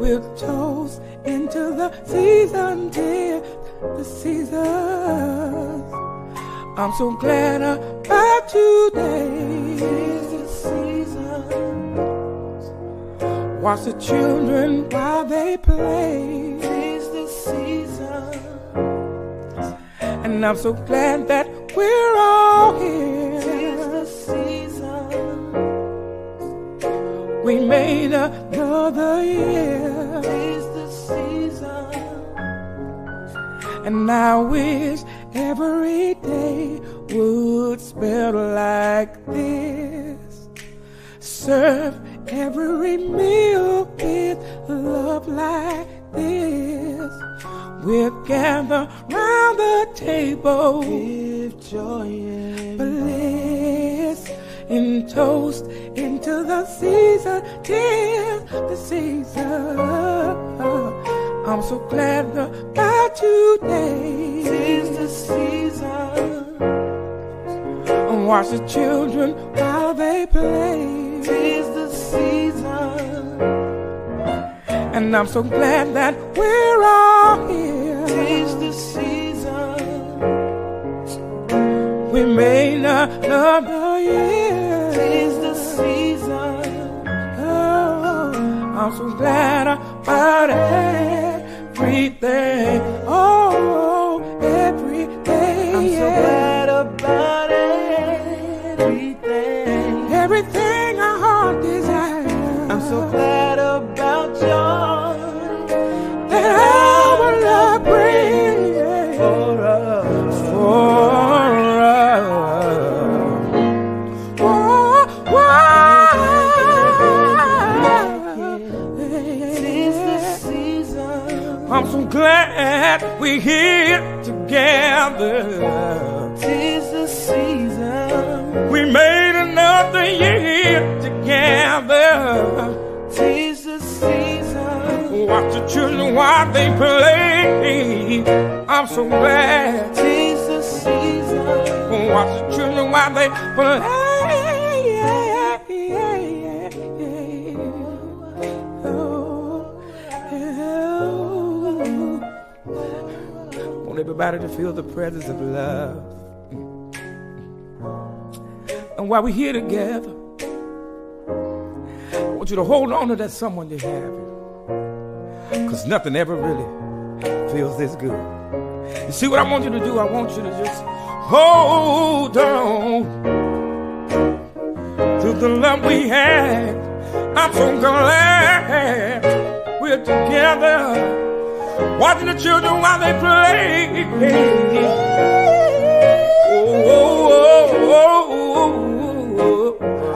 we'll toast into the season, till the seasons. I'm so glad about today. Tis the season. Watch the children while they play. Tis the season. And I'm so glad that we're all here. Tis the season. We made another year. Tis the season. And I wish every day would spell like this. Serve every meal with love like this. We'll gather round the table with joy and bliss, and toast into the season, till the season. I'm so glad about today. Tis the season. Watch the children while they play. Tis the season. And I'm so glad that we're all here. Tis the season. We made another year. Tis the season. Oh, I'm so glad about everything. Oh, every day. I'm so glad about everything. Everything our heart desires. I'm so glad about joy that our love brings for us. For us. Tis the season. I'm so glad we're here together. Tis the season. We made another year together. Tis the season. Watch the children while they play. I'm so glad. Tis the season. Watch the children while they play. Want everybody to feel the presence of love. And while we're here together, I want you to hold on to that someone you have. Because nothing ever really feels this good. You see what I want you to do? I want you to just hold on to the love we had. I'm so glad we're together, watching the children while they play. Oh, oh, oh, oh, oh,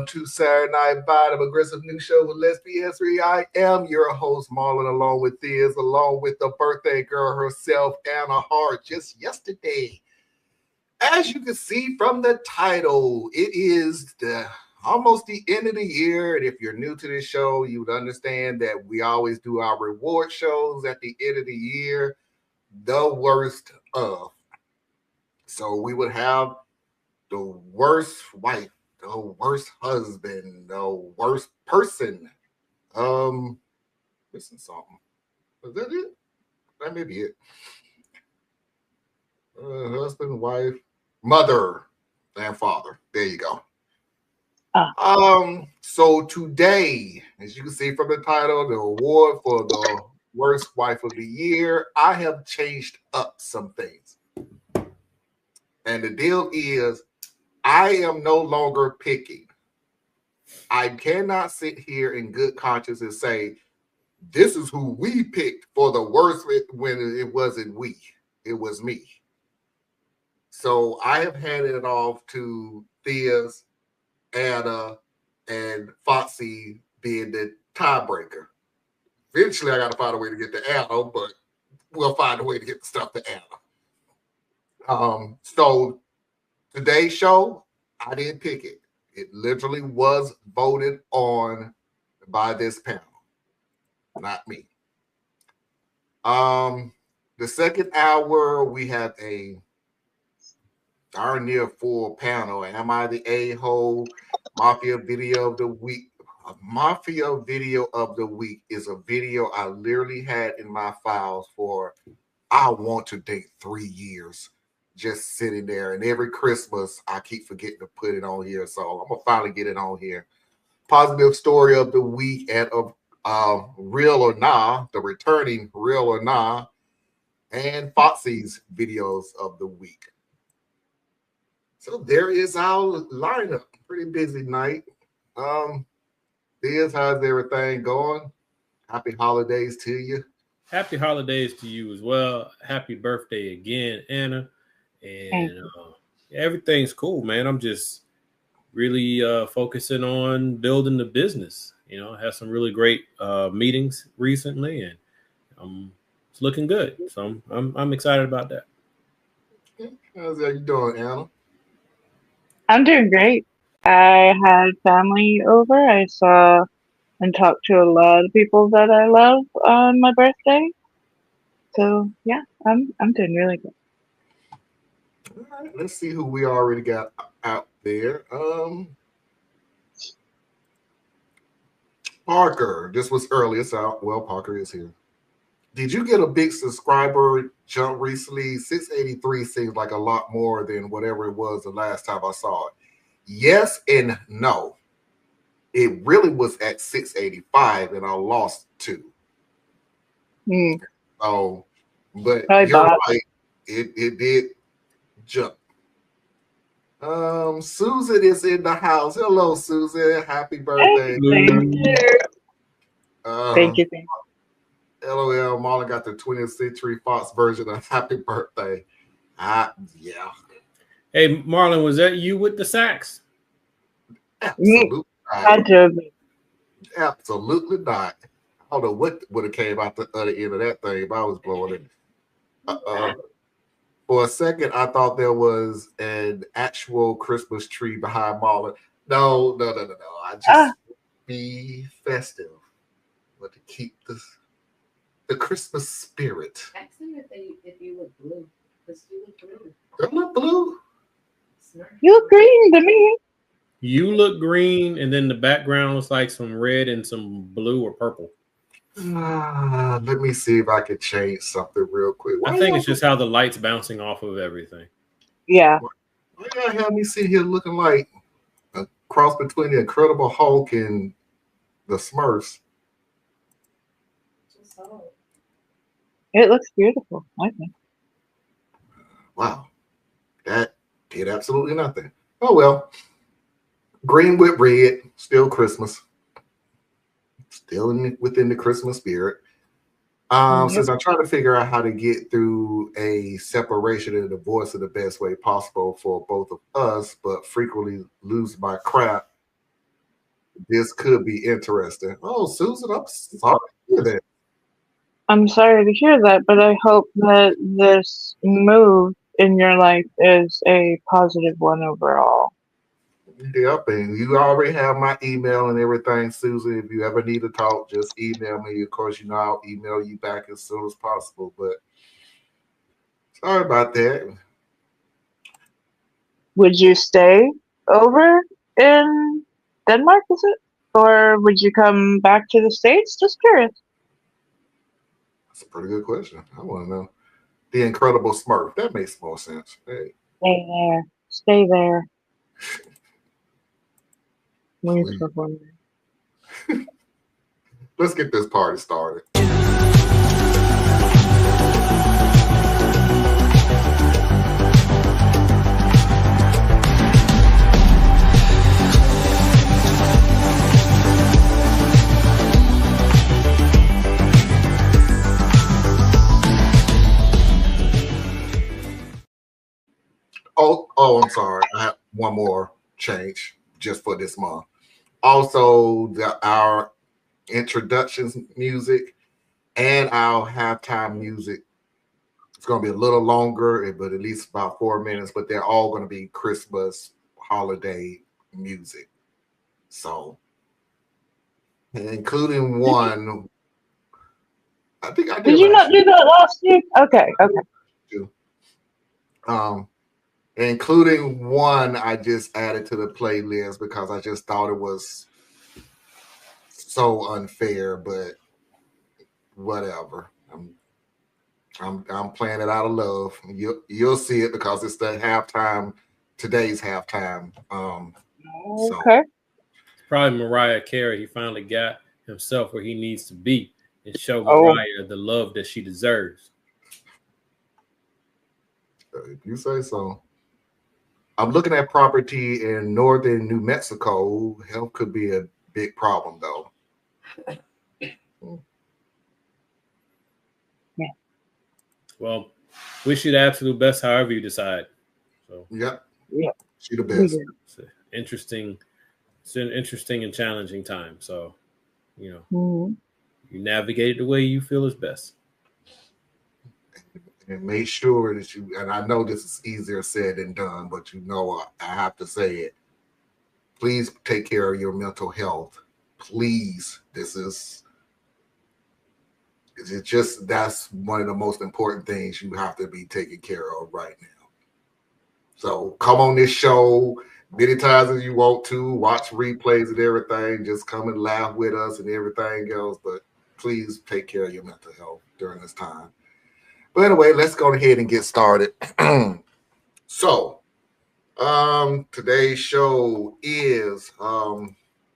To Saturday Night Bottom, aggressive new show with Lesbian S3. I am your host, Marlon, along with Thiz, along with the birthday girl herself, Anna Hart, just yesterday. As you can see from the title, it is almost the end of the year. And if you're new to this show, you would understand that we always do our reward shows at the end of the year, the worst of. So we would have the worst wife, the worst husband, the worst person. Missing something. Is that it? That may be it. Husband, wife, mother, and father. There you go. So today, as you can see from the title, the award for the worst wife of the year, I have changed up some things. And the deal is, I am no longer picking. I cannot sit here in good conscience and say, this is who we picked for the worst when it wasn't we. It was me. So I have handed it off to Thea's, AITAH, and Foxy being the tiebreaker. Eventually, I got to find a way to get to AITAH, but we'll find a way to get the stuff to AITAH. So today's show, I didn't pick it. It literally was voted on by this panel, not me. The second hour, we have a darn near full panel. Am I the a-hole? Mafia video of the week. A Mafia video of the week is a video I literally had in my files for, I want to date 3 years, just sitting there. And every Christmas, I keep forgetting to put it on here. So I'm going to finally get it on here. Positive story of the week and of Real or Nah, the returning Real or Nah, and Foxy's videos of the week. So there is our lineup. Pretty busy night. Diz, how's everything going? Happy holidays to you. Happy holidays to you as well. Happy birthday again, Anna. And everything's cool, man. I'm just really focusing on building the business. You know, I had some really great meetings recently, and it's looking good. So I'm excited about that. How's you doing, Anna? I'm doing great. I had family over. I saw and talked to a lot of people that I love on my birthday. So yeah, I'm doing really good. All right, let's see who we already got out there. Parker, this was earlier, so well, Parker is here. Did you get a big subscriber jump recently? 683 seems like a lot more than whatever it was the last time I saw it. Yes and no. It really was at 685 and I lost 2. Oh, but you're right. It did jump. Susan is in the house. Hello, Susan. Happy birthday. Thank you. Thank you. LOL, Marlon got the 20th Century Fox version of Happy Birthday. Yeah. Hey, Marlon, was that you with the sax? Absolutely not. Absolutely not. I don't know what would have came out the other end of that thing if I was blowing it. For a second, I thought there was an actual Christmas tree behind Marlon. No. I just be festive, but to keep the Christmas spirit. Ask them if you look blue. Because you look blue. I look blue. You look green to me. You look green, and then the background looks like some red and some blue or purple. Let me see if I can change something real quick. I think it's just how the light's bouncing off of everything. Yeah. Why y'all have me sit here looking like a cross between the Incredible Hulk and the Smurfs? It looks beautiful, I think. Wow. That did absolutely nothing. Oh, well. Green with red, still Christmas. Still within the Christmas spirit. Since I'm trying to figure out how to get through a separation and a divorce in the best way possible for both of us, but frequently lose my crap, this could be interesting. Oh, Susan, I'm sorry to hear that. I'm sorry to hear that, but I hope that this move in your life is a positive one overall. Yep, and you already have my email and everything, Susan. If you ever need to talk, just email me. Of course, you know I'll email you back as soon as possible. But sorry about that. Would you stay over in Denmark, is it? Or would you come back to the States? Just curious. That's a pretty good question. I want to know. The Incredible Smurf. That makes more sense. Hey. Stay there. Stay there. Let's get this party started. Oh, I'm sorry. I have one more change just for this month. Also, our introductions music and our halftime music. It's going to be a little longer, but at least about 4 minutes. But they're all going to be Christmas holiday music. So, including one. I think I did. Did you not do that last week? Okay. Including one I just added to the playlist because I just thought it was so unfair, but whatever. I'm playing it out of love. You'll see it because it's the halftime, today's halftime. Okay. It's probably Mariah Carey. He finally got himself where he needs to be and show Mariah the love that she deserves. If you say so. I'm looking at property in northern New Mexico. Health could be a big problem, though. Yeah. Well, wish you the absolute best, however you decide. So, yeah, she the It's best. an interesting and challenging time. So, you you navigate it the way you feel is best. And make sure that and I know this is easier said than done, but I have to say it. Please take care of your mental health. Please. That's one of the most important things you have to be taking care of right now. So come on this show many times as you want to, watch replays and everything. Just come and laugh with us and everything else. But please take care of your mental health during this time. But anyway, let's go ahead and get started. So, today's show is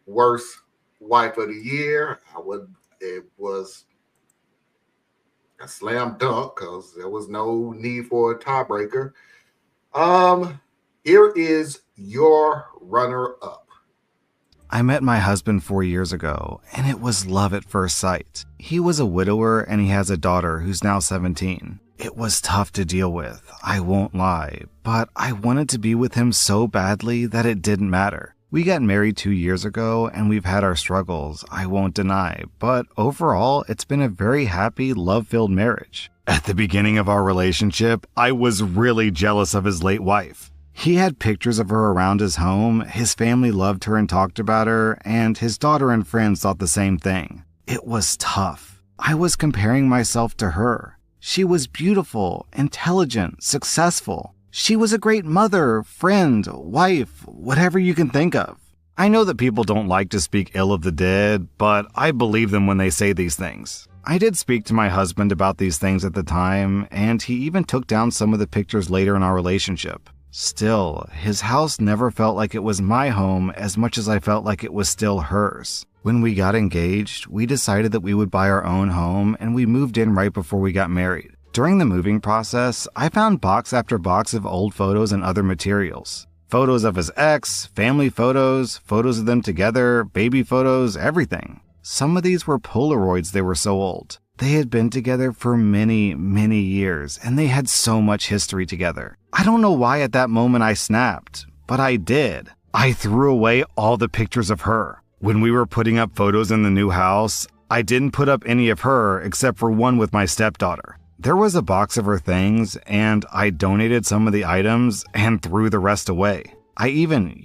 Worst Wife of the Year. It was a slam dunk because there was no need for a tiebreaker. Here is your runner-up. I met my husband 4 years ago, and it was love at first sight. He was a widower and he has a daughter who's now 17. It was tough to deal with, I won't lie, but I wanted to be with him so badly that it didn't matter. We got married 2 years ago and we've had our struggles, I won't deny, but overall it's been a very happy, love-filled marriage. At the beginning of our relationship, I was really jealous of his late wife. He had pictures of her around his home, his family loved her and talked about her, and his daughter and friends thought the same thing. It was tough. I was comparing myself to her. She was beautiful, intelligent, successful. She was a great mother, friend, wife, whatever you can think of. I know that people don't like to speak ill of the dead, but I believe them when they say these things. I did speak to my husband about these things at the time, and he even took down some of the pictures later in our relationship. Still, his house never felt like it was my home as much as I felt like it was still hers. When we got engaged, we decided that we would buy our own home and we moved in right before we got married. During the moving process, I found box after box of old photos and other materials. Photos of his ex, family photos, photos of them together, baby photos, everything. Some of these were Polaroids, they were so old. They had been together for many, many years, and they had so much history together. I don't know why at that moment I snapped, but I did. I threw away all the pictures of her. When we were putting up photos in the new house, I didn't put up any of her except for one with my stepdaughter. There was a box of her things, and I donated some of the items and threw the rest away. I even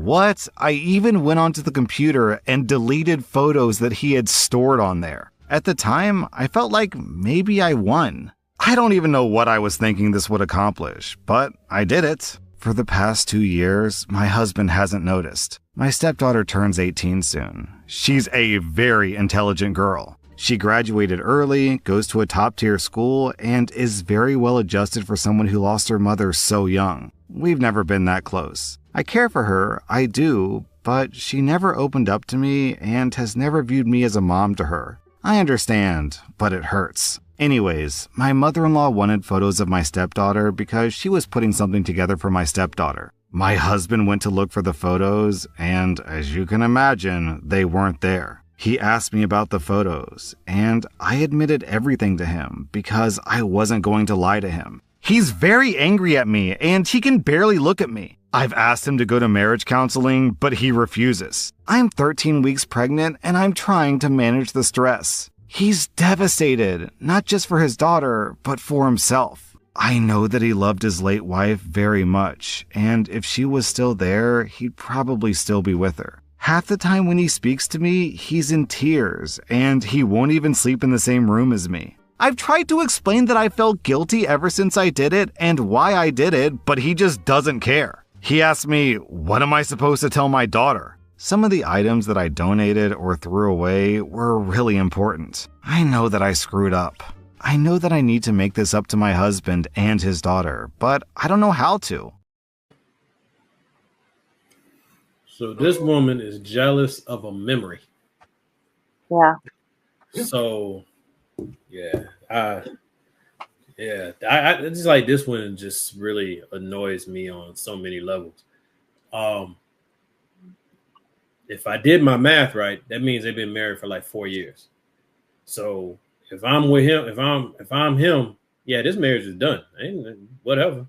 went onto the computer and deleted photos that he had stored on there. At the time, I felt like maybe I won. I don't even know what I was thinking this would accomplish, but I did it. For the past 2 years, my husband hasn't noticed. My stepdaughter turns 18 soon. She's a very intelligent girl. She graduated early, goes to a top-tier school, and is very well adjusted for someone who lost her mother so young. We've never been that close. I care for her, I do, but she never opened up to me and has never viewed me as a mom to her. I understand, but it hurts. Anyways, my mother-in-law wanted photos of my stepdaughter because she was putting something together for my stepdaughter. My husband went to look for the photos, and as you can imagine, they weren't there. He asked me about the photos, and I admitted everything to him because I wasn't going to lie to him. He's very angry at me, and he can barely look at me. I've asked him to go to marriage counseling, but he refuses. I'm 13 weeks pregnant, and I'm trying to manage the stress. He's devastated, not just for his daughter, but for himself. I know that he loved his late wife very much, and if she was still there, he'd probably still be with her. Half the time when he speaks to me, he's in tears, and he won't even sleep in the same room as me. I've tried to explain that I felt guilty ever since I did it and why I did it, but he just doesn't care. He asked me, what am I supposed to tell my daughter? Some of the items that I donated or threw away were really important. I know that I screwed up. I know that I need to make this up to my husband and his daughter, but I don't know how to. So this woman is jealous of a memory. Yeah. So, I just like this one just really annoys me on so many levels. If I did my math right, that means they've been married for like 4 years. So if I'm with him, if I'm him, yeah, this marriage is done. Whatever.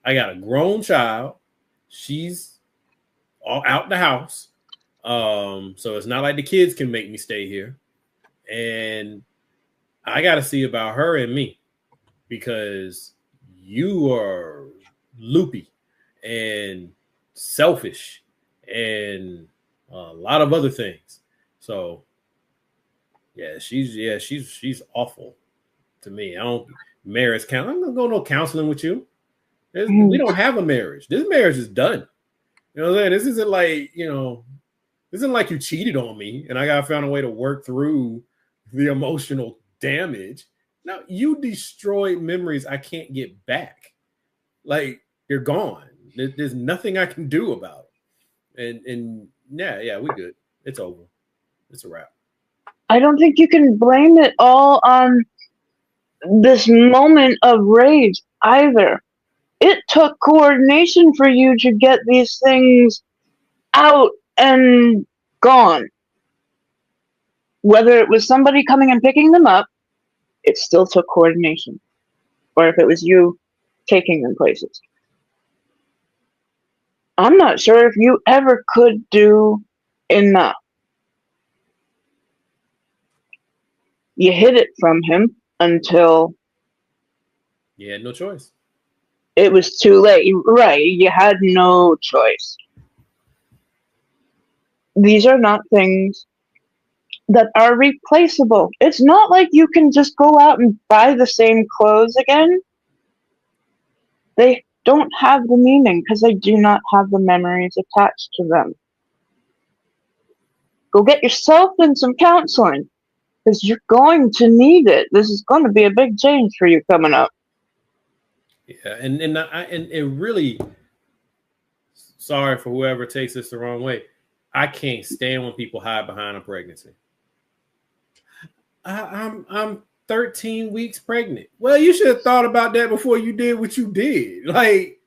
I got a grown child. She's all out the house. So it's not like the kids can make me stay here. And I got to see about her and me because you are loopy and selfish and a lot of other things. So she's awful to me. I don't marriage count. I'm not going to go no counseling with you. We don't have a marriage. This marriage is done. You know what I'm saying? This isn't like, this isn't like you cheated on me and I got found a way to work through the emotional damage. No, you destroyed memories I can't get back. Like, you're gone. There's nothing I can do about it. And we good. It's over. It's a wrap. I don't think you can blame it all on this moment of rage either. It took coordination for you to get these things out and gone. Whether it was somebody coming and picking them up, it still took coordination. Or if it was you taking them places. I'm not sure if you ever could do enough. You hid it from him until you had no choice. It was too late. Right. You had no choice. These are not things that are replaceable. It's not like you can just go out and buy the same clothes again. They don't have the meaning because they do not have the memories attached to them. Go get yourself in some counseling because you're going to need it. This is going to be a big change for you coming up. Yeah, and it really, sorry for whoever takes this the wrong way. I can't stand when people hide behind a pregnancy. I'm 13 weeks pregnant. Well, you should have thought about that before you did what you did. Like,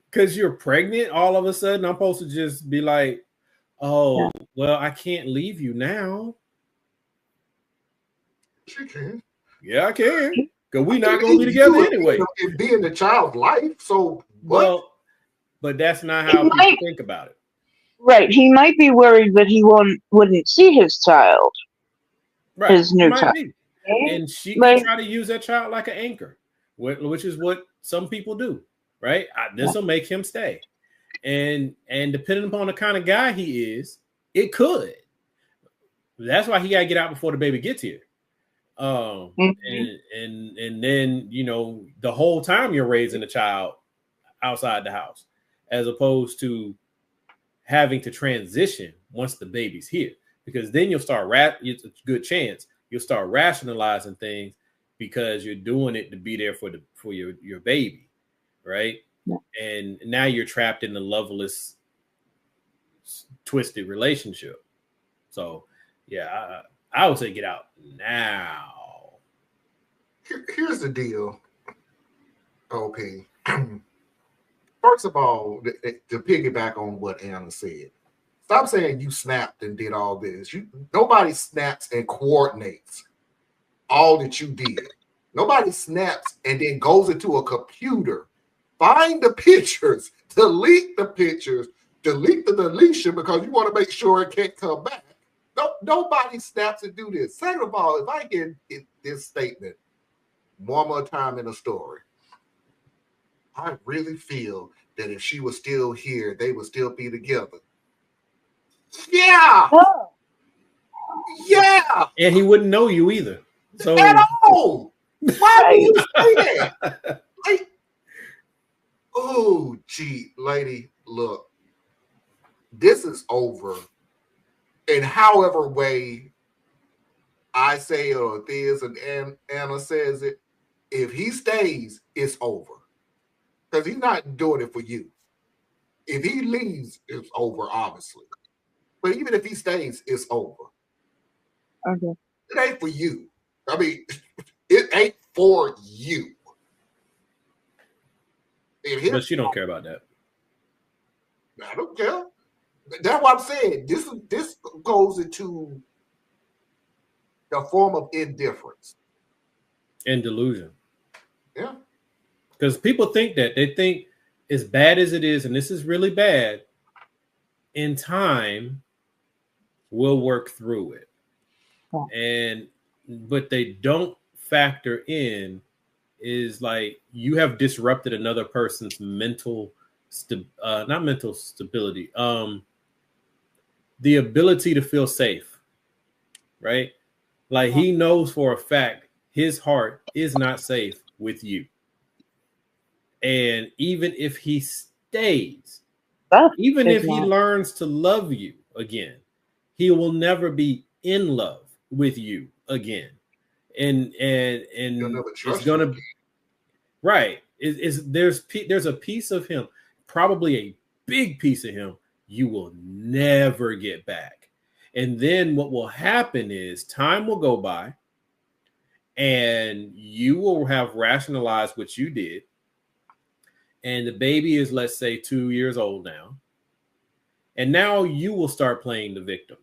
because you're pregnant, all of a sudden I'm supposed to just be like, oh, well, I can't leave you now. She can. Yeah, I can. Because we're not going to be together anyway. It be in the child's life. So, well, but that's not how people think about it. Right. He might be worried that he wouldn't see his child. Right. His new child. and she can Like, try to use that child like an anchor, which is what some people do, right? This will make him stay, and depending upon the kind of guy he is, it could. That's why he got to get out before the baby gets here. And then, you know, the whole time you're raising a child outside the house, as opposed to having to transition once the baby's here, because then you'll start it's a good chance you'll start rationalizing things because you're doing it to be there for your baby, right? Yeah. And now you're trapped in the loveless, twisted relationship. So yeah, I would say get out now. Here's the deal, OP. First of all, to piggyback on what Anna said, stop saying you snapped and did all this. Nobody snaps and coordinates all that you did. Nobody snaps and then goes into a computer, find the pictures, delete the pictures, delete the deletion because you want to make sure it can't come back. No, nobody snaps and do this. Second of all, if I get this statement one more time in a story, I really feel that if she was still here, they would still be together. Yeah. oh, Yeah. And he wouldn't know you either. So At all. Why would you say that? Like, oh, gee, lady, look, this is over. In however way I say it or Theus and Anna says it, if he stays, it's over. Because he's not doing it for you. If he leaves, it's over, obviously. But even if he stays, it's over. okay. It ain't for you. I mean, it ain't for you. but she don't care about that. I don't care. That's what I'm saying. This goes into the form of indifference And delusion. Yeah. Because people think that. They think as bad as it is, and this is really bad, in time, we'll work through it. Yeah. But they don't factor in is like you have disrupted another person's mental not mental stability, the ability to feel safe, right? Like he knows for a fact his heart is not safe with you. And even if he stays, even if he learns to love you again, he will never be in love with you again. And it's gonna be right. There's a piece of him, probably a big piece of him, you will never get back. And then what will happen is time will go by and you will have rationalized what you did. And the baby is, let's say, 2 years old now. And now you will start playing the victim.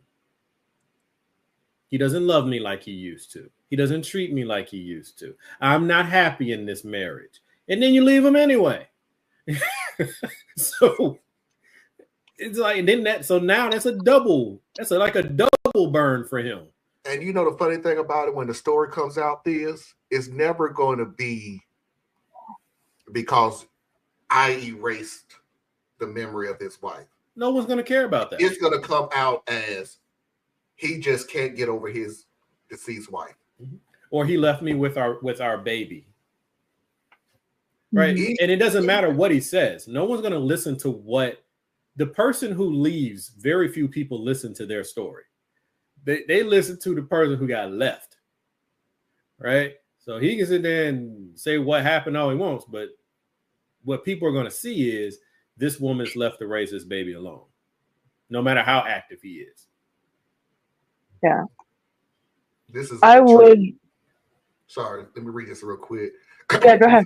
He doesn't love me like he used to. He doesn't treat me like he used to. I'm not happy in this marriage. And then you leave him anyway. So it's like, so now that's like a double burn for him. And you know the funny thing about it, when the story comes out, it's never going to be because I erased the memory of his wife. No one's going to care about that. It's going to come out as he just can't get over his deceased wife. Or he left me with our baby. Right? And it doesn't matter what he says. No one's going to listen to what the person who leaves. Very few people listen to their story. They listen to the person who got left. Right? So he can sit there and say what happened all he wants, but what people are going to see is this woman's left to raise this baby alone, no matter how active he is. Yeah. This is Sorry, let me read this real quick. Yeah, go ahead.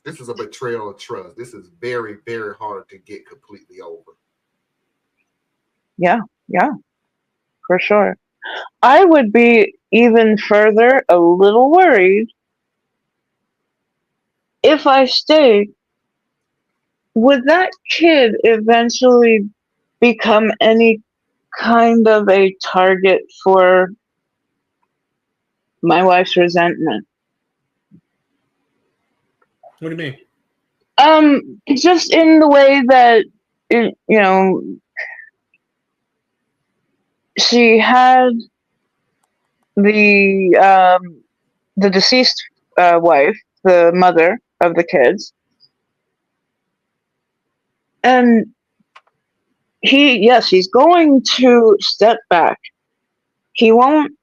This is a betrayal of trust. This is very, very hard to get completely over. Yeah, for sure. I would be even further a little worried if I stayed. Would that kid eventually become any kind of a target for my wife's resentment. What do you mean? Just in the way that she had the deceased wife, the mother of the kids, and he's going to step back. He won't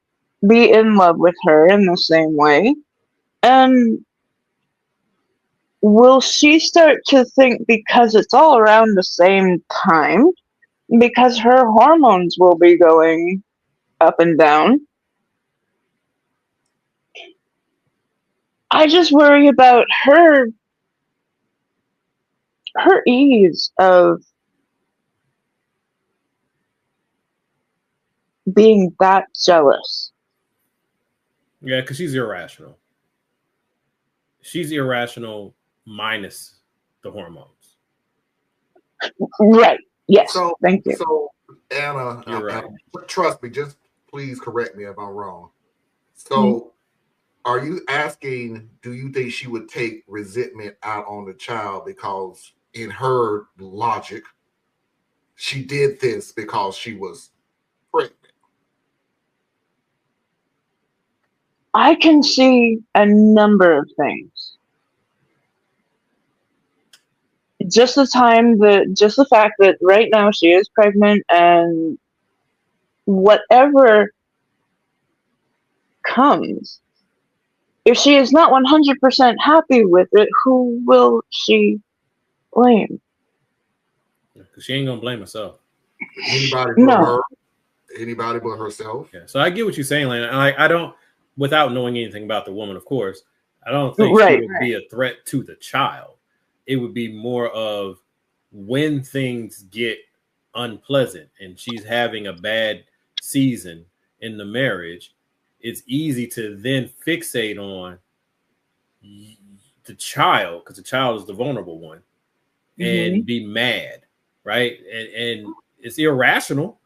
be in love with her in the same way. And will she start to think, because it's all around the same time, because her hormones will be going up and down? I just worry about her ease of being that jealous. Yeah, because she's irrational. She's irrational minus the hormones. Right. Yes. So, thank you. So, Anna, You're right. Trust me, just please correct me if I'm wrong. So, are you asking, do you think she would take resentment out on the child because in her logic, she did this because she was pregnant? I can see a number of things. Just the fact that right now she is pregnant, and whatever comes, if she is not 100% happy with it, who will she blame? Because she ain't gonna blame herself. Anybody but her? Anybody but herself? Yeah. So I get what you're saying, Lana. I don't, without knowing anything about the woman, of course, I don't think she would be a threat to the child. It would be more of when things get unpleasant and she's having a bad season in the marriage, it's easy to then fixate on the child, because the child is the vulnerable one, and be mad, right? And it's irrational.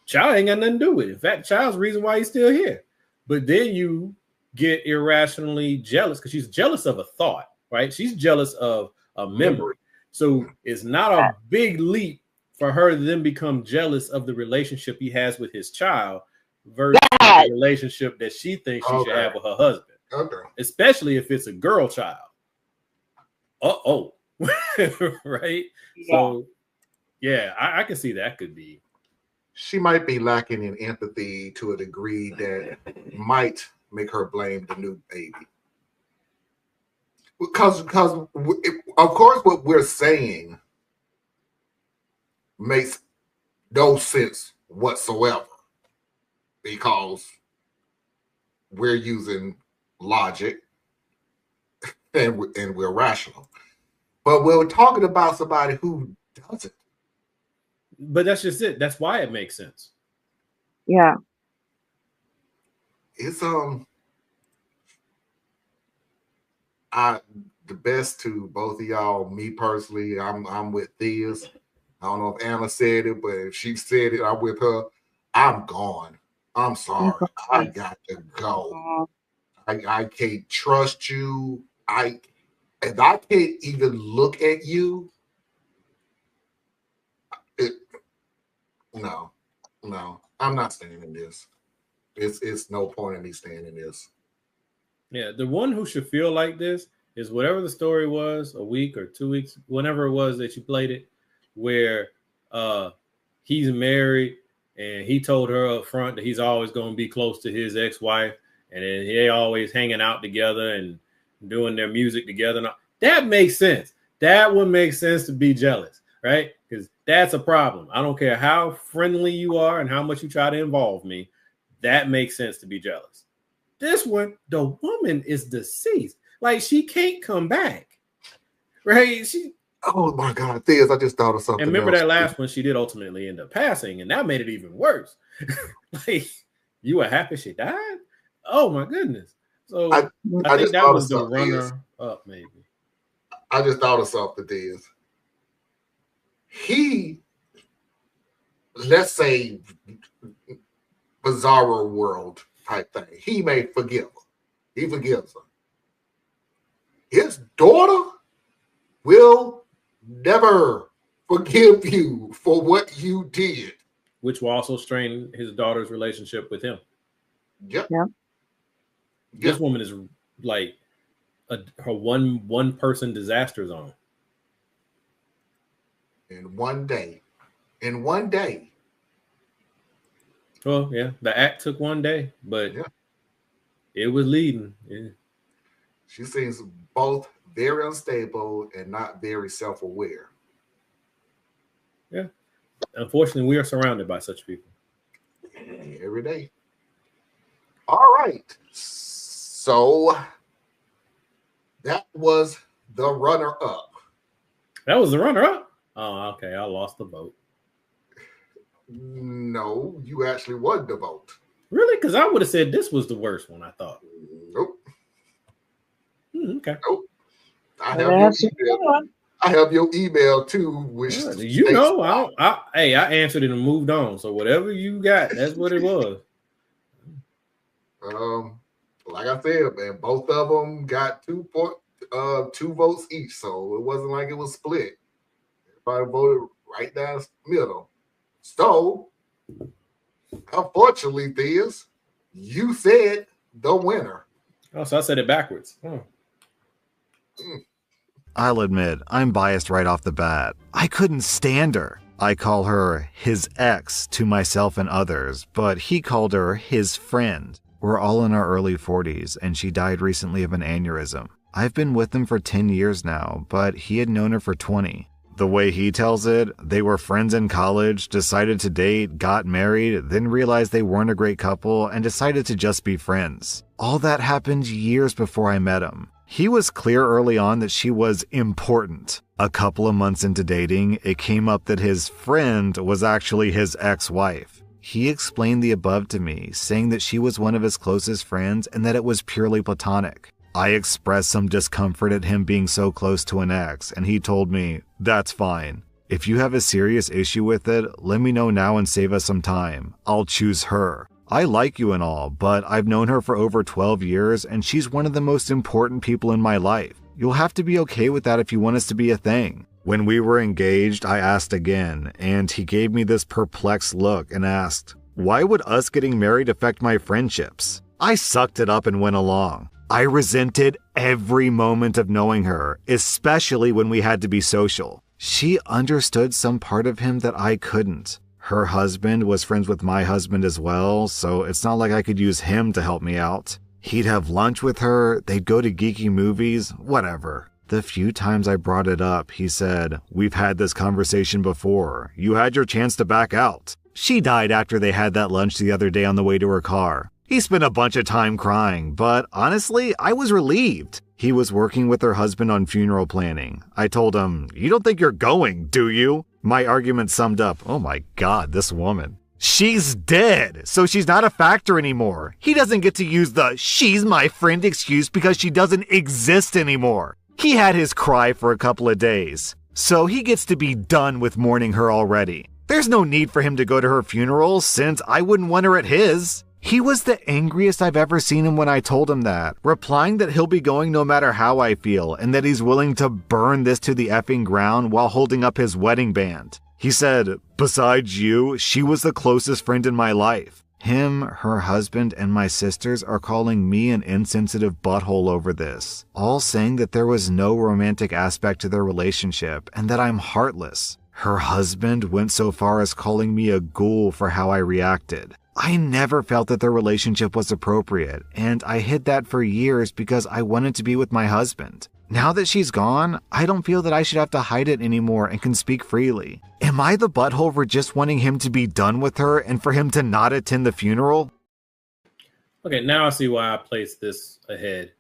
Child ain't got nothing to do with it. In fact, child's the reason why he's still here. But then you get irrationally jealous because she's jealous of a thought, right? She's jealous of a memory. So it's not a big leap for her to then become jealous of the relationship he has with his child versus the relationship that she thinks she should have with her husband. Okay. Especially if it's a girl child. Right? Yeah. So, yeah, I can see that could be. She might be lacking in empathy to a degree that might make her blame the new baby. Because of course, what we're saying makes no sense whatsoever because we're using logic and we're rational. But we're talking about somebody who doesn't. But that's just it. That's why it makes sense. Yeah. It's the best to both of y'all. Me personally, I'm with Thea's. I don't know if Anna said it, but if she said it, I'm with her. I'm gone. I'm sorry. I got to go. I can't trust you. If I can't even look at you, no, I'm not staying in this. It's no point in me staying in this. Yeah, the one who should feel like this is whatever the story was, a week or 2 weeks, whenever it was that you played it, where he's married and he told her up front that he's always going to be close to his ex-wife, and then they always hanging out together and doing their music together. That makes sense. That would make sense to be jealous, right? Because that's a problem. I don't care how friendly you are and how much you try to involve me. That makes sense to be jealous. This one, the woman is deceased. Like, she can't come back, right? Oh my God, Theas, I just thought of something. And remember that last one, she did ultimately end up passing, and that made it even worse. Like, you were happy she died? Oh my goodness. So I think that was the runner up, maybe. I just thought of something, Theas. He, let's say, bizarre world, type thing. He may forgive her. He forgives her. His daughter will never forgive you for what you did. Which will also strain his daughter's relationship with him. Yep. This woman is like her one person disaster zone. In one day. Well, yeah, the act took one day, but it was leading. Yeah. She seems both very unstable and not very self-aware. Yeah. Unfortunately, we are surrounded by such people. Every day. All right. So that was the runner-up. That was the runner-up? Oh, okay. I lost the vote. No, you actually won the vote. Really? Because I would have said this was the worst one, I thought. Nope. Okay. Nope. I have your email too, which I answered it and moved on. So whatever you got, that's what it was. Like I said, man, both of them got 2 votes each, so it wasn't like it was split. Everybody voted right down the middle. So, unfortunately, Theus, you said the winner. Oh, so I said it backwards. Oh. I'll admit, I'm biased right off the bat. I couldn't stand her. I call her his ex to myself and others, but he called her his friend. We're all in our early 40s, and she died recently of an aneurysm. I've been with him for 10 years now, but he had known her for 20. The way he tells it, they were friends in college, decided to date, got married, then realized they weren't a great couple, and decided to just be friends. All that happened years before I met him. He was clear early on that she was important. A couple of months into dating, it came up that his friend was actually his ex-wife. He explained the above to me, saying that she was one of his closest friends and that it was purely platonic. I expressed some discomfort at him being so close to an ex, and he told me, "That's fine. If you have a serious issue with it, let me know now and save us some time. I'll choose her. I like you and all, but I've known her for over 12 years, and she's one of the most important people in my life. You'll have to be okay with that if you want us to be a thing." When we were engaged, I asked again, and he gave me this perplexed look and asked, "Why would us getting married affect my friendships?" I sucked it up and went along. I resented every moment of knowing her, especially when we had to be social. She understood some part of him that I couldn't. Her husband was friends with my husband as well, so it's not like I could use him to help me out. He'd have lunch with her, they'd go to geeky movies, whatever. The few times I brought it up, he said, "We've had this conversation before. You had your chance to back out." She died after they had that lunch the other day on the way to her car. He spent a bunch of time crying, but honestly, I was relieved. He was working with her husband on funeral planning. I told him, "You don't think you're going, do you?" My argument summed up, oh my God, this woman. She's dead, so she's not a factor anymore. He doesn't get to use the "she's my friend" excuse because she doesn't exist anymore. He had his cry for a couple of days, so he gets to be done with mourning her already. There's no need for him to go to her funeral since I wouldn't want her at his. He was the angriest I've ever seen him when I told him that, replying that he'll be going no matter how I feel and that he's willing to burn this to the effing ground while holding up his wedding band. He said, "Besides you, she was the closest friend in my life." Him, her husband, and my sisters are calling me an insensitive butthole over this, all saying that there was no romantic aspect to their relationship and that I'm heartless. Her husband went so far as calling me a ghoul for how I reacted. I never felt that their relationship was appropriate, and I hid that for years because I wanted to be with my husband. Now that she's gone, I don't feel that I should have to hide it anymore and can speak freely. Am I the butthole for just wanting him to be done with her and for him to not attend the funeral? Okay, now I see why I placed this ahead,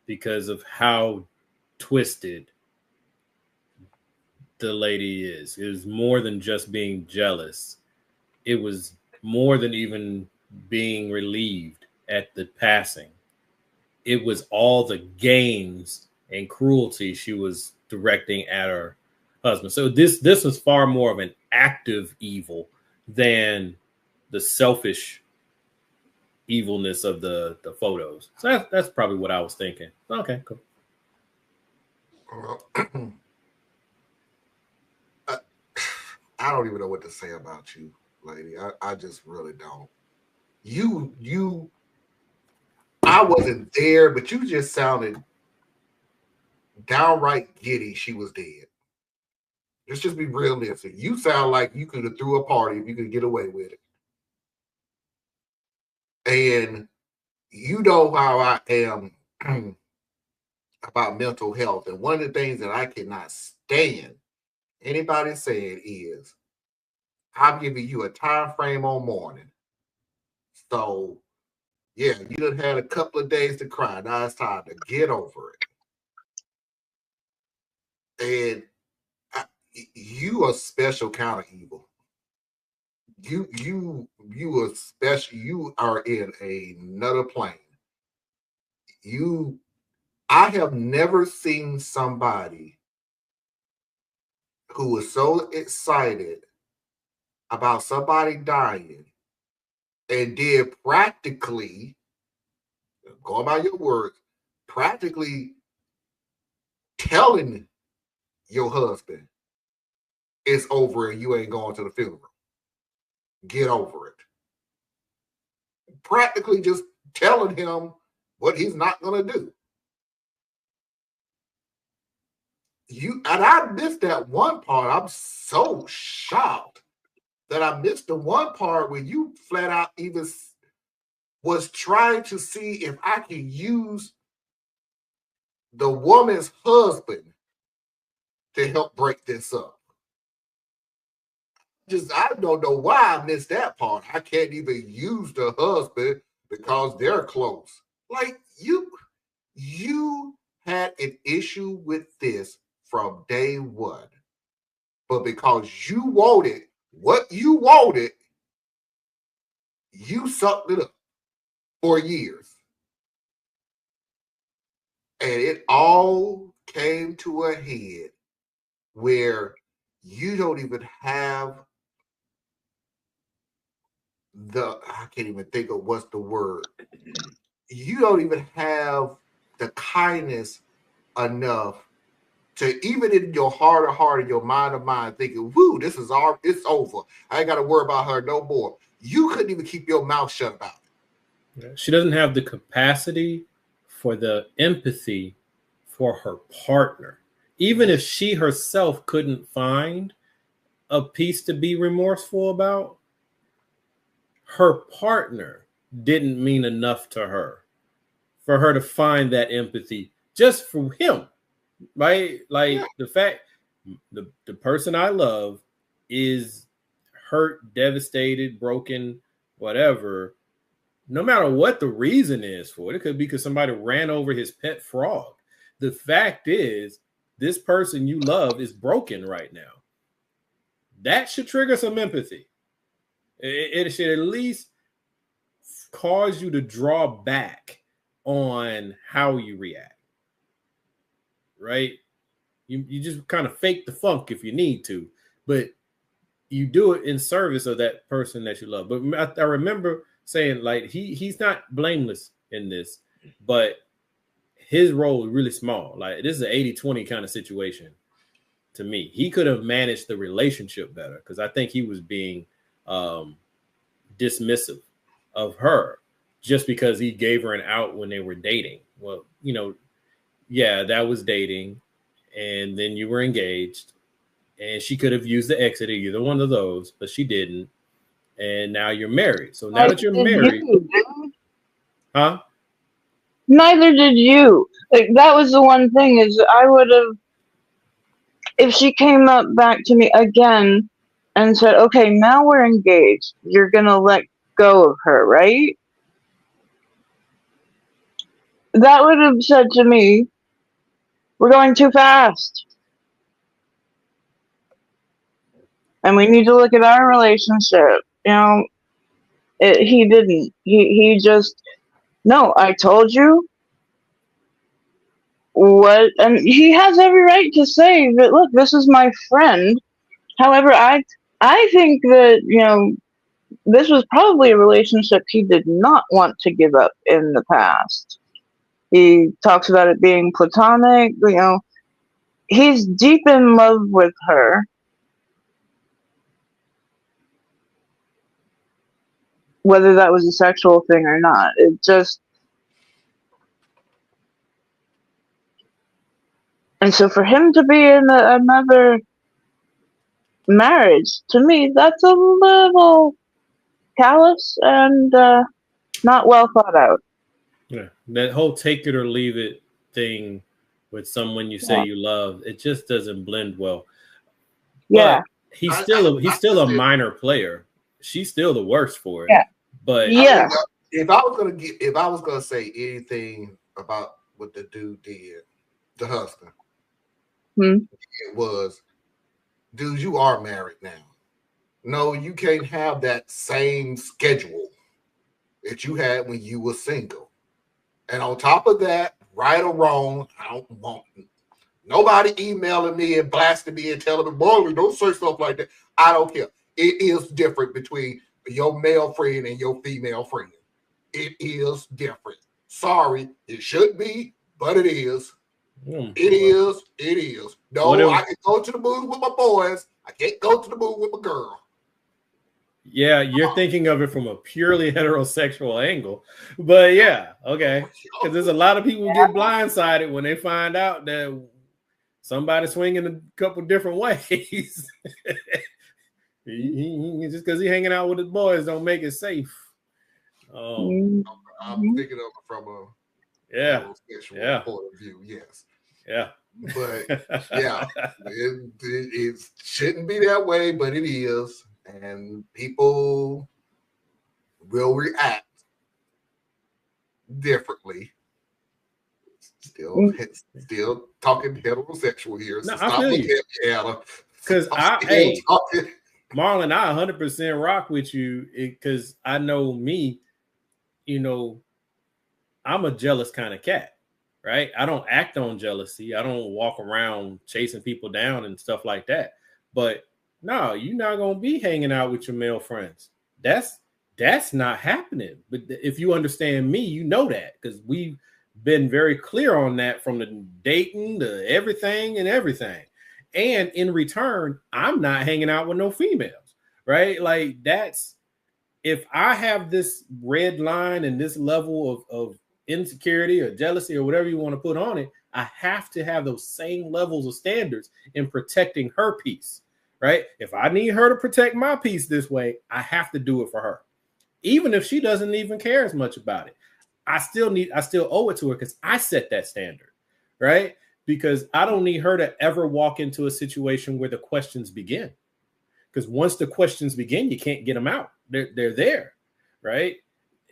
because of how twisted the lady is. It was more than just being jealous. It was more than even being relieved at the passing. It was all the games and cruelty she was directing at her husband. So this was far more of an active evil than the selfish evilness of the photos. So that's probably what I was thinking. Okay, cool. I don't even know what to say about you, lady. I just really don't. I wasn't there, but you just sounded downright giddy she was dead. Let's just be realistic. You sound like you could have threw a party if you could get away with it. And you know how I am about mental health. And one of the things that I cannot stand anybody saying is, I'm giving you a time frame on mourning. So, yeah, you done had a couple of days to cry. Now it's time to get over it. And you a special kind of evil. You are special. You are in another plane. I have never seen somebody who was so excited about somebody dying and did practically, going by your words, practically telling your husband it's over and you ain't going to the funeral. Get over it. Practically just telling him what he's not going to do. And I missed that one part. I'm so shocked that I missed the one part where you flat out even was trying to see if I could use the woman's husband to help break this up. I don't know why I missed that part. I can't even use the husband because they're close. Like you had an issue with this from day one. But because you wanted what you wanted, you sucked it up for years. And it all came to a head where you don't even have I can't even think of what's the word. You don't even have the kindness enough to, even in your heart of heart, in your mind of mind, thinking, whoo, it's over. I ain't got to worry about her no more. You couldn't even keep your mouth shut about it. She doesn't have the capacity for the empathy for her partner. Even if she herself couldn't find a piece to be remorseful about, her partner didn't mean enough to her for her to find that empathy just for him, right? Like the fact the person I love is hurt, devastated, broken, whatever, no matter what the reason is for it. It could be because somebody ran over his pet frog. The fact is, this person you love is broken right now. That should trigger some empathy. It should at least cause you to draw back on how you react, right? You just kind of fake the funk if you need to, but you do it in service of that person that you love. But I remember saying, like, he's not blameless in this, but his role is really small. Like, this is an 80-20 kind of situation to me. He could have managed the relationship better because I think he was being dismissive of her just because he gave her an out when they were dating. Well, yeah, that was dating, and then you were engaged, and she could have used the exit, either one of those, but she didn't. And now you're married. So now that you're married, huh? Neither did you. Like, that was the one thing, is I would have, if she came up back to me again and said, okay, now we're engaged, you're gonna let go of her, right? That would have said to me, we're going too fast. And we need to look at our relationship. He didn't. He just, no, I told you what, and he has every right to say that, look, this is my friend. However, I think that, this was probably a relationship he did not want to give up in the past. He talks about it being platonic, he's deep in love with her. Whether that was a sexual thing or not, it just. And so for him to be in another marriage, to me, that's a little callous and not well thought out. Yeah, that whole take it or leave it thing with someone you say you love, it just doesn't blend well. Yeah, but he's still a minor player. She's still the worst for it. Yeah. But yeah, if I was gonna say anything about what the dude did, the husband, it was, dude, you are married now. No, you can't have that same schedule that you had when you were single. And on top of that, right or wrong, I don't want nobody emailing me and blasting me and telling me, Marley, don't say stuff like that. I don't care. It is different between your male friend and your female friend. It is different. Sorry, it should be, but it is. It is. No, I can go to the movies with my boys. I can't go to the movie with my girl. Yeah, you're thinking of it from a purely heterosexual angle. But yeah, okay. Because there's a lot of people who get blindsided when they find out that somebody's swinging a couple different ways. Just because he's hanging out with his boys don't make it safe. I'm thinking of it from a heterosexual point of view, yes. Yeah. But yeah, it shouldn't be that way, but it is. And people will react differently. Still talking heterosexual here. So no, I feel you. Because Marlon, I 100% rock with you because I know me, I'm a jealous kind of cat, right? I don't act on jealousy. I don't walk around chasing people down and stuff like that. But no, you're not going to be hanging out with your male friends. That's not happening. But if you understand me, you know that because we've been very clear on that from the dating to everything. And in return, I'm not hanging out with no females, right? Like if I have this red line and this level of insecurity or jealousy or whatever you want to put on it, I have to have those same levels of standards in protecting her peace. Right? If I need her to protect my peace this way, I have to do it for her. Even if she doesn't even care as much about it. I still owe it to her because I set that standard, right? Because I don't need her to ever walk into a situation where the questions begin. Because once the questions begin, you can't get them out. They're there, right?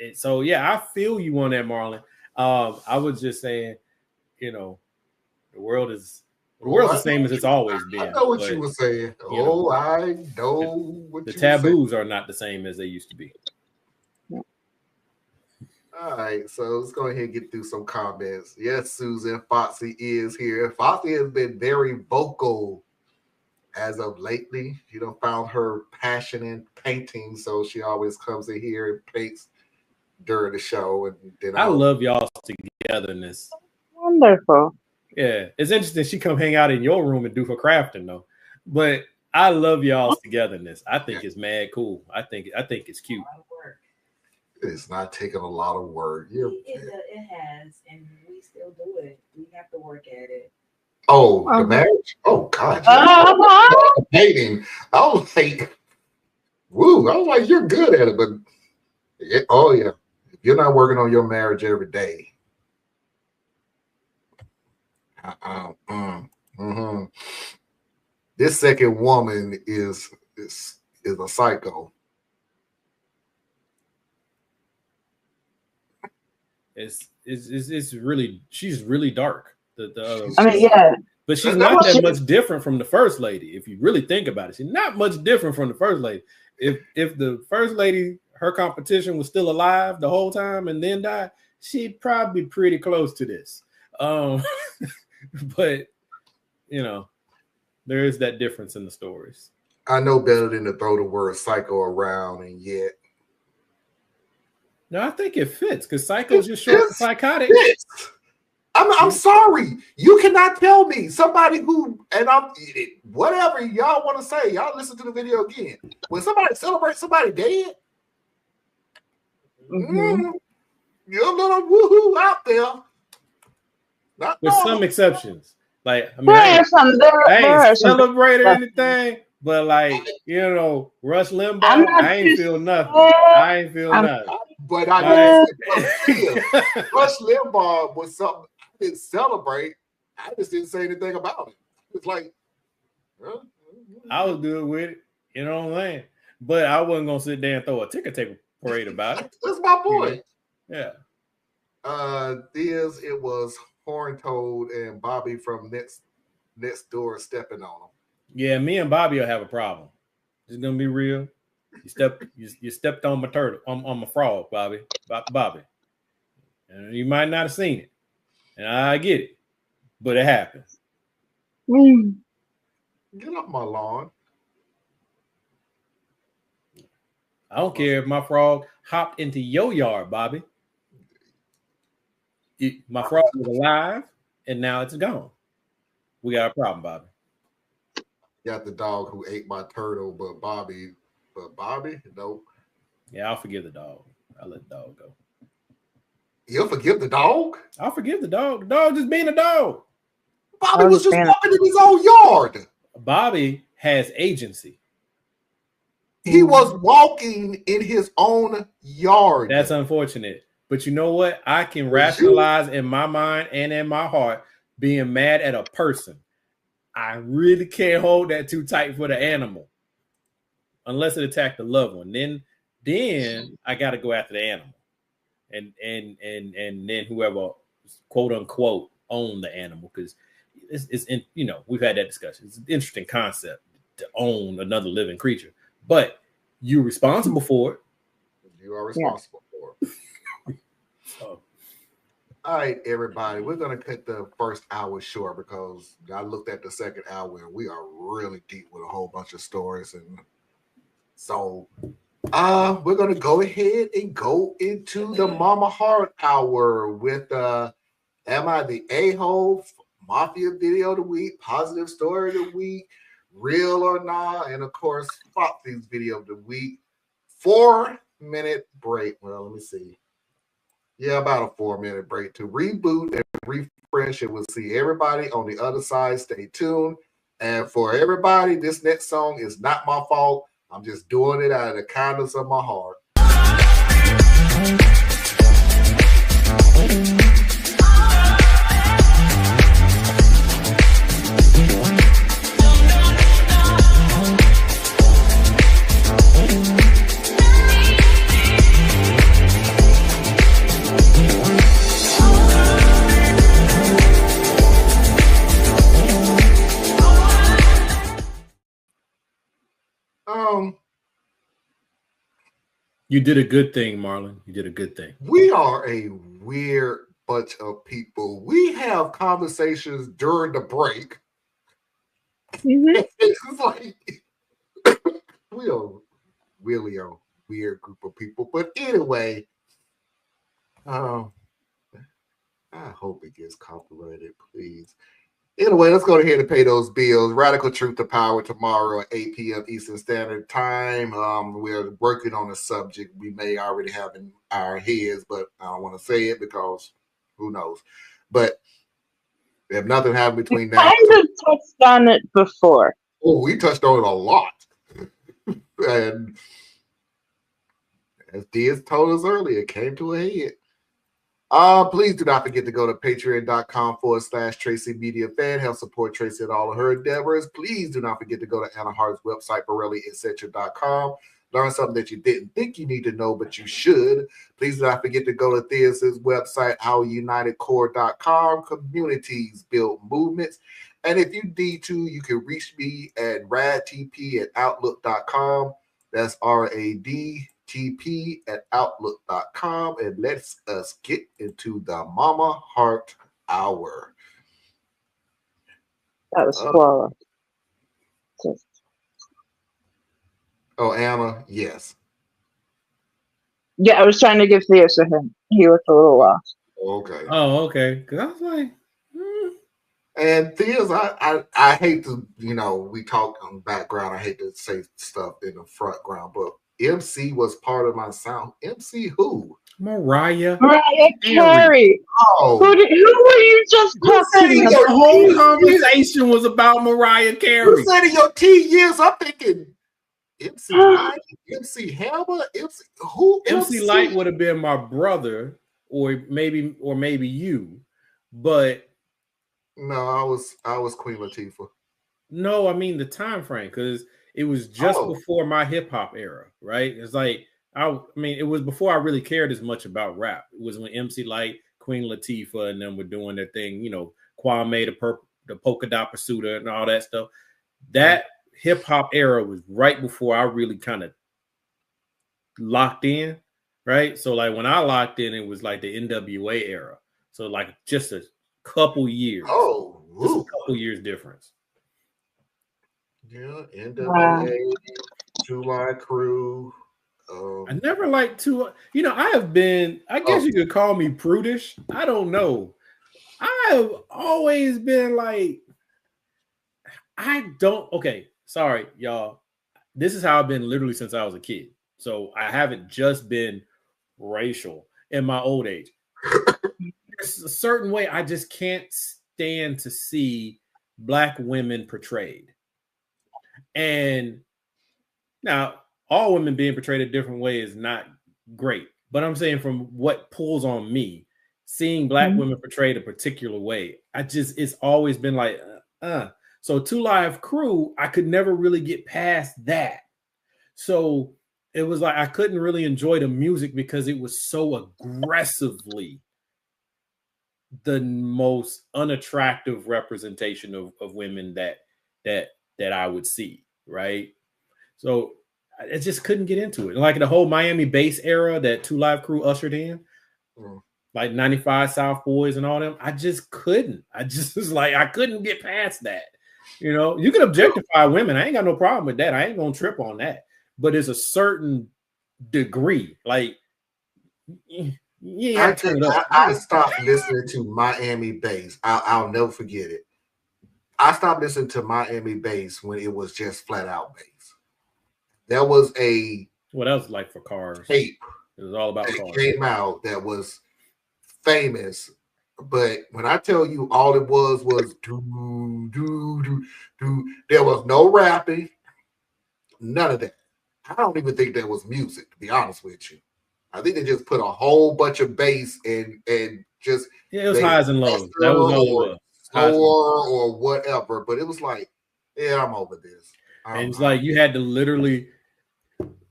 And so, yeah, I feel you on that, Marlon. I was just saying, the world is the same as it's always been. I know what you were saying. I know what the taboos are not the same as they used to be. All right, so let's go ahead and get through some comments. Yes, Susan, Foxy is here. Foxy has been very vocal as of lately. Found her passion in painting, so she always comes in here and paints during the show. And then I love y'all's togetherness. Wonderful. Yeah, it's interesting. She come hang out in your room and do her crafting though, but I love y'all's togetherness. I think it's mad cool. I think it's cute. It's not taking a lot of work. It has, and we still do it. We have to work at it. Oh, the marriage? Oh God! Dating. I was like, woo! I was like, you're good at it, but if you're not working on your marriage every day. This second woman is a psycho. It's really, she's really dark. But she's not that much different from the first lady. If you really think about it, she's not much different from the first lady. If the first lady, her competition was still alive the whole time and then died, she'd probably be pretty close to this. But there is that difference in the stories. I know better than to throw the word psycho around, and yet. No, I think it fits because psycho is just short for psychotic. Fits. I'm sorry. You cannot tell me somebody who, and I'm whatever y'all want to say. Y'all listen to the video again. When somebody celebrates somebody dead, you're a little woohoo out there. Not with normal. some exceptions. Like, I mean, I ain't celebrated anything, but like, you know, Rush Limbaugh, I ain't feel nothing. I ain't feel nothing. But I Rush Limbaugh was something I didn't celebrate. I just didn't say anything about it. It's like, I was good with it. You know what I'm saying? But I wasn't gonna sit there and throw a ticker tape parade about it. That's my point. Yeah. It was Horn Toad and Bobby from next door stepping on them. Yeah, me and Bobby will have a problem. It's gonna be real. You stepped on my turtle, on my frog, Bobby. And you might not have seen it. And I get it. But it happens. Get off my lawn. I don't care if my frog hopped into your yard, Bobby. My frog was alive, and now it's gone. We got a problem, Bobby. Got the dog who ate my turtle, but Bobby, nope. Yeah, I'll forgive the dog. I'll let the dog go. You'll forgive the dog? I'll forgive the dog. The dog just being a dog. Bobby was just walking in his own yard. Bobby has agency. He was walking in his own yard. That's unfortunate. But you know what? I can rationalize in my mind and in my heart being mad at a person. I really can't hold that too tight for the animal. Unless it attacked the loved one. Then I got to go after the animal. And then whoever, quote unquote, owned the animal. Because it's we've had that discussion. It's an interesting concept to own another living creature. But you're responsible for it. You are responsible for it. So. All right, everybody. We're going to cut the first hour short because I looked at the second hour and we are really deep with a whole bunch of stories. And so we're going to go ahead and go into the Mama Heart Hour with Am I the A-hole? Mafia video of the week, positive story of the week, real or not, and of course, Foxy's video of the week. 4-minute break. Well, let me see. Yeah, about a 4-minute break to reboot and refresh. And we'll see everybody on the other side. Stay tuned. And for everybody, this next song is not my fault. I'm just doing it out of the kindness of my heart. You did a good thing, Marlon. You did a good thing. We are a weird bunch of people. We have conversations during the break. It's like we are really a weird group of people. But anyway, I hope it gets copyrighted, please. Anyway, let's go ahead and pay those bills. Radical Truth to Power tomorrow at 8 p.m. Eastern Standard Time. We're working on a subject we may already have in our heads, but I don't want to say it because who knows. But if nothing happened between now, kind of touched on it before. Oh, we touched on it a lot. And as Diaz told us earlier, it came to a head. Please do not forget to go to patreon.com/Tracy Media Fan. Help support Tracy and all of her endeavors. Please do not forget to go to Anna Hart's website, BorelliEtc.com. Learn something that you didn't think you need to know, but you should. Please do not forget to go to Thea's website, OurUnitedCore.com. Communities build movements. And if you need to, you can reach me at radtp@outlook.com. That's RADTP@outlook.com. And let's us get into the Mama Heart Hour. That was flawless. Oh, Anna, yes. Yeah, I was trying to give Theus a hint. He looked a little lost. Okay. Oh, okay. Because I was like, And Thea's, I hate to, we talk on background. I hate to say stuff in the front ground, but MC was part of my sound. MC who? Mariah Carey. Oh, Who were you just talking The about? whole conversation was about Mariah Carey. You said in your teen years, I'm thinking MC Light, MC Hammer, MC who? MC Light would have been my brother, or maybe you, but no, I was Queen Latifah. No, I mean the time frame, because it was just before my hip hop era, right? It's like I mean, it was before I really cared as much about rap. It was when MC Light, Queen Latifah, and them were doing their thing. Kwame the Polka Dot Pursuiter and all that stuff. That hip hop era was right before I really kind of locked in, right? So like when I locked in, it was like the NWA era. So like just a couple years. Oh, just a couple years difference. Yeah, NWA, Two Line Crew. I never liked to, I have been, I guess you could call me prudish. I don't know. I have always been like, okay, sorry, y'all. This is how I've been literally since I was a kid. So I haven't just been racial in my old age. There's a certain way I just can't stand to see Black women portrayed. And now, all women being portrayed a different way is not great. But I'm saying from what pulls on me, seeing Black women portrayed a particular way, it's always been like, So 2 Live Crew, I could never really get past that. So it was like I couldn't really enjoy the music because it was so aggressively the most unattractive representation of women that I would see, right? So I just couldn't get into it. Like the whole Miami bass era that 2 Live Crew ushered in, like 95 South Boys and all them, I just couldn't. I just was like, I couldn't get past that. You can objectify women. I ain't got no problem with that. I ain't gonna trip on that. But it's a certain degree. Like, I stopped listening to Miami bass. I'll never forget it. I stopped listening to Miami bass when it was just flat out bass. There was what else like for cars? Tape. It was all about cars. Came out that was famous, but when I tell you all it was do do do do, there was no rapping, none of that. I don't even think there was music, to be honest with you. I think they just put a whole bunch of bass and just it was highs and lows. That was all it was. Or whatever, but it was like, yeah, I'm over this. And it's like you had to literally.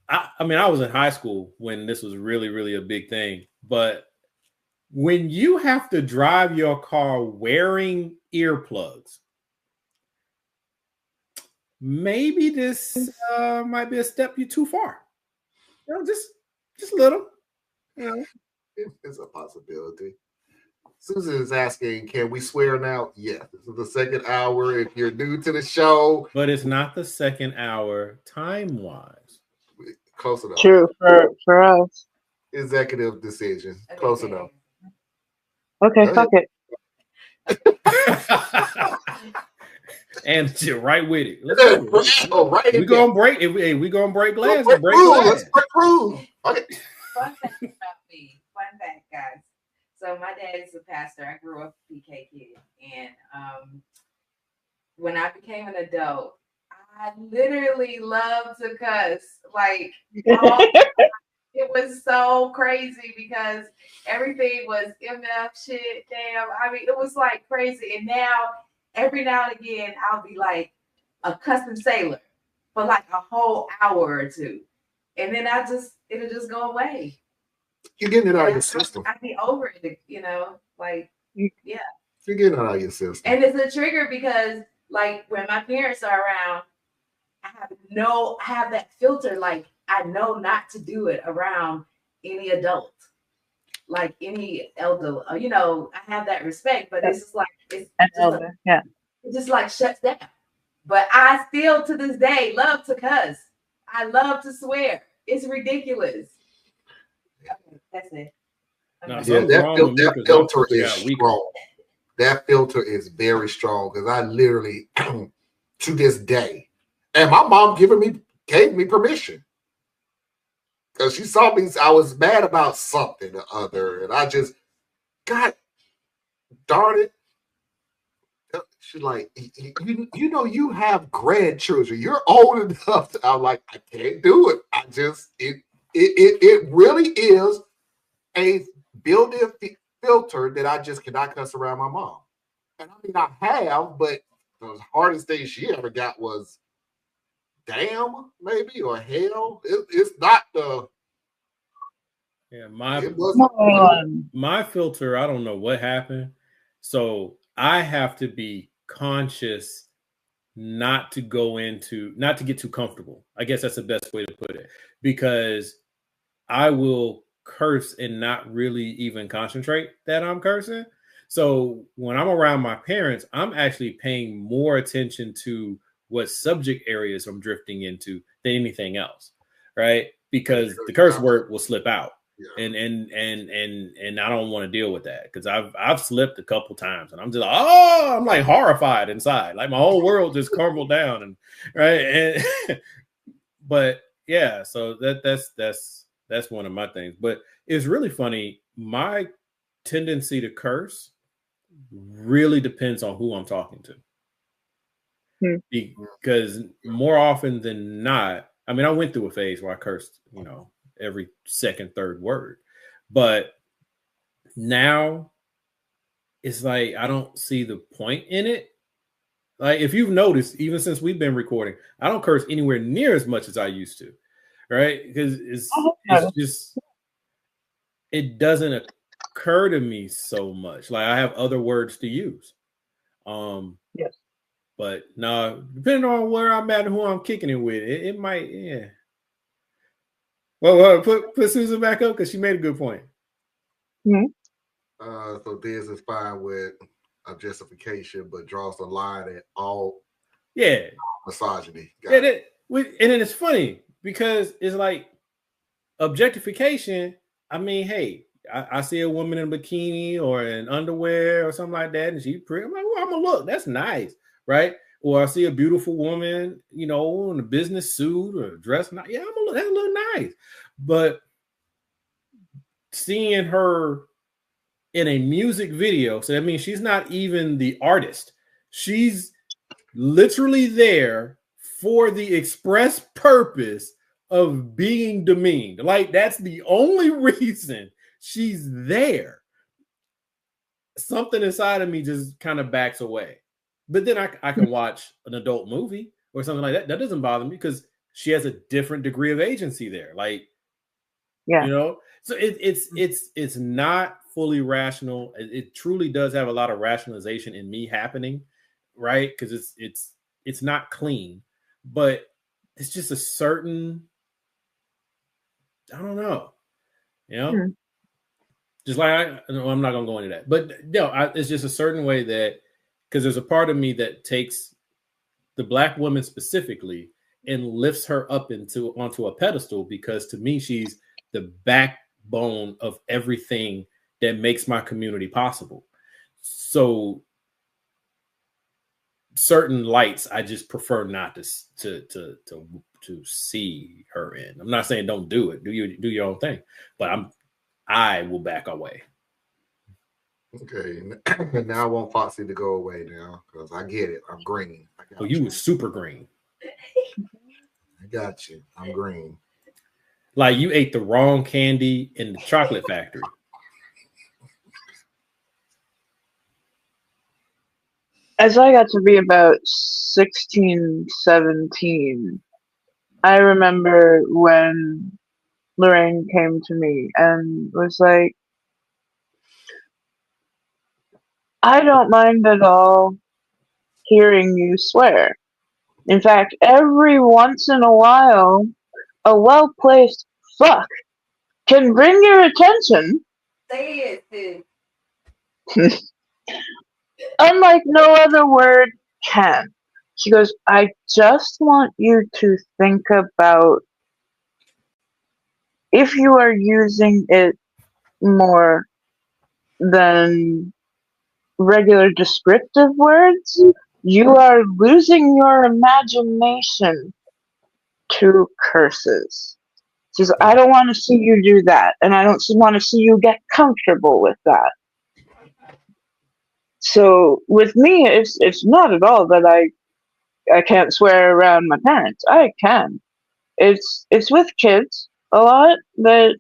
I mean, I was in high school when this was really, really a big thing. But when you have to drive your car wearing earplugs, maybe this might be a step you too far. Just a little. It's a possibility. Susan is asking, can we swear now? Yeah, this is the second hour. If you're new to the show, but it's not the second hour time-wise. Close enough. True for us. Executive decision. Close enough. Okay, fuck it. And you're right with it. Let's go. We're gonna break. We're gonna break glass. Let's break rules. Okay. Fun fact about me. Fun fact, guys. So my dad is a pastor. I grew up a PK kid, and when I became an adult, I literally love to cuss. Like, it was so crazy because everything was MF shit. Damn, I mean, it was like crazy. And now, every now and again, I'll be like a cussing sailor for like a whole hour or two, and then it'll just go away. You're getting it out of your system. I'd be over it, like, yeah. You're getting it out of your system. And it's a trigger because, like, when my parents are around, I have that filter. Like, I know not to do it around any adult, like any elder. I have that respect, but it's just like it just like shuts down. But I still to this day love to cuss. I love to swear. It's ridiculous. Okay, that's it. No, Okay. Yeah, something's wrong with me that 'cause my filter filter is got weaker. strong. That filter is very strong because I literally, to this day, and my mom gave me permission because she saw me. I was mad about something or other, and I just, God darn it. She's like, you know, you have grandchildren. You're old enough. I'm like, I can't do it. I just, it really is a built-in filter that I just cannot cuss around my mom. And I mean, I have, but the hardest thing she ever got was damn, maybe, or hell. It's not the. Yeah, It wasn't. my filter, I don't know what happened. So I have to be conscious not to get too comfortable. I guess that's the best way to put it. Because I will curse and not really even concentrate that I'm cursing. So when I'm around my parents, I'm actually paying more attention to what subject areas I'm drifting into than anything else, right? Because the curse word will slip out. Yeah. And I don't want to deal with that because I've slipped a couple times and I'm just I'm like horrified inside, like my whole world just crumbled down, and right. And but yeah, so that's one of my things. But it's really funny. My tendency to curse really depends on who I'm talking to. Because more often than not, I mean, I went through a phase where I cursed, every second, third word. But now it's like I don't see the point in it. Like if you've noticed, even since we've been recording, I don't curse anywhere near as much as I used to. Right? Because it's just, it doesn't occur to me so much. Like I have other words to use. Yes. But no, depending on where I'm at and who I'm kicking it with, it might, yeah. Well, put Susan back up because she made a good point. Mm-hmm. So this is fine with objectification, but draws the line at all. Yeah, misogyny. And then it's funny because it's like objectification. I mean, hey, I see a woman in a bikini or in underwear or something like that, and she's pretty. I'm like, well, I'm gonna look. That's nice, right? Or I see a beautiful woman, in a business suit or dress. Yeah, I'm gonna look. That look nice. But seeing her in a music video, so that means she's not even the artist. She's literally there for the express purpose of being demeaned. Like that's the only reason she's there. Something inside of me just kind of backs away. But then I can watch an adult movie or something like that. That doesn't bother me because she has a different degree of agency there. Like, yeah, so it's not fully rational. It truly does have a lot of rationalization in me happening, right? Because it's not clean, but it's just a certain, I don't know, just like I'm not gonna go into that, but it's just a certain way that, because there's a part of me that takes the Black woman specifically and lifts her up onto a pedestal, because to me she's the backbone of everything that makes my community possible. So certain lights I just prefer not to see her in. I'm not saying don't do it. Do your own thing, but I will back away. Okay, now I want Foxy to go away now because I get it. I'm green. You were super green. I got you. I'm green. Like you ate the wrong candy in the chocolate factory. As I got to be about 16, 17, I remember when Lorraine came to me and was like, I don't mind at all hearing you swear. In fact, every once in a while, a well-placed fuck can bring your attention. Say it, sis. Unlike no other word can. She goes, I just want you to think about if you are using it more than regular descriptive words, you are losing your imagination to curses. She says, I don't want to see you do that, and I don't want to see you get comfortable with that. So with me, it's not at all that I can't swear around my parents. I can. It's with kids a lot, but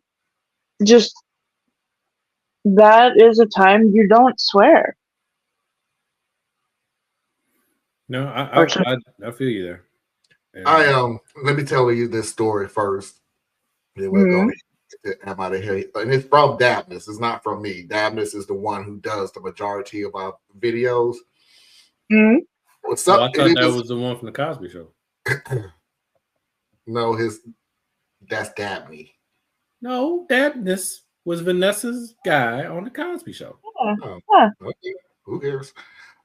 just that is a time you don't swear. No, I feel you there. And let me tell you this story first. Then we'll go I'm out of here. And it's from Dabness. It's not from me. Dabness is the one who does the majority of our videos. What's up? I thought that was the one from the Cosby Show. No, that's Dabney. No, Dabness was Vanessa's guy on the Cosby Show. Okay. Who cares?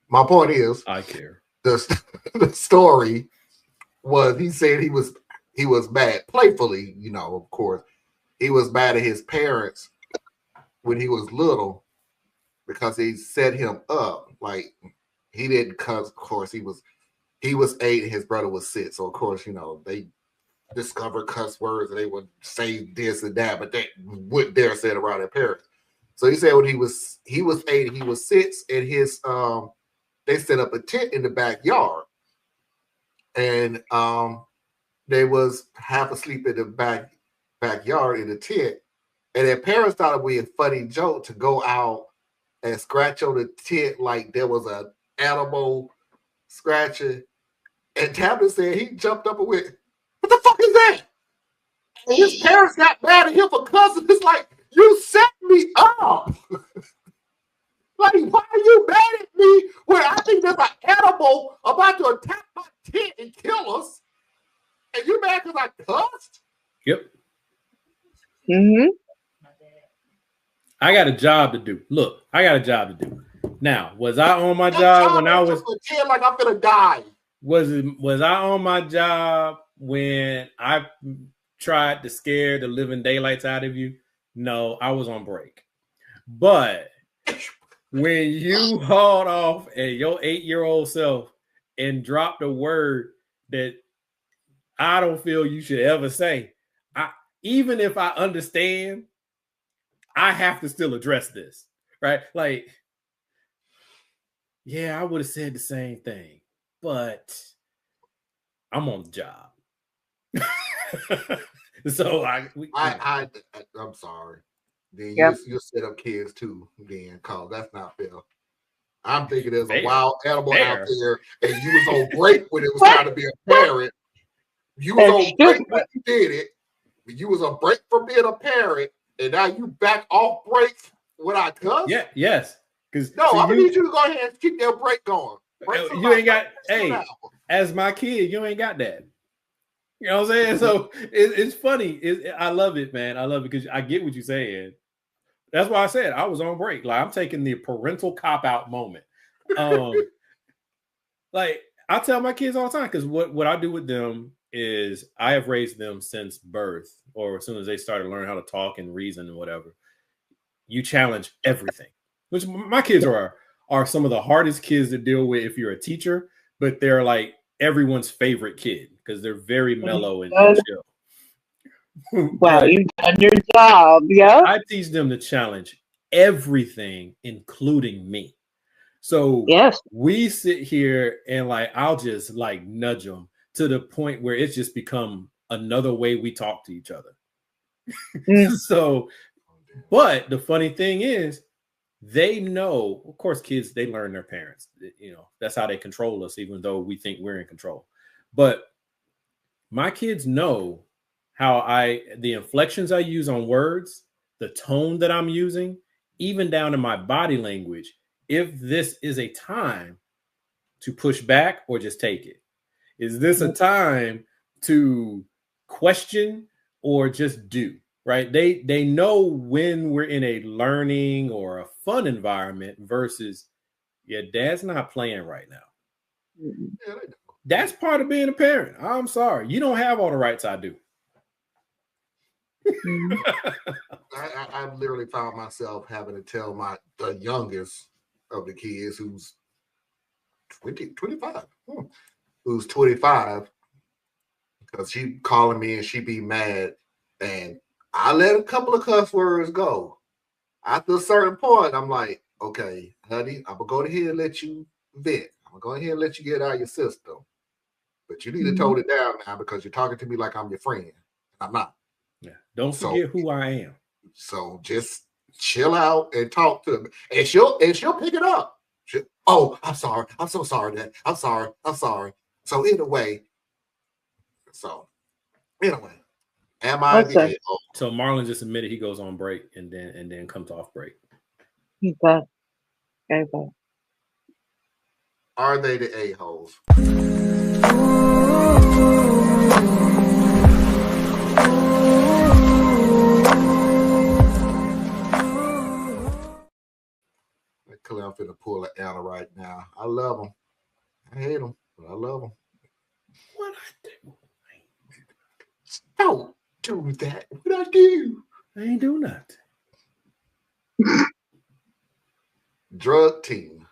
My point is, I care. The story was he said he was mad, playfully, of course. He was mad at his parents when he was little because they set him up. Like he didn't cuss. Of course, he was 8 and his brother was 6. So of course, they discovered cuss words and they would say this and that, but they wouldn't dare say it around their parents. So he said when he was 8, he was 6, and his they set up a tent in the backyard, and they was half asleep in the backyard in the tent, and their parents thought it would be a funny joke to go out and scratch on the tent like there was an animal scratching. And Tabitha said he jumped up and went, "What the fuck is that?" And his parents got mad at him for cussing. It's like, you set me up. Like, why are you mad at me when I think there's an animal about to attack my tent and kill us? And you mad because I cussed? Yep. I got a job to do. Look, I got a job to do. Now, was I on my job when I was like I'm gonna die? Was I on my job when I tried to scare the living daylights out of you? No, I was on break. But when you hauled off at your 8-year-old self and dropped a word that I don't feel you should ever say, even if I understand, I have to still address this, right? Like, yeah, I would have said the same thing, but I'm on the job. So I'm sorry. Then you set up kids too, then, cause that's not fair. I'm thinking there's a wild animal out there, and you was on break when it was time to be a parent. You was on break when you did it. You was on break from being a parent, and now you back off break when I cuss. Yeah, yes. Because I'm gonna need you to go ahead and keep that break going. You ain't got as my kid, you ain't got that. You know what I'm saying? So it's funny. I love it, man. I love it because I get what you're saying. That's why I said I was on break. Like, I'm taking the parental cop-out moment. Like, I tell my kids all the time, because what I do with them is I have raised them since birth, or as soon as they started learning how to talk and reason and whatever. You challenge everything, which my kids are some of the hardest kids to deal with if you're a teacher, but they're like everyone's favorite kid because they're very mellow and chill. Well, you've done your job, yeah. I teach them to challenge everything, including me. So we sit here and like I'll just like nudge them to the point where it's just become another way we talk to each other. So, but the funny thing is, they know, of course, kids, they learn their parents. That's how they control us, even though we think we're in control. But my kids know how the inflections I use on words, the tone that I'm using, even down to my body language, if this is a time to push back or just take it. Is this a time to question or just do? Right? They know when we're in a learning or a fun environment versus, Dad's not playing right now. That's part of being a parent. I'm sorry. You don't have all the rights I do. I literally found myself having to tell the youngest of the kids, who's 25, who's 25, because she calling me and she be mad, and I let a couple of cuss words go. After a certain point, I'm like, okay, honey, I'm gonna go ahead and let you vent. I'm gonna go ahead and let you get out of your system, but you need to tone it down now, because you're talking to me like I'm your friend. I'm not. Yeah. Don't forget who I am. So just chill out and talk to me, and she'll pick it up. Oh, I'm sorry. I'm so sorry, Dad. I'm sorry. So anyway, am I the a-hole? So Marlon just admitted he goes on break and then comes off break. He does. Okay. Are they the a-holes? Clearly, I'm finna pull an Anna right now. I love them. I hate them, but I love them. What I do? Don't do that. What I do? I ain't do nothing. Drug team.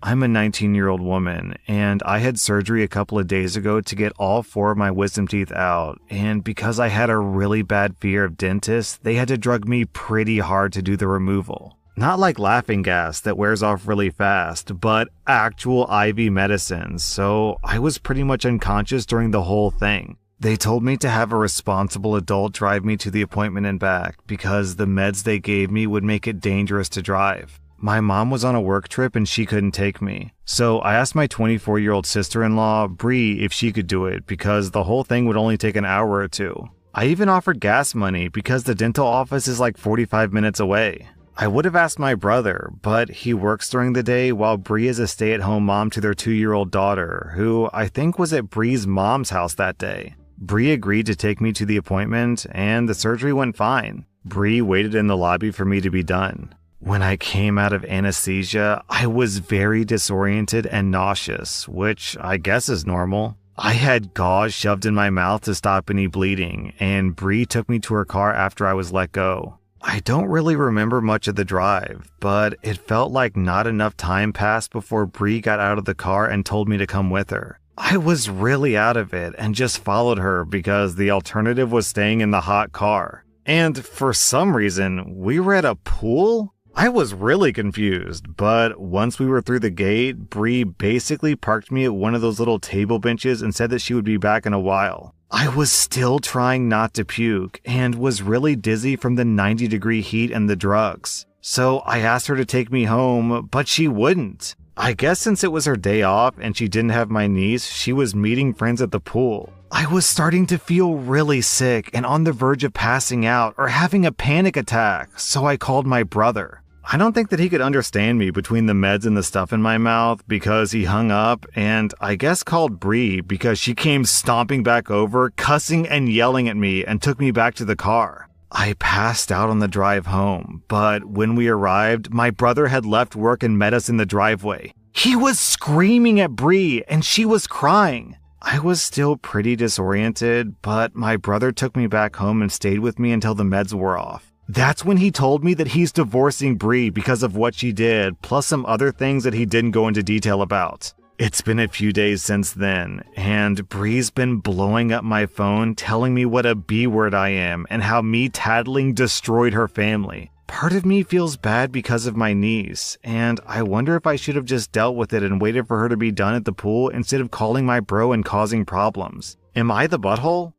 I'm a 19-year-old woman, and I had surgery a couple of days ago to get all 4 of my wisdom teeth out, and because I had a really bad fear of dentists, they had to drug me pretty hard to do the removal. Not like laughing gas that wears off really fast, but actual IV medicine, so I was pretty much unconscious during the whole thing. They told me to have a responsible adult drive me to the appointment and back, because the meds they gave me would make it dangerous to drive. My mom was on a work trip and she couldn't take me, so I asked my 24-year-old sister-in-law, Bree, if she could do it, because the whole thing would only take an hour or 2. I even offered gas money because the dental office is like 45 minutes away. I would have asked my brother, but he works during the day while Bree is a stay-at-home mom to their 2-year-old daughter, who I think was at Bree's mom's house that day. Bree agreed to take me to the appointment, and the surgery went fine. Bree waited in the lobby for me to be done. When I came out of anesthesia, I was very disoriented and nauseous, which I guess is normal. I had gauze shoved in my mouth to stop any bleeding, and Bree took me to her car after I was let go. I don't really remember much of the drive, but it felt like not enough time passed before Bree got out of the car and told me to come with her. I was really out of it and just followed her because the alternative was staying in the hot car. And for some reason, we were at a pool? I was really confused, but once we were through the gate, Bree basically parked me at one of those little table benches and said that she would be back in a while. I was still trying not to puke and was really dizzy from the 90-degree heat and the drugs. So I asked her to take me home, but she wouldn't. I guess since it was her day off and she didn't have my niece, she was meeting friends at the pool. I was starting to feel really sick and on the verge of passing out or having a panic attack, so I called my brother. I don't think that he could understand me between the meds and the stuff in my mouth because he hung up and I guess called Bree because she came stomping back over, cussing and yelling at me and took me back to the car. I passed out on the drive home, but when we arrived, my brother had left work and met us in the driveway. He was screaming at Bree and she was crying. I was still pretty disoriented, but my brother took me back home and stayed with me until the meds wore off. That's when he told me that he's divorcing Bree because of what she did, plus some other things that he didn't go into detail about. It's been a few days since then, and Bree's been blowing up my phone telling me what a B-word I am and how me tattling destroyed her family. Part of me feels bad because of my niece, and I wonder if I should have just dealt with it and waited for her to be done at the pool instead of calling my bro and causing problems. Am I the butthole?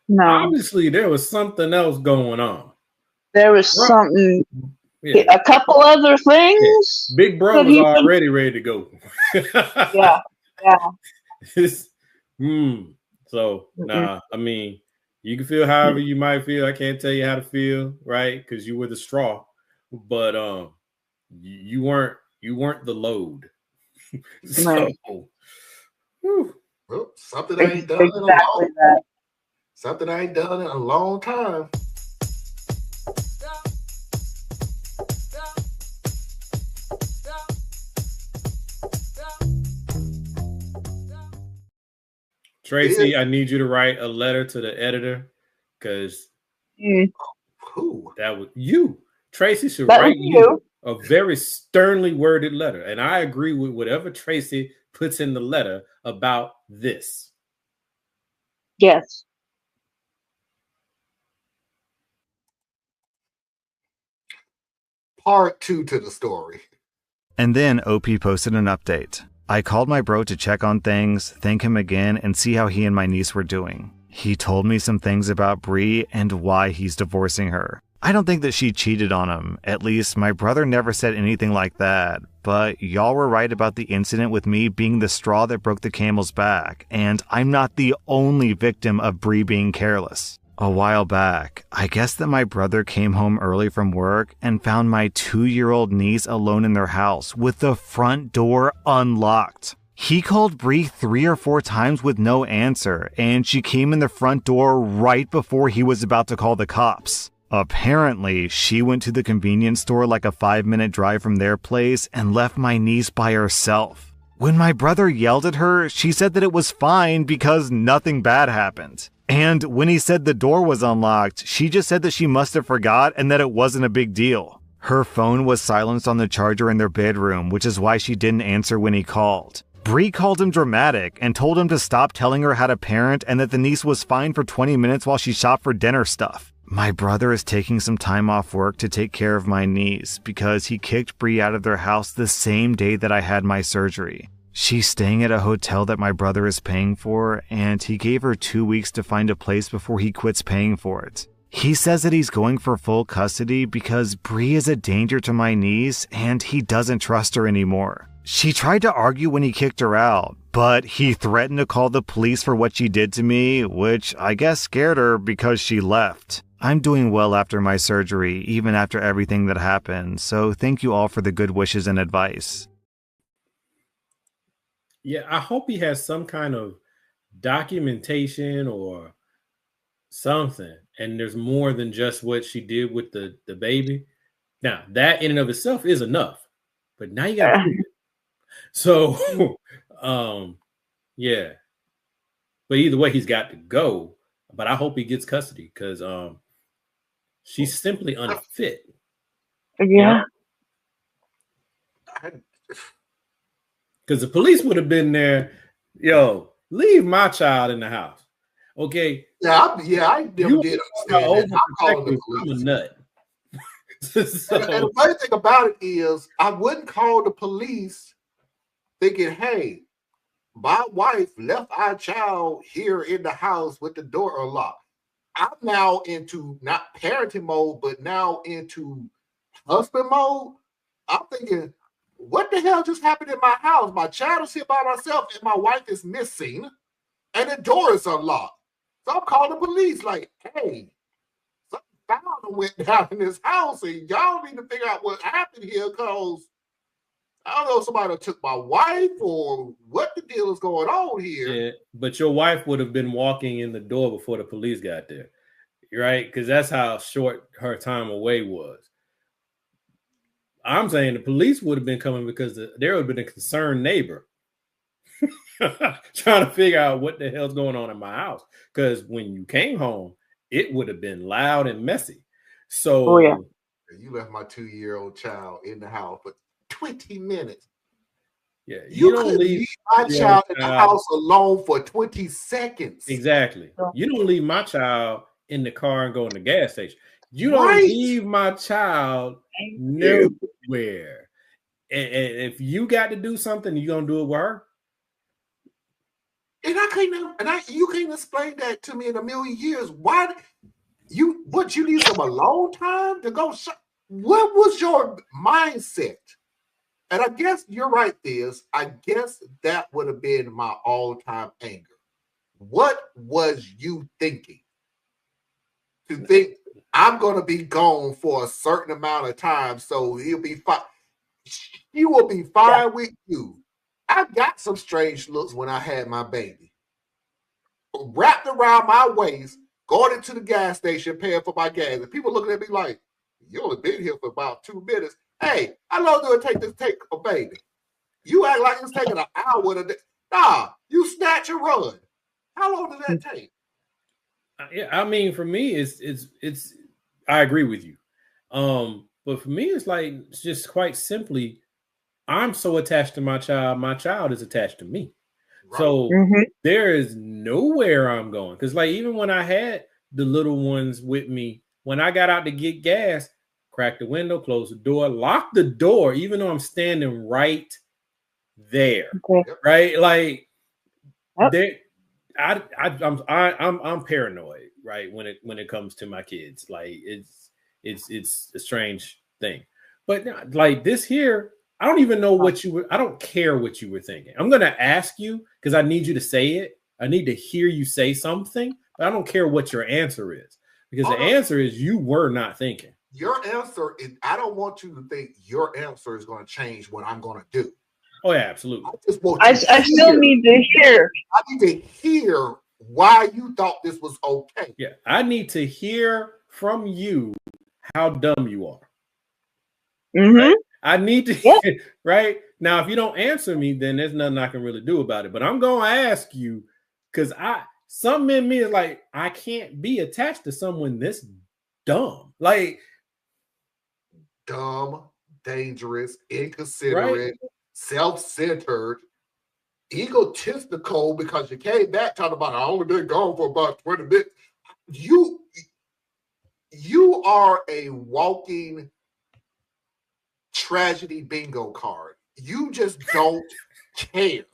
No. Obviously, there was something else going on. There was something, a couple other things. Yeah. Big bro was already ready to go. Yeah. So, I mean, you can feel however you might feel. I can't tell you how to feel, right? Because you were the straw, but you weren't the load. So, right. Well, something I ain't done in a long time. Something I ain't done in a long time. Tracy, I need you to write a letter to the editor because that was you. Tracy should write you a very sternly worded letter. And I agree with whatever Tracy puts in the letter about this. Yes. Part 2 to the story. And then OP posted an update. I called my bro to check on things, thank him again, and see how he and my niece were doing. He told me some things about Bree and why he's divorcing her. I don't think that she cheated on him. At least my brother never said anything like that. But y'all were right about the incident with me being the straw that broke the camel's back. And I'm not the only victim of Bree being careless. A while back, I guess that my brother came home early from work and found my 2-year-old niece alone in their house with the front door unlocked. He called Bree 3 or 4 times with no answer, and she came in the front door right before he was about to call the cops. Apparently, she went to the convenience store like a 5-minute drive from their place and left my niece by herself. When my brother yelled at her, she said that it was fine because nothing bad happened. And when he said the door was unlocked, she just said that she must have forgot and that it wasn't a big deal. Her phone was silenced on the charger in their bedroom, which is why she didn't answer when he called. Bree called him dramatic and told him to stop telling her how to parent and that the niece was fine for 20 minutes while she shopped for dinner stuff. My brother is taking some time off work to take care of my niece because he kicked Bree out of their house the same day that I had my surgery. She's staying at a hotel that my brother is paying for, and he gave her 2 weeks to find a place before he quits paying for it. He says that he's going for full custody because Bree is a danger to my niece and he doesn't trust her anymore. She tried to argue when he kicked her out, but he threatened to call the police for what she did to me, which I guess scared her because she left. I'm doing well after my surgery, even after everything that happened, so thank you all for the good wishes and advice. Yeah, I hope he has some kind of documentation or something. And there's more than just what she did with the baby. Now, that in and of itself is enough. But now you got to prove it. So, yeah. But either way, he's got to go. But I hope he gets custody because she's simply unfit. Yeah. Because the police would have been there, yo, leave my child in the house. Okay. I never did understand that. I'm calling the police. I'm a nut. So, and the funny thing about it is, I wouldn't call the police thinking, hey, my wife left our child here in the house with the door unlocked. I'm now into not parenting mode, but now into husband mode. I'm thinking, what the hell just happened in my house? My child is here by myself and my wife is missing and the door is unlocked. So I'm calling the police like, hey, something foul went down in this house and y'all need to figure out what happened here because I don't know if somebody took my wife or what the deal is going on here. Yeah, but your wife would have been walking in the door before the police got there, right? Because that's how short her time away was. I'm saying the police would have been coming because there would have been a concerned neighbor trying to figure out what the hell's going on in my house. Because when you came home, it would have been loud and messy. So you left my 2-year-old child in the house for 20 minutes. Yeah, you don't leave my child in the house alone for 20 seconds. Exactly. You don't leave my child in the car and go in the gas station. You don't leave my child nowhere. And if you got to do something, you're gonna do it with her. And you can't explain that to me in a million years. Why you need some alone time to go? What was your mindset? And I guess you're right, Thiz. I guess that would have been my all-time anger. What was you thinking? To think I'm going to be gone for a certain amount of time, so he'll be fine. He will be fine with you. I got some strange looks when I had my baby. Wrapped around my waist, going into the gas station, paying for my gas. And people looking at me like, you only been here for about 2 minutes. Hey, how long do it take to take a baby? You act like it's taking an hour to day. Nah, you snatch and run. How long does that take? Yeah, I mean, for me, it's. I agree with you, but for me, it's like it's just quite simply, I'm so attached to my child is attached to me. Right. So there is nowhere I'm going. Because like even when I had the little ones with me, when I got out to get gas, crack the window, close the door, lock the door, even though I'm standing right there. Okay. Right? Like Yep. I'm paranoid, right? When it comes to my kids. Like it's a strange thing. But like this here, I don't even know what you were. I don't care what you were thinking. I'm going to ask you because I need you to say it. I need to hear you say something, but I don't care what your answer is because the answer is you were not thinking. Your answer is, I don't want you to think your answer is going to change what I'm going to do. Oh, yeah, absolutely. I still need to hear. I need to hear why you thought this was okay. Yeah, I need to hear from you how dumb you are. Right? I need to, right? Now, if you don't answer me, then there's nothing I can really do about it. But I'm going to ask you because something in me is like, I can't be attached to someone this dumb. Like, dumb, dangerous, inconsiderate, self-centered, egotistical because you came back talking about, I only been gone for about 20 minutes. You are a walking tragedy bingo card. You just don't care.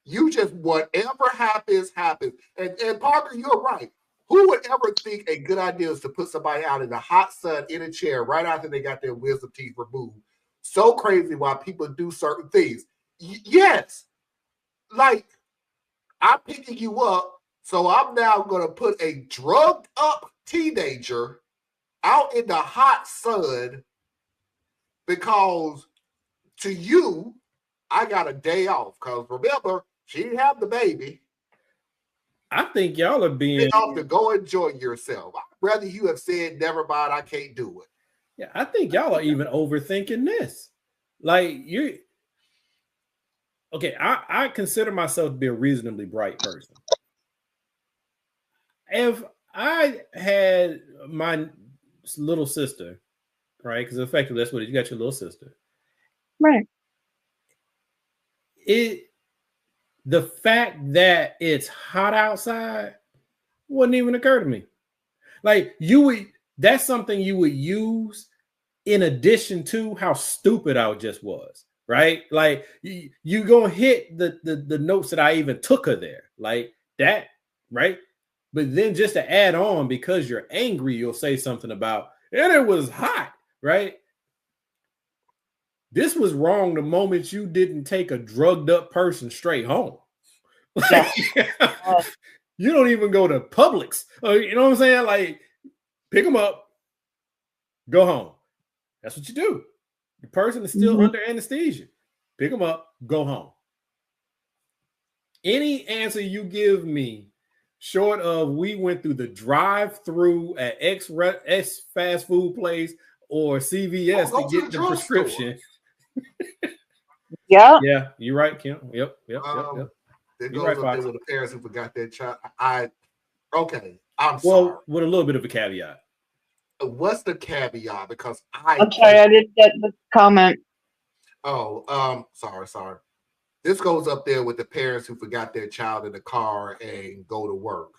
You just, whatever happens, happens. And Parker, you're right. Who would ever think a good idea is to put somebody out in the hot sun in a chair right after they got their wisdom teeth removed? So crazy why people do certain things. Yes. Like, I'm picking you up, so I'm now going to put a drugged up teenager out in the hot sun because to you, I got a day off. Because remember, she didn't have the baby. I think y'all are being off to go enjoy yourself. I'd rather you have said, never mind, I can't do it. Yeah, I think y'all are even overthinking this. Like okay, I consider myself to be a reasonably bright person. If I had my little sister, right? Because effectively that's what you got, your little sister. Right. The fact that it's hot outside wouldn't even occur to me. Like that's something you would use in addition to how stupid I just was, right? Like you gonna hit the notes that I even took her there, like that, right? But then just to add on, because you're angry, you'll say something about, and it was hot, right? This was wrong the moment you didn't take a drugged up person straight home. Like, you don't even go to Publix. You know what I'm saying? Like, pick them up, go home. That's what you do. The person is still under anesthesia. Pick them up, go home. Any answer you give me, short of we went through the drive-through at X fast food place or CVS to get the prescription. Yeah. Yeah, you're right, Kim. Yep. There goes up there with the parents who forgot their child. I'm sorry. Well, with a little bit of a caveat. What's the caveat? Because I'm sorry, I didn't get the comment. Oh, sorry. This goes up there with the parents who forgot their child in the car and go to work.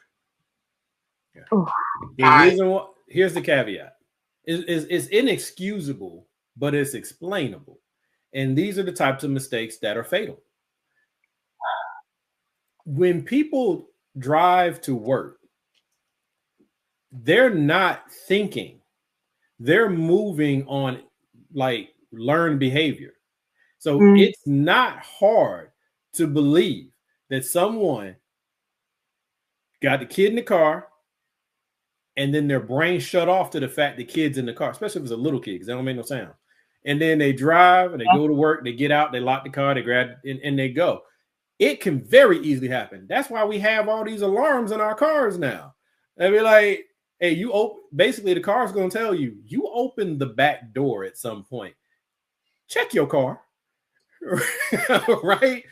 Yeah. Here's the caveat. It's inexcusable, but it's explainable. And these are the types of mistakes that are fatal. When people drive to work, they're not thinking. They're moving on like learned behavior. So it's not hard to believe that someone got the kid in the car and then their brain shut off to the fact the kid's in the car, especially if it's a little kid because they don't make no sound. And then they drive and they go to work, they get out, they lock the car, they grab it, and they go. It can very easily happen. That's why we have all these alarms in our cars now. They'll be like, hey, basically the car's going to tell you, you open the back door at some point. Check your car. Right?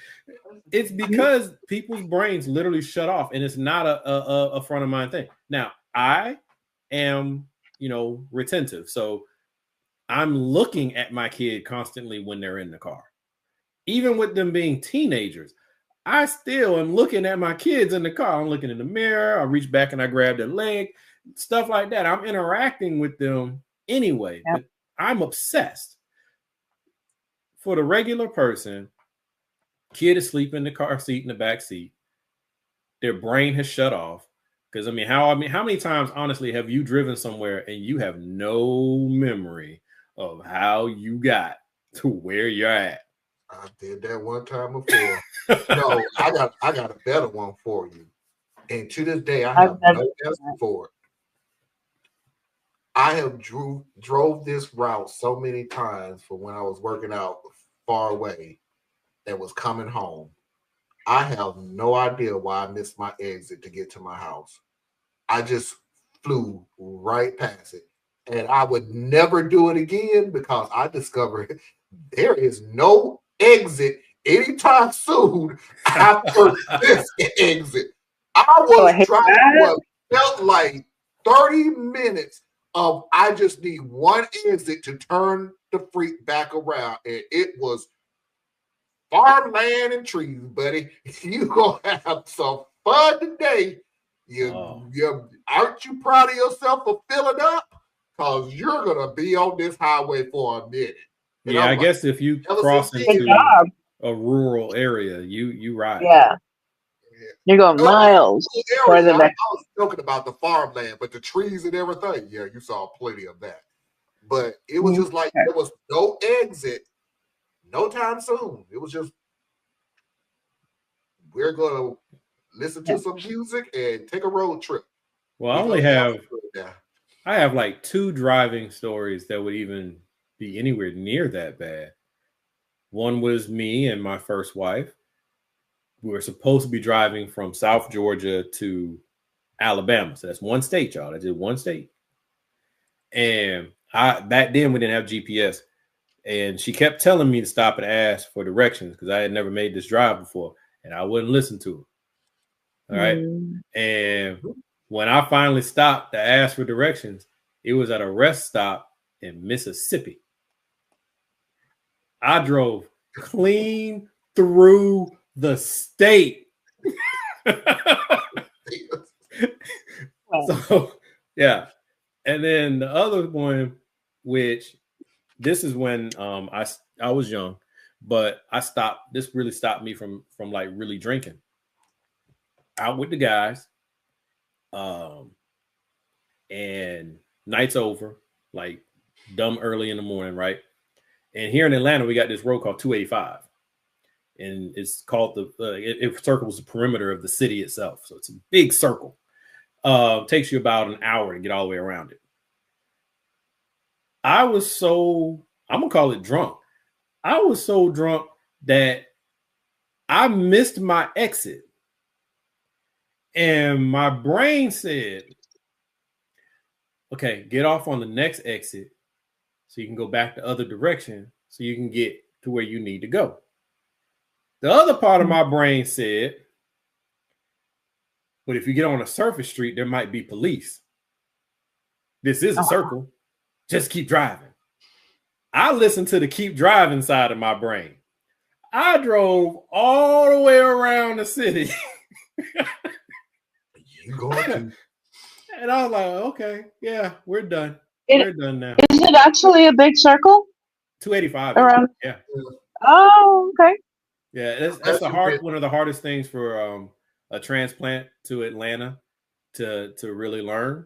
It's because people's brains literally shut off, and it's not a front of mind thing. Now, I am, retentive, so I'm looking at my kid constantly when they're in the car. Even with them being teenagers, I still am looking at my kids in the car. I'm looking in the mirror. I reach back and I grab their leg, stuff like that. I'm interacting with them anyway, but I'm obsessed. For the regular person, kid is sleeping in the car seat, in the back seat. Their brain has shut off. Because how many times, honestly, have you driven somewhere and you have no memory of how you got to where you're at? I did that one time before. No, I got a better one for you. And to this day, I have no answer for it. I have drove this route so many times for when I was working out far away that was coming home. I have no idea why I missed my exit to get to my house. I just flew right past it. And I would never do it again because I discovered there is no exit anytime soon after this exit. I was driving what felt like 30 minutes of I just need one exit to turn the freak back around. And it was farmland and trees, buddy. You gonna have some fun today. Aren't you proud of yourself for filling up? Because you're gonna be on this highway for a minute. And yeah, I guess if you cross into a rural area, you ride. Yeah. You're going miles. I was joking about the farmland, but the trees and everything, yeah, you saw plenty of that. But it was just like there was no exit, no time soon. It was just we're gonna listen to some music and take a road trip. Well, I have like 2 driving stories that would even be anywhere near that bad. One was me and my first wife. We were supposed to be driving from South Georgia to Alabama. So that's one state, y'all. I did one state. And back then we didn't have GPS. And she kept telling me to stop and ask for directions because I had never made this drive before. And I wouldn't listen to her. All right. And when I finally stopped to ask for directions, it was at a rest stop in Mississippi. I drove clean through the state. So, yeah. And then the other one, which this is when I was young, but I stopped. This really stopped me from like really drinking. Out with the guys. And night's over, like dumb early in the morning, right? And here in Atlanta, we got this road called 285. And it's called it circles the perimeter of the city itself. So it's a big circle. Takes you about an hour to get all the way around it. I'm going to call it drunk. I was so drunk that I missed my exit. And my brain said, okay, get off on the next exit so you can go back the other direction so you can get to where you need to go. The other part of my brain said, but if you get on a surface street, there might be police. This is a circle. Just keep driving. I listened to the keep driving side of my brain. I drove all the way around the city. You going to? And I was like, okay, yeah, we're done. We're done now. Is it actually a big circle? 285. Around. Yeah. Oh, okay. Yeah, that's one of the hardest things for a transplant to Atlanta to really learn.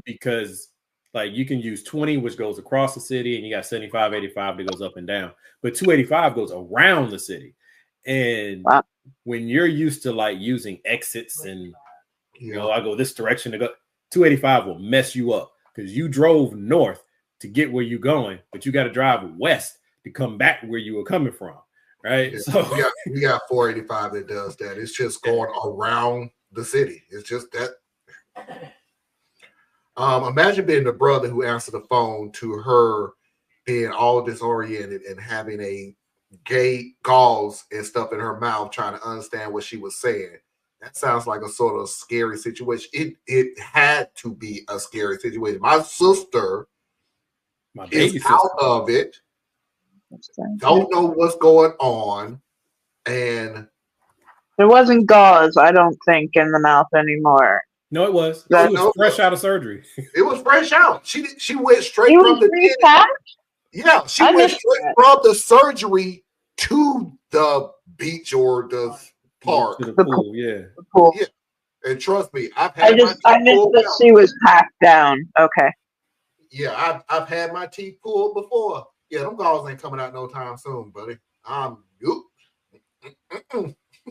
Because like you can use 20, which goes across the city, and you got 75, 85 that goes up and down. But 285 goes around the city. And when you're used to like using exits and I go this direction to go, 285 will mess you up because you drove north to get where you're going, but you got to drive west to come back where you were coming from. Right. Yeah. So we got 485 that does that. It's just going around the city. It's just that. Imagine being the brother who answered the phone to her being all disoriented and having a gauze and stuff in her mouth, trying to understand what she was saying. That sounds like a sort of scary situation. It had to be a scary situation. My sister is out of it. Don't know what's going on, and there wasn't gauze, I don't think, in the mouth anymore. No, it was. She was fresh out of surgery. It was fresh out. She went straight from the yeah. She went straight from the surgery to the beach or the park, to the pool. Yeah. The pool. Yeah. And trust me, I missed that she was packed down. Okay. Yeah, I've had my teeth pulled before. Yeah, them galls ain't coming out no time soon, buddy.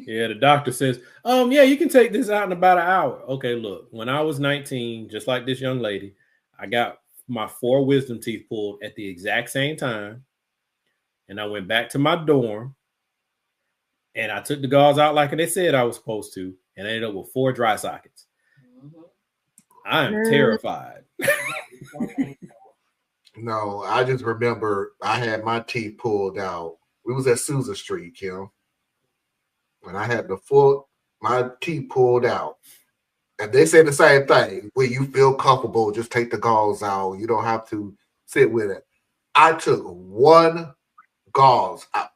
Yeah, the doctor says, yeah, you can take this out in about an hour. Okay, look, when I was 19, just like this young lady, I got my 4 wisdom teeth pulled at the exact same time. And I went back to my dorm and I took the gauze out like they said I was supposed to, and I ended up with 4 dry sockets. I am terrified. No, I just remember I had my teeth pulled out. We was at Susan Street, Kim. When I had my teeth pulled out. And they said the same thing. When you feel comfortable, just take the gauze out. You don't have to sit with it. I took one gauze out.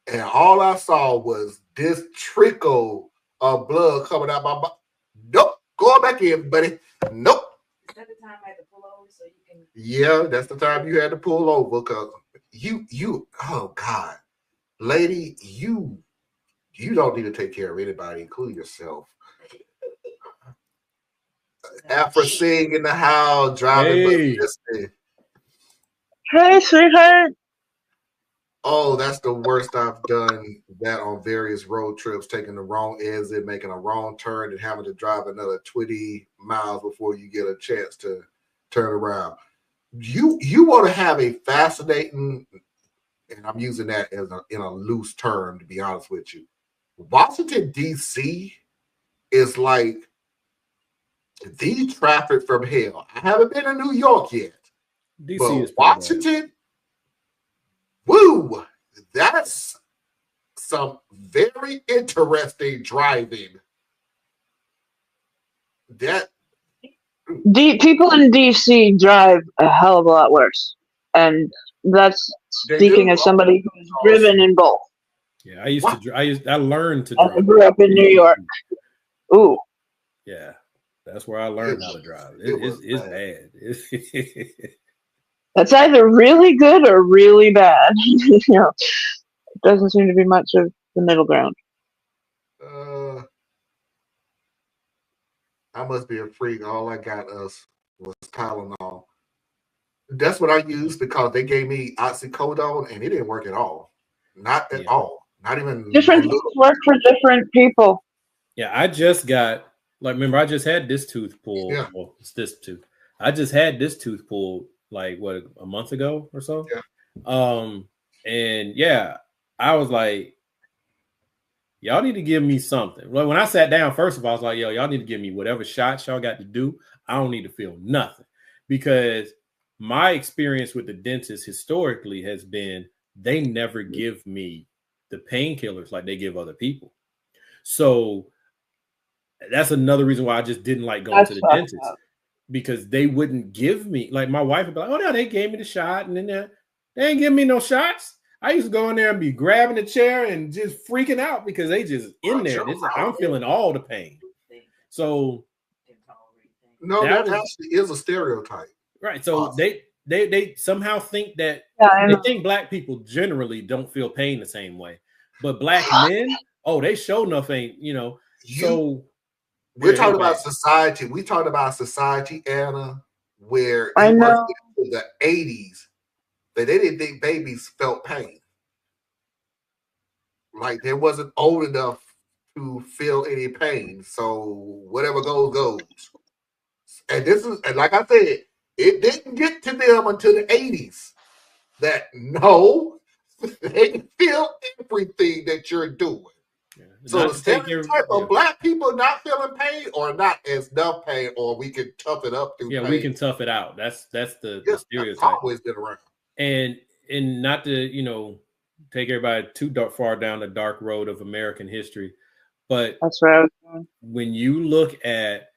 And all I saw was this trickle of blood coming out my body. Nope. Going back in, buddy. Nope. Is that the time I had to pull over so you can? Yeah, that's the time you had to pull over because you oh God. Lady, you don't need to take care of anybody, including yourself. After sitting in the house, driving. Hey, sweetheart. Oh, that's the worst. I've done that on various road trips, taking the wrong exit, making a wrong turn, and having to drive another 20 miles before you get a chance to turn around. You want to have a fascinating, and I'm using that as in a loose term, to be honest with you. Washington, D.C. is like the traffic from hell. I haven't been to New York yet. D.C. is Washington, woo, that's some very interesting driving. People in D.C. drive a hell of a lot worse. And that's speaking as somebody who's driven in both. Yeah, I learned to drive. I grew up in New York. Ooh. Yeah, that's where I learned how to drive. It's bad. That's either really good or really bad. It doesn't seem to be much of the middle ground. I must be a freak. All I got was Tylenol. That's what I used because they gave me oxycodone and it didn't work at all. Not at all. Not even. Different things work for different people. Yeah, I just got, remember, I just had this tooth pulled. Yeah. Well, it's this tooth. I just had this tooth pulled a month ago or so. Yeah. And yeah, I was like, y'all need to give me something. Well, when I sat down, first of all, I was like, yo, y'all need to give me whatever shots y'all got to do. I don't need to feel nothing, because my experience with the dentist historically has been they never give me the painkillers like they give other people. So that's another reason why I just didn't like going to the dentist, because they wouldn't give me, my wife would be like, oh no, they gave me the shot, and then they ain't giving me no shots. I used to go in there and be grabbing the chair and just freaking out because they just in there. I'm feeling all the pain. So no, that actually is a stereotype. Right. So they somehow think that they think black people generally don't feel pain the same way. But black men, they sure enough ain't, so we're talking about society. We talked about society, Anna, where I know in the 80s that they didn't think babies felt pain. Like they wasn't old enough to feel any pain. So whatever goes. And this is, and like I said, it didn't get to them until the 80s that no, they can feel everything that you're doing. Yeah. So the stereotype of black people not feeling pain or not as enough pain, or we can tough it up through pain. We can tough it out. That's the stereotype. Always been around. And and not to, take everybody too far down the dark road of American history, but That's right. when you look at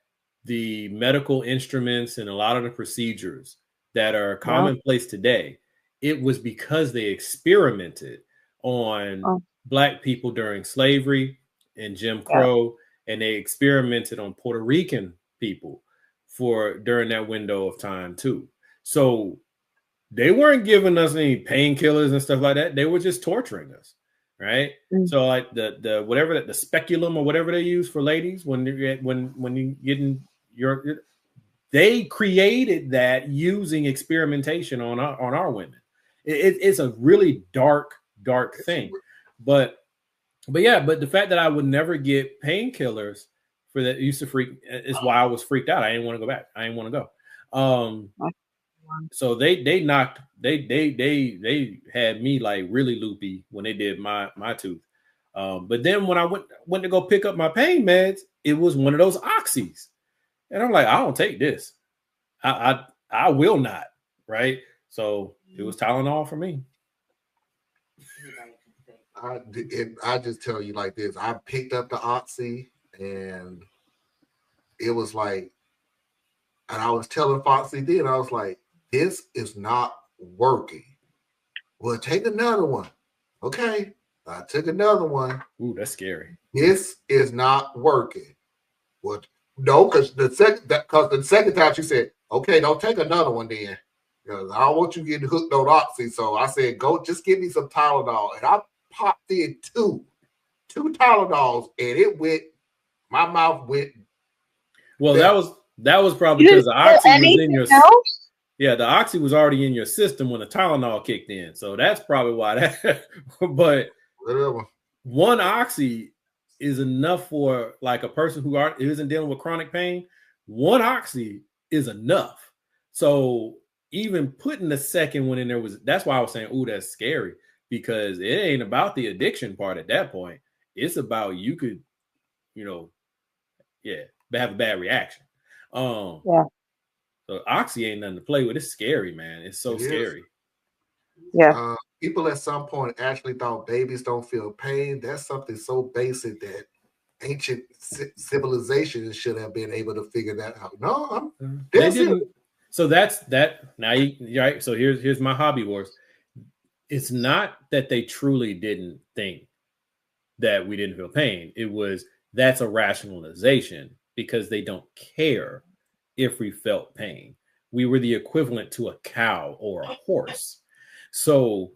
the medical instruments and a lot of the procedures that are commonplace today, it was because they experimented on Black people during slavery and Jim Crow, and they experimented on Puerto Rican people during that window of time too. So they weren't giving us any painkillers and stuff like that. They were just torturing us, right? So like the whatever the speculum or whatever they use for ladies when you getting they created that using experimentation on our women. It's a really dark thing, but the fact that I would never get painkillers for that used to freak is why I was freaked out. I didn't want to go back. I didn't want to go. So they had me like really loopy when they did my tooth. But then when I went to go pick up my pain meds, it was one of those oxys. And I'm like, I don't take this. I will not. Right. So it was Tylenol for me. I just tell you like this. I picked up the oxy and it was like, and I was telling Foxy then, I was like, this is not working. Well, take another one. Okay. I took another one. Ooh, that's scary. This is not working. Well, no, because the second time she said, okay, don't take another one then. Because I don't want you getting hooked on oxy. So I said, go just give me some Tylenol. And I popped in two Tylenols, and my mouth went. Well, that was probably because the oxy was in your Yeah, the oxy was already in your system when the Tylenol kicked in. So that's probably why that but whatever. One oxy is enough for like a person who isn't dealing with chronic pain. One oxy is enough. So even putting the second one in there that's why I was saying, ooh, that's scary, because it ain't about the addiction part at that point. It's about you could, have a bad reaction. So oxy ain't nothing to play with. It's scary, man. It's so scary. Yeah. People at some point actually thought babies don't feel pain. That's something so basic that ancient civilizations should have been able to figure that out. No, they didn't. So that's that. Now you're right. So here's my hobby horse. It's not that they truly didn't think that we didn't feel pain. That's a rationalization because they don't care if we felt pain. We were the equivalent to a cow or a horse. So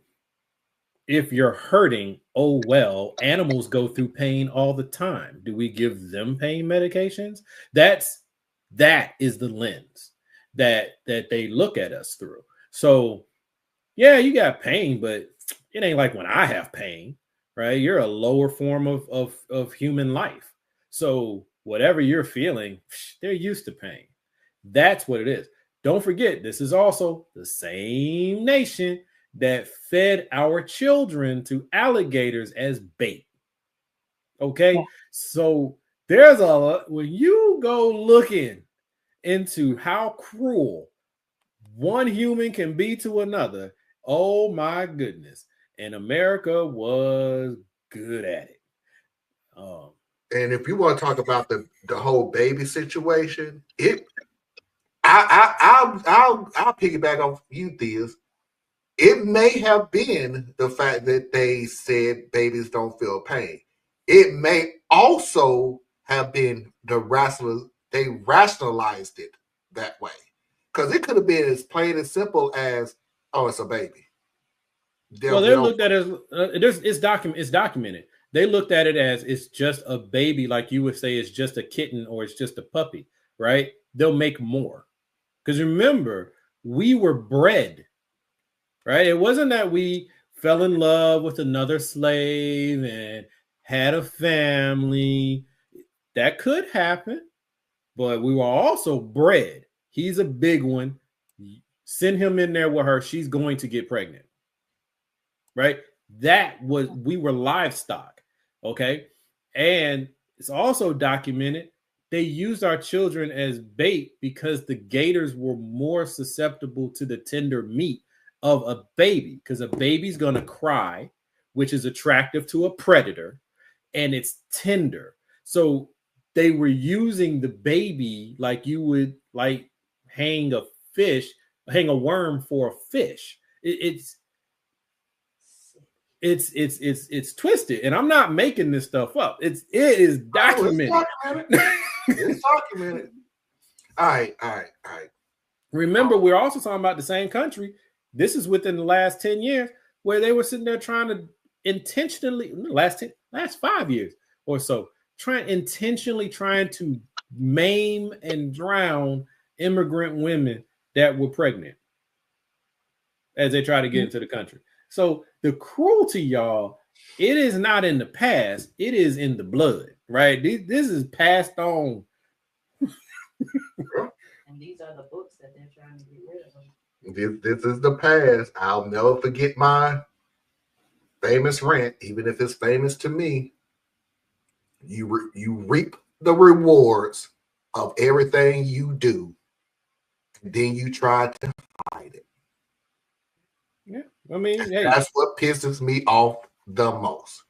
if you're hurting, oh well, animals go through pain all the time. Do we give them pain medications? That is the lens that they look at us through. So yeah, you got pain, but it ain't like when I have pain, right? You're a lower form of human life. So whatever you're feeling, they're used to pain. That's what it is. Don't forget, this is also the same nation that fed our children to alligators as bait. Okay? Yeah. So when you go looking into how cruel one human can be to another, oh my goodness. And America was good at it. And if you want to talk about the whole baby situation, I'll piggyback off you, Theas. It may have been the fact that they said babies don't feel pain. It may also have been they rationalized it that way. Because it could have been as plain and simple as, oh, it's a baby. They looked at it as it's documented. They looked at it as it's just a baby, like you would say it's just a kitten or it's just a puppy, right? They'll make more. Because remember, we were bred, right? It wasn't that we fell in love with another slave and had a family. That could happen, but we were also bred. He's a big one. Send him in there with her. She's going to get pregnant, right? We were livestock, okay? And it's also documented they used our children as bait because the gators were more susceptible to the tender meat of a baby, because a baby's going to cry, which is attractive to a predator, and it's tender. So they were using the baby like you would like hang a worm for a fish. It's twisted, and I'm not making this stuff up. It is documented. It's documented. All right. Remember, we're also talking about the same country. This is within the last 10 years where they were sitting there trying to intentionally, last 5 years or so, intentionally trying to maim and drown immigrant women that were pregnant as they try to get into the country. So the cruelty, y'all, it is not in the past. It is in the blood, right? This is passed on. And these are the books that they're trying to get rid of. This is the past. I'll never forget my famous rant, even if it's famous to me. You reap the rewards of everything you do, and then you try to hide it. Yeah, I mean, hey. That's what pisses me off the most.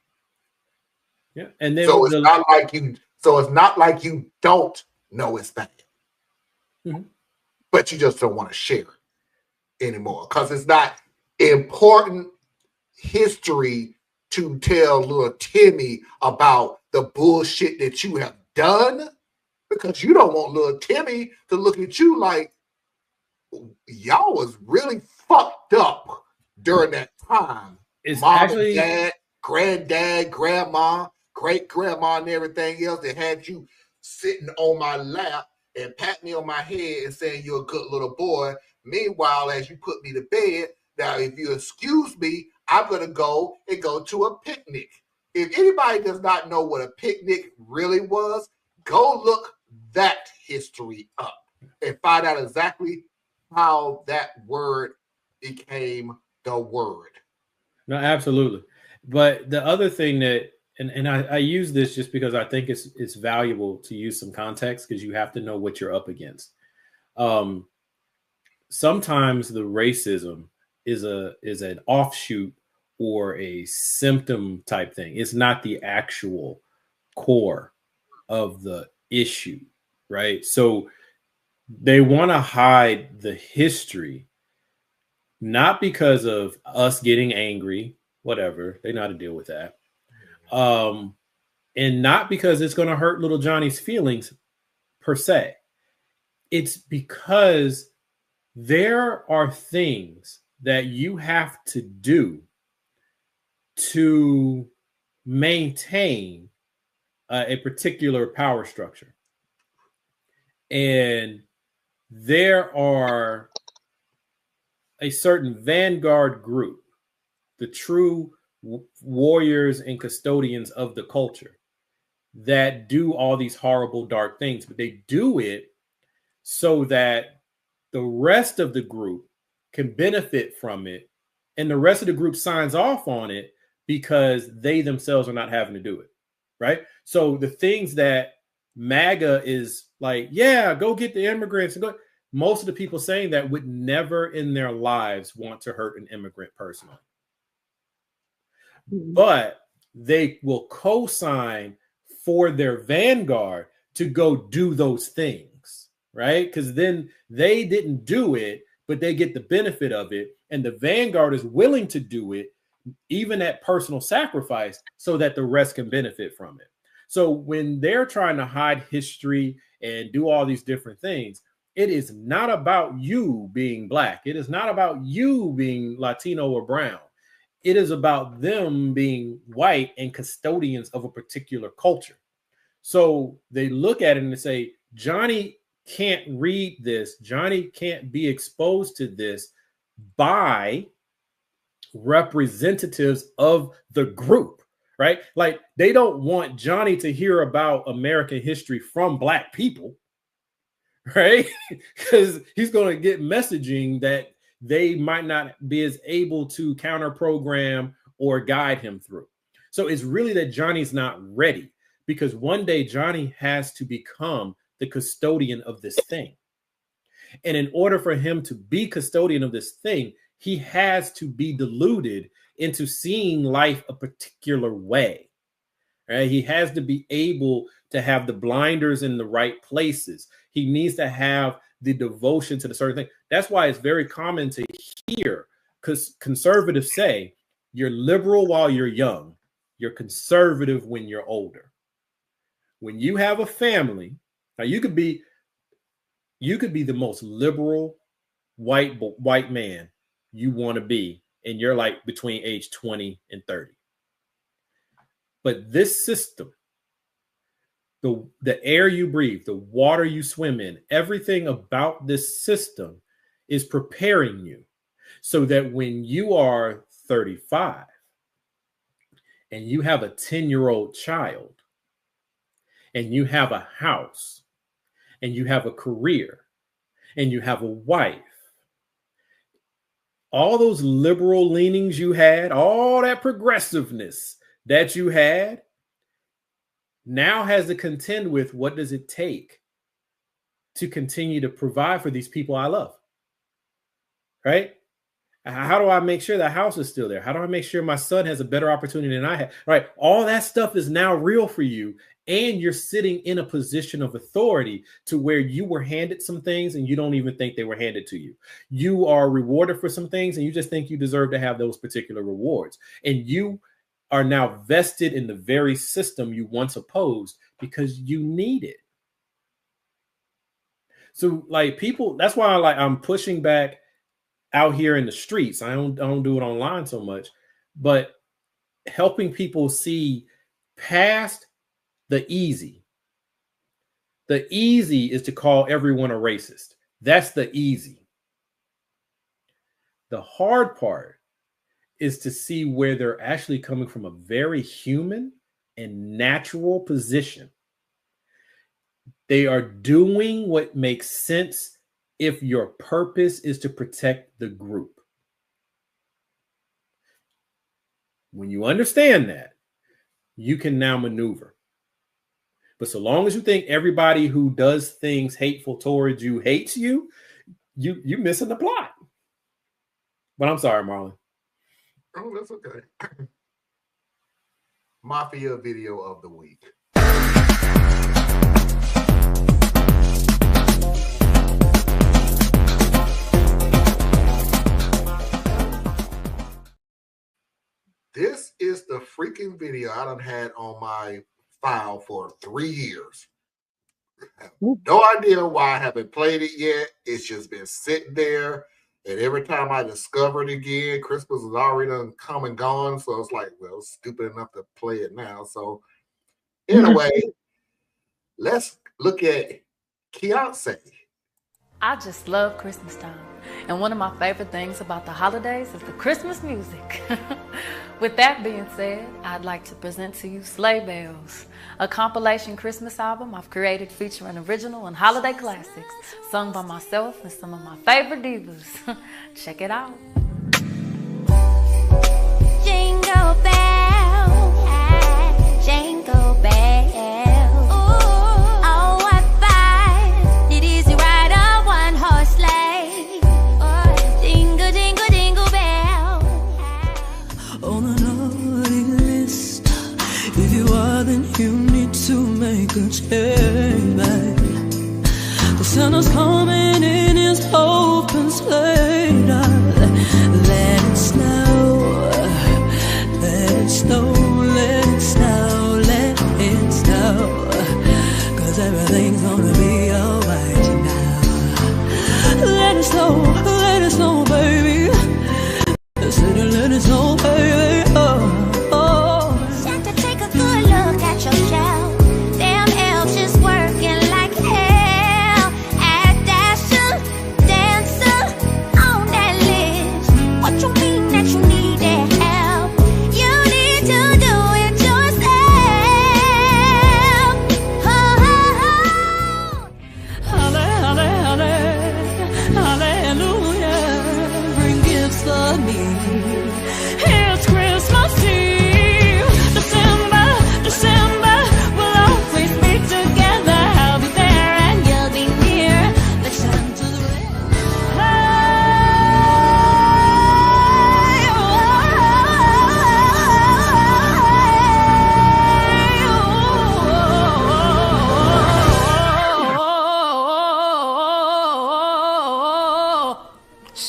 Yeah, and then so it's not like you. So it's not like you don't know it's bad, but you just don't want to share it anymore because it's not important history to tell little Timmy about the bullshit that you have done, because you don't want little Timmy to look at you like y'all was really fucked up during that time. It's Mom actually, and dad, granddad, grandma, great grandma, and everything else that had you sitting on my lap and pat me on my head and saying you're a good little boy. Meanwhile, as you put me to bed, now if you excuse me, I'm gonna go to a picnic. If anybody does not know what a picnic really was, go look that history up and find out exactly how that word became the word. No, absolutely. But the other thing that, and I use this just because I think it's valuable to use some context, because you have to know what you're up against. Sometimes the racism is an offshoot or a symptom type thing. It's not the actual core of the issue, right? So they want to hide the history, not because of us getting angry, whatever. They know how to deal with that. And not because it's going to hurt little Johnny's feelings per se. It's because there are things that you have to do to maintain a particular power structure. And there are a certain vanguard group, the true warriors and custodians of the culture, that do all these horrible, dark things, but they do it so that the rest of the group can benefit from it, and the rest of the group signs off on it because they themselves are not having to do it, right? So the things that MAGA is like, yeah, go get the immigrants, and go. Most of the people saying that would never in their lives want to hurt an immigrant personally. But they will co-sign for their vanguard to go do those things, right? Because then they didn't do it, but they get the benefit of it. And the vanguard is willing to do it, even at personal sacrifice, so that the rest can benefit from it. So when they're trying to hide history and do all these different things, it is not about you being Black. It is not about you being Latino or brown. It is about them being white and custodians of a particular culture. So they look at it and they say, Johnny can't read this. Johnny can't be exposed to this by representatives of the group, right? Like, they don't want Johnny to hear about American history from Black people, right? Because he's going to get messaging that they might not be as able to counter program or guide him through. So it's really that Johnny's not ready, because one day Johnny has to become the custodian of this thing. And in order for him to be custodian of this thing, he has to be deluded into seeing life a particular way. Right? He has to be able to have the blinders in the right places. He needs to have the devotion to the certain thing. That's why it's very common to hear, because conservatives say you're liberal while you're young, you're conservative when you're older. When you have a family, now you could be the most liberal white man you want to be, and you're like between age 20 and 30. But this system, the air you breathe, the water you swim in, everything about this system is preparing you so that when you are 35 and you have a 10-year-old child and you have a house and you have a career and you have a wife, all those liberal leanings you had, all that progressiveness that you had, now has to contend with what does it take to continue to provide for these people I love, right? How do I make sure that house is still there? How do I make sure my son has a better opportunity than I have, right? All that stuff is now real for you, and you're sitting in a position of authority to where you were handed some things and you don't even think they were handed to you. You are rewarded for some things and you just think you deserve to have those particular rewards. And you are now vested in the very system you once opposed because you need it. So like people, that's why I'm pushing back out here in the streets. I don't do it online so much, but helping people see past the easy. The easy is to call everyone a racist. That's the easy. The hard part is to see where they're actually coming from a very human and natural position. They are doing what makes sense if your purpose is to protect the group. When you understand that, you can now maneuver. But so long as you think everybody who does things hateful towards you hates you, you're missing the plot. But I'm sorry, Marlon. Oh, that's okay. Mafia video of the week. This is the freaking video I done had on my file for 3 years. I have no idea why I haven't played it yet. It's just been sitting there. And every time I discover it again, Christmas is already done come and gone. So it's like, well, stupid enough to play it now. So anyway, let's look at Beyonce. I just love Christmas time. And one of my favorite things about the holidays is the Christmas music. With that being said, I'd like to present to you Sleigh Bells, a compilation Christmas album I've created featuring original and holiday classics sung by myself and some of my favorite divas. Check it out. Jingle bells, jingle bells. Oh, what fun it is to ride a one-horse sleigh. Jingle, jingle, jingle bells. On the naughty list, if you are, then you need to make a change, babe. The Santa's coming in his open sleigh. Let it snow, let it snow, let it snow, let it snow, 'cause everything's gonna be alright now. Let it snow, baby. Let it snow, baby. Oh. Santa, take a good look at your shelf. Damn elves just working like hell. Add Dasher, Dancer on that list. What you mean that you need their help? You need to do it yourself. Oh, oh, oh.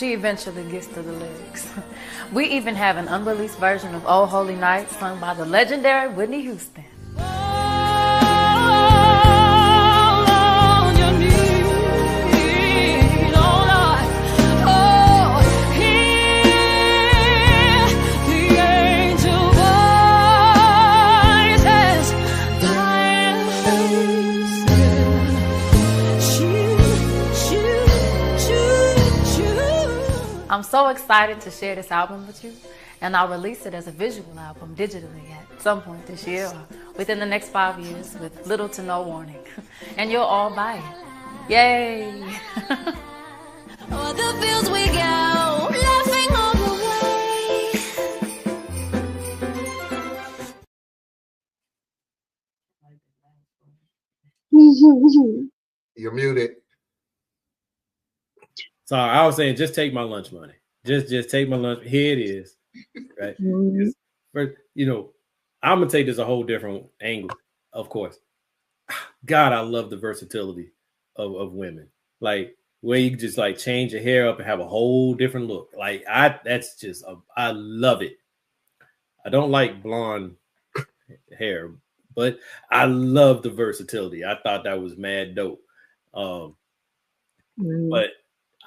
she eventually gets to the lyrics. We even have an unreleased version of Oh Holy Night sung by the legendary Whitney Houston. I'm so excited to share this album with you, and I'll release it as a visual album digitally at some point this year or within the next 5 years with little to no warning. And you'll all buy it. Yay! O'er the fields we go, laughing all the way. You're muted. Sorry, I was saying just take my lunch money. Just take my lunch. Here it is. Right. But, you know, I'm gonna take this a whole different angle, of course. God, I love the versatility of women. Like where you can just like change your hair up and have a whole different look. Like I love it. I don't like blonde hair, but I love the versatility. I thought that was mad dope. But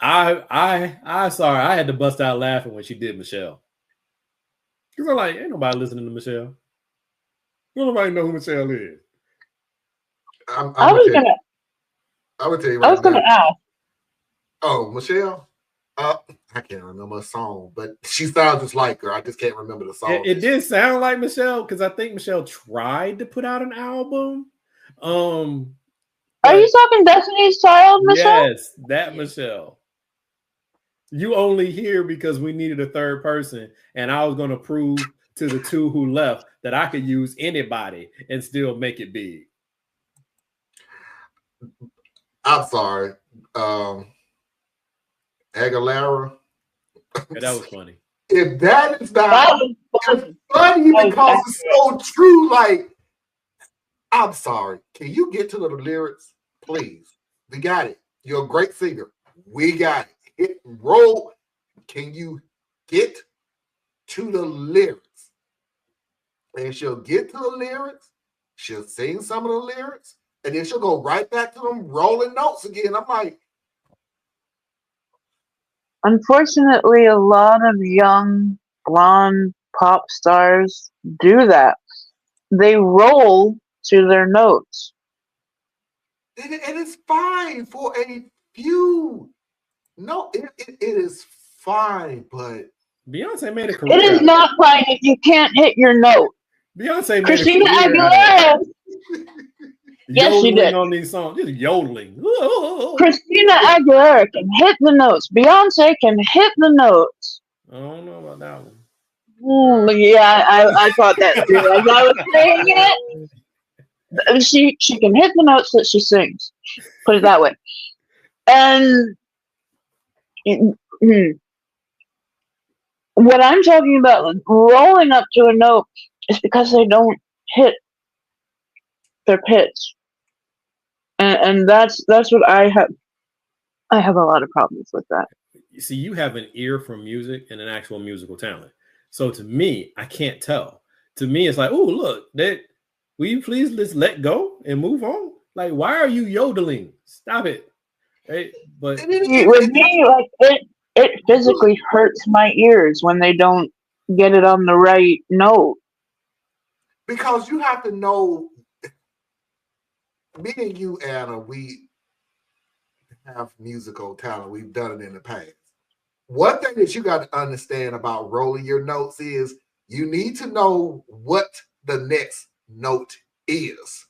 I sorry, I had to bust out laughing when she did Michelle. Because I'm like, ain't nobody listening to Michelle. Nobody know who Michelle is. I would tell you right now. Ask. Oh, Michelle? I can't remember a song, but she sounds just like her. I just can't remember the song. It did sound like Michelle because I think Michelle tried to put out an album. Are you talking Destiny's Child, Michelle? Yes, that Michelle. You only here because we needed a third person, and I was going to prove to the two who left that I could use anybody and still make it big. I'm sorry. Aguilera. Yeah, that was funny. If that is not funny because it's so true, like, I'm sorry. Can you get to the lyrics, please? We got it. You're a great singer. We got it. Hit roll. Can you get to the lyrics? And she'll get to the lyrics. She'll sing some of the lyrics. And then she'll go right back to them rolling notes again. I'm like, unfortunately, a lot of young blonde pop stars do that. They roll to their notes. and it's fine for a few. No, it is fine, but Beyonce made a career. It is not fine if you can't hit your note. Beyonce made Christina a career Aguilera. Yes, she did. On these songs, just yodeling. Christina Aguilera can hit the notes. Beyonce can hit the notes. I don't know about that one. Yeah, I thought that too. As I was saying it, she can hit the notes that she sings. Put it that way. And what I'm talking about, rolling up to a note, is because they don't hit their pitch, and that's what I have. I have a lot of problems with that. You see, you have an ear for music and an actual musical talent. So to me, I can't tell. To me, it's like, oh, look, will you please just let go and move on? Like, why are you yodeling? Stop it. Right? But with me, like it physically hurts my ears when they don't get it on the right note. Because you have to know, me and you, Anna, we have musical talent. We've done it in the past. One thing that you got to understand about rolling your notes is you need to know what the next note is.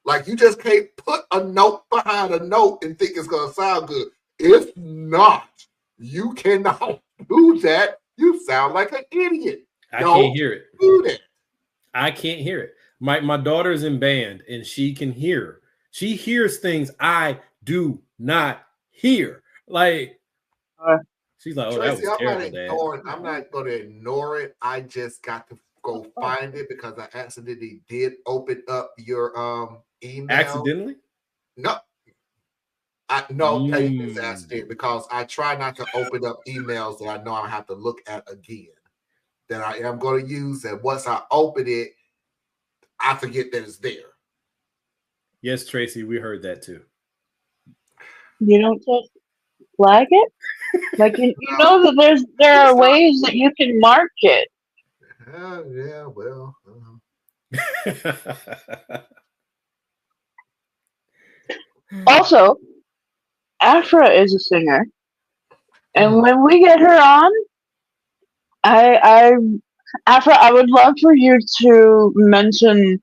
Like, you just can't put a note behind a note and think it's going to sound good. If not, you cannot do that. You sound like an idiot. I can't hear it. Do that. I can't hear it. My daughter's in band and she can hear. She hears things I do not hear. Like, she's like, oh, Tracy, that was terrible, I'm not going to ignore it. I just got to go find it because I accidentally did open up your email. Accidentally? No. No, Peyton's accident, because I try not to open up emails that I know I have to look at again. That I am going to use, and once I open it, I forget that it's there. Yes, Tracy, we heard that too. You don't just flag it? Like you know that there are ways that you can mark it. Yeah, well. Also, Afra is a singer, and when we get her on, Afra, I would love for you to mention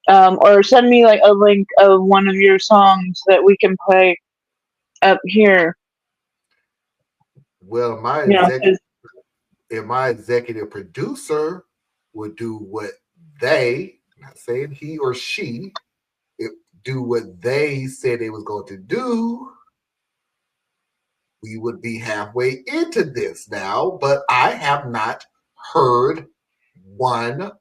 or send me like a link of one of your songs that we can play up here. Well, my executive producer would do what they, not saying he or she, do what they said they was going to do, we would be halfway into this now, but I have not heard one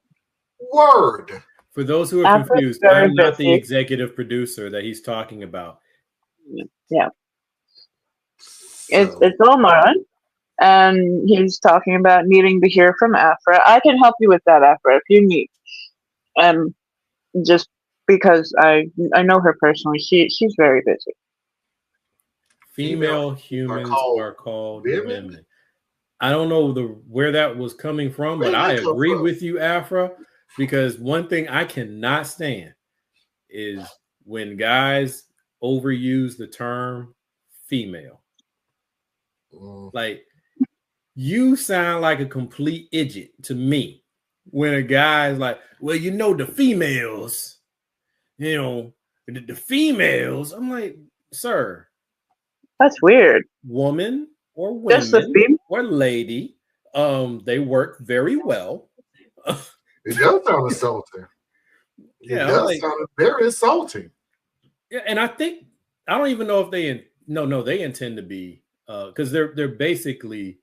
word. For those who are confused, I'm not the executive producer that he's talking about. Yeah. It's Omar, and he's talking about needing to hear from Afra. I can help you with that, Afra, if you need. Just because I know her personally, she's very busy. Female humans are called women. I don't know where that was coming from, but I agree with you, Afra, because one thing I cannot stand is when guys overuse the term female. Like, you sound like a complete idiot to me when a guy's like, well, you know, the females, the females. I'm like, sir. That's weird. Woman or women or lady, they work very well. It does sound insulting. Yeah, it does sound very insulting. Yeah, and I don't even know if they intend to be, because they're basically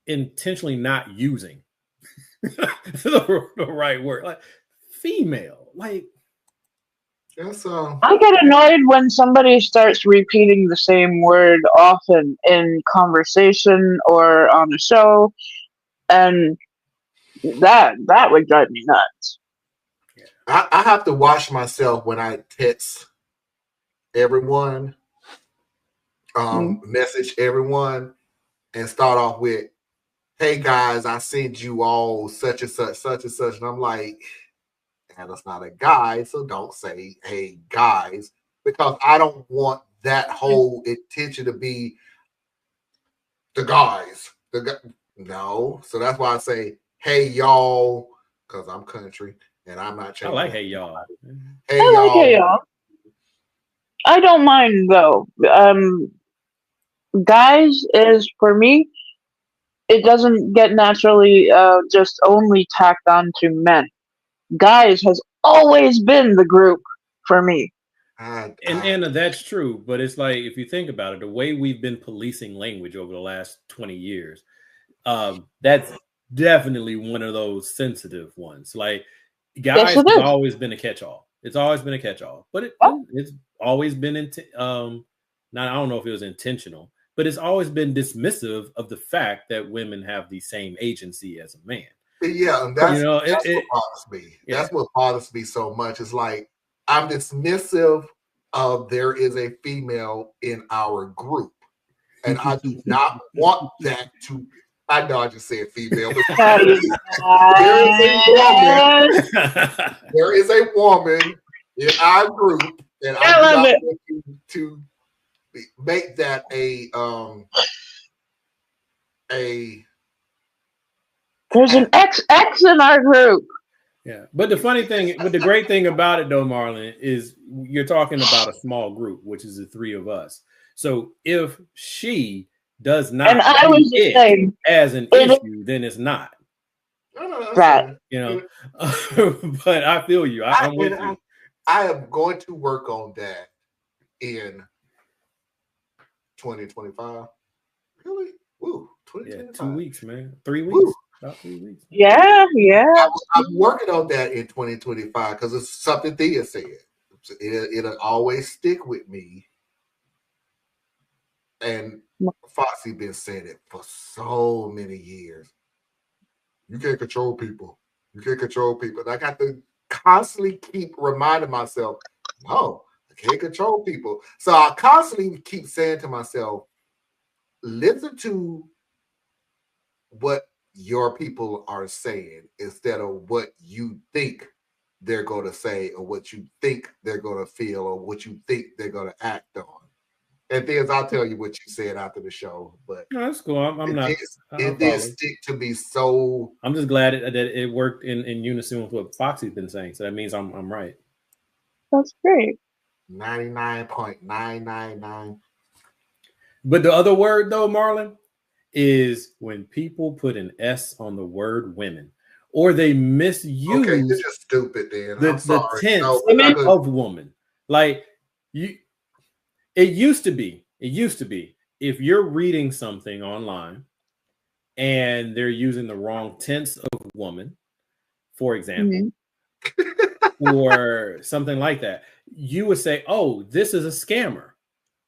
intentionally not using the right word, like female, like. I get annoyed when somebody starts repeating the same word often in conversation or on a show, and that would drive me nuts. I have to watch myself when I text everyone, message everyone, and start off with, "Hey guys, I sent you all such and such, and I'm like, that's not a guy, so don't say, hey guys, because I don't want that whole intention to be the guys. No, so that's why I say, hey y'all, because I'm country and I'm not changing. I like hey y'all. Hey y'all. Like hey y'all. I don't mind though. Guys is, for me, it doesn't get naturally just only tacked on to men. Guys has always been the group for me. And Anna, that's true, but it's like, if you think about it, the way we've been policing language over the last 20 years, that's definitely one of those sensitive ones. Like, guys has always been a catch-all. It's always been a catch-all, but it's always been I don't know if it was intentional, but it's always been dismissive of the fact that women have the same agency as a man. Yeah, and that's what bothers me. Yeah. That's what bothers me so much. It's like, I'm dismissive of there is a female in our group. And I do not want that to, I know I just said female, but there is a woman in our group, and I do not want to make that there's an XX in our group. Yeah, but the great thing about it, though, Marlon, is you're talking about a small group, which is the three of us. So if she does not and I was the same as an issue, then it's not. Right. But I feel you. I'm with you. I am going to work on that in 2025. Really? Woo. 2025. 2 weeks, man. 3 weeks. Woo. About 3 weeks. Yeah. I'm working on that in 2025 because it's something Thea said. It'll always stick with me And Foxy been saying it for so many years. You can't control people. You can't control people. And I got to constantly keep reminding myself, no, I can't control people. So I constantly keep saying to myself, listen to what your people are saying instead of what you think they're going to say or what you think they're going to feel or what you think they're going to act on. And then I'll tell you what you said after the show. But no, that's cool. It did stick to me so. I'm just glad that it worked in unison with what Foxy's been saying. So that means I'm right. That's great. 99.999. But the other word though, Marlon, is when people put an S on the word women, or they misuse. Okay, you're just stupid. Then the tense of woman. Like you, it used to be. If you're reading something online and they're using the wrong tense of woman, for example, or something like that, you would say, "Oh, this is a scammer,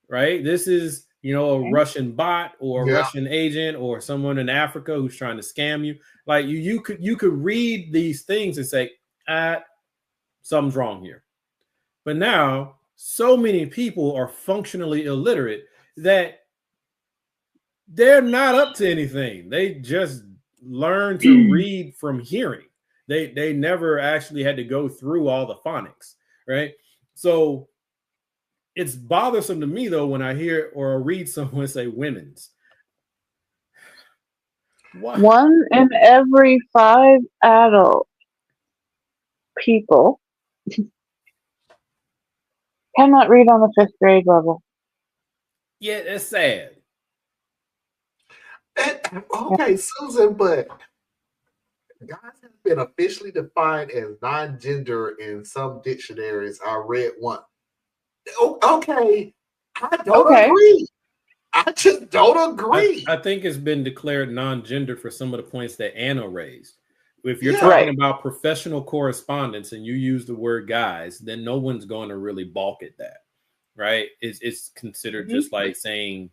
right? This is." A Russian bot or a Russian agent or someone in Africa who's trying to scam you. Like you could read these things and say, something's wrong here. But now so many people are functionally illiterate that they're not up to anything. They just learn to read from hearing. They never actually had to go through all the phonics, right? So it's bothersome to me, though, when I hear or read someone say women's. What? 1 in every 5 adult people cannot read on the 5th grade level. Yeah, it's sad. Okay, Susan, but guys have been officially defined as non-gender in some dictionaries. I read one. Okay, I don't agree. I just don't agree. I think it's been declared non-gender for some of the points that Anna raised. If you're talking about professional correspondence and you use the word guys, then no one's going to really balk at that, right? It's considered just like saying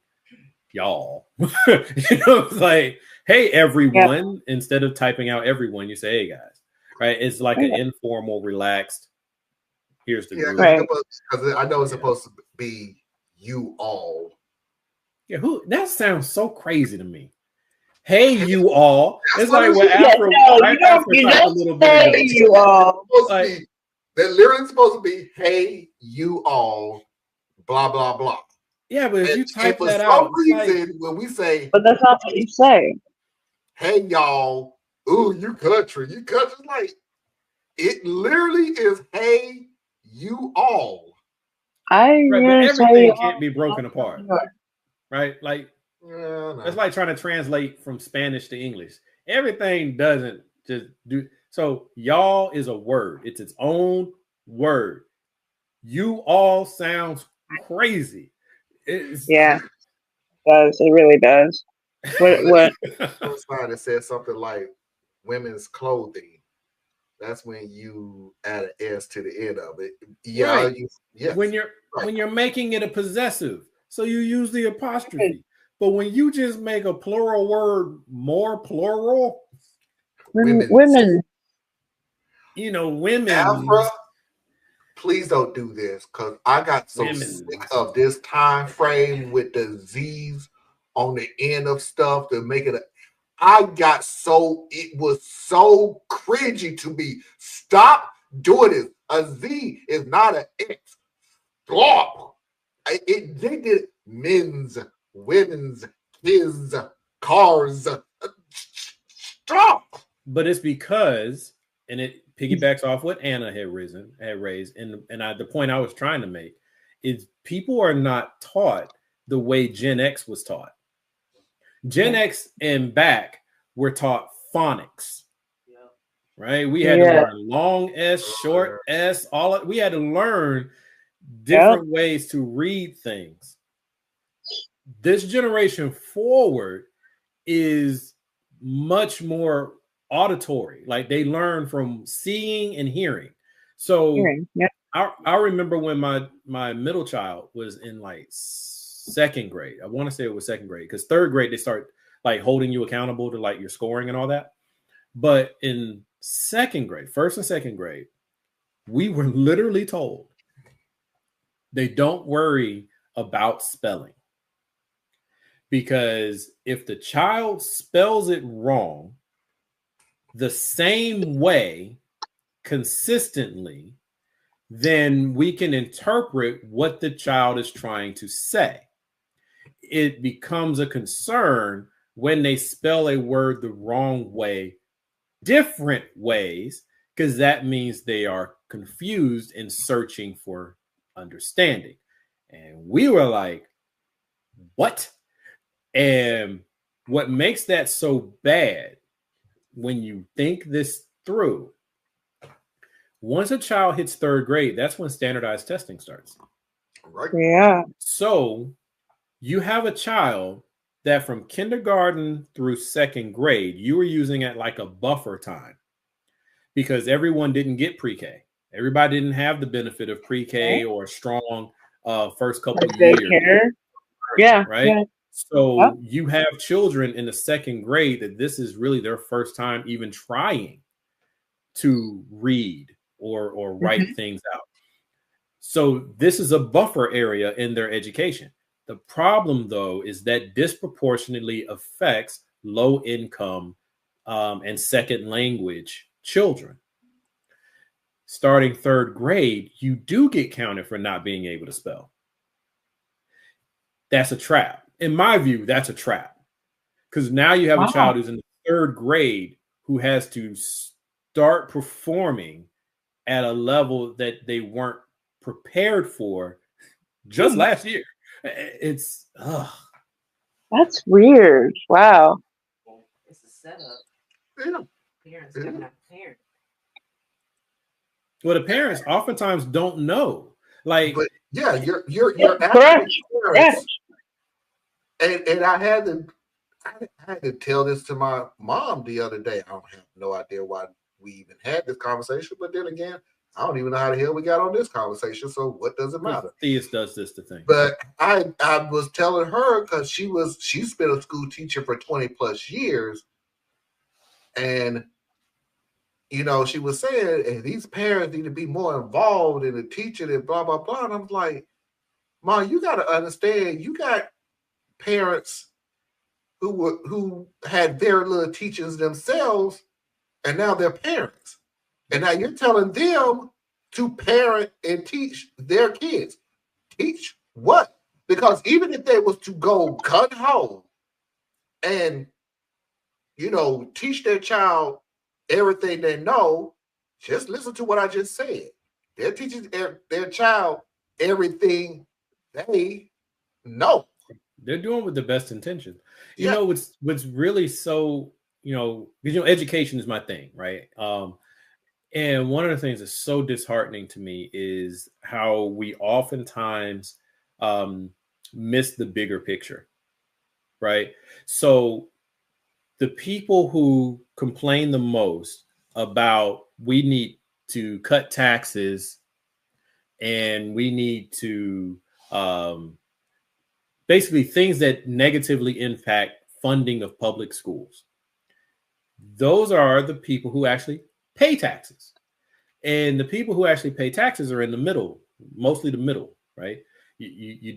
y'all. It's like, hey, everyone. Instead of typing out everyone, you say, hey, guys, right? It's like an informal, relaxed. Here's the group. Because I know it's supposed to be you all. Yeah, that sounds so crazy to me. Hey, you all. It's like what Afro. You don't say you all. They're literally supposed to be, hey, you all, blah, blah, blah. Yeah, but if you type that out. For some reason, when we say. But that's not what you say. Hey, y'all. Ooh, you country. Like, it literally is, hey, you all. Everything can't be broken apart. Right? Like, it's like trying to translate from Spanish to English. Everything doesn't just do. So, y'all is a word. It's its own word. You all sounds crazy. It does. It really does. What? Somebody that said something like women's clothing. That's when you add an S to the end of it. Yeah. Right. When you're making it a possessive, so you use the apostrophe. But when you just make a plural word more plural, women. Women. Afra, please don't do this because I got so sick of this time frame with the Z's on the end of stuff to make it. It was so cringy to me. Stop doing this. A Z is not an X. Stop. They did men's, women's, kids, cars. Stop. But it's because, and it piggybacks off what Anna had raised, and the point I was trying to make is people are not taught the way Gen X was taught. Gen X and back were taught phonics, right? We had to learn long S, short S, we had to learn different ways to read things. This generation forward is much more auditory. Like they learn from seeing and hearing. So I remember when my middle child was in like second grade. I want to say it was second grade, because third grade they start like holding you accountable to like your scoring and all that. But in second grade, first and second grade, we were literally told they don't worry about spelling, because if the child spells it wrong the same way consistently, then we can interpret what the child is trying to say. It becomes a concern when they spell a word the wrong way, different ways, because that means they are confused and searching for understanding. And we were like, what? And what makes that so bad, when you think this through, once a child hits third grade, that's when standardized testing starts. Right. Yeah. So you have a child that from kindergarten through second grade, you were using it like a buffer time, because everyone didn't get pre-K. Everybody didn't have the benefit of pre-K or strong first couple of years. Yeah. Right. Yeah. So you have children in the second grade that this is really their first time even trying to read or write things out. So this is a buffer area in their education. The problem, though, is that disproportionately affects low income and second language children. Starting third grade, you do get counted for not being able to spell. That's a trap. In my view, that's a trap, because now you have a child who's in the third grade who has to start performing at a level that they weren't prepared for just last year. It's that's weird. Wow. It's a setup. Yeah. Parents don't have parents. Well, the parents oftentimes don't know. Like, But yeah, you're Correct. parents. And I had to tell this to my mom the other day. I don't have no idea why we even had this conversation, but then again, I don't even know how the hell we got on this conversation. So what does it matter? Theus does this to thing. But I was telling her, because she's been a school teacher for 20 plus years, and you know, she was saying, hey, these parents need to be more involved in the teaching and blah blah blah. And I'm like, Mom, you got to understand, you got parents who had very little teachers themselves, and now they're parents, and now you're telling them to parent and teach their kids. Teach what? Because even if they was to go gun ho and, you know, teach their child everything they know, just listen to what I just said. They're teaching their child everything they know. They're doing with the best intention. You know, what's really so, because education is my thing, right? And one of the things that's so disheartening to me is how we oftentimes miss the bigger picture, right? So the people who complain the most about we need to cut taxes and we need to basically things that negatively impact funding of public schools. Those are the people who actually pay taxes. And the people who actually pay taxes are in the middle, mostly the middle, right? You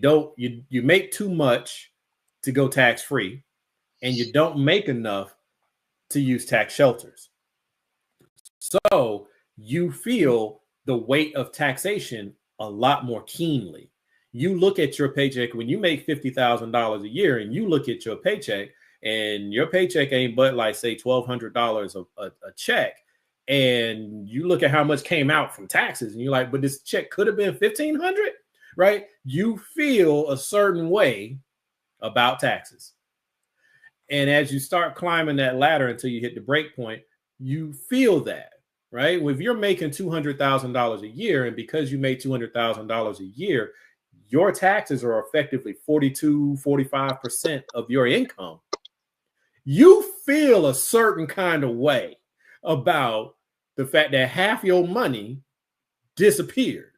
make too much to go tax free, and you don't make enough to use tax shelters. So you feel the weight of taxation a lot more keenly. You look at your paycheck when you make $50,000 a year, and you look at your paycheck, and your paycheck ain't but like say $1,200 a check, and you look at how much came out from taxes, and you're like, but this check could have been $1,500, right? You feel a certain way about taxes. And as you start climbing that ladder until you hit the break point, you feel that, right? If you're making $200,000 a year, and because you made $200,000 a year, your taxes are effectively 45% of your income, you feel a certain kind of way about the fact that half your money disappeared,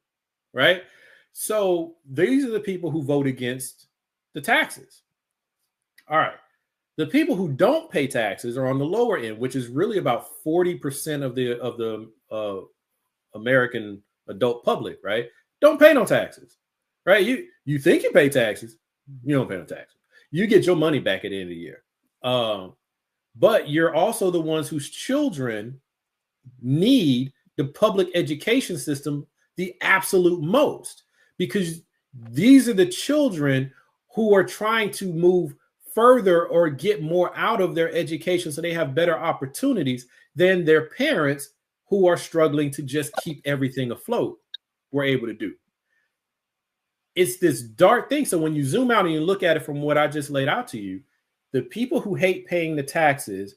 right? So these are the people who vote against the taxes. All right. The people who don't pay taxes are on the lower end, which is really about 40% of the American adult public, right? Don't pay no taxes, right? You think you pay taxes, you don't pay no taxes. You get your money back at the end of the year. But you're also the ones whose children need the public education system the absolute most, because these are the children who are trying to move further or get more out of their education so they have better opportunities than their parents who are struggling to just keep everything afloat were able to do. It's this dark thing. So when you zoom out and you look at it from what I just laid out to you, the people who hate paying the taxes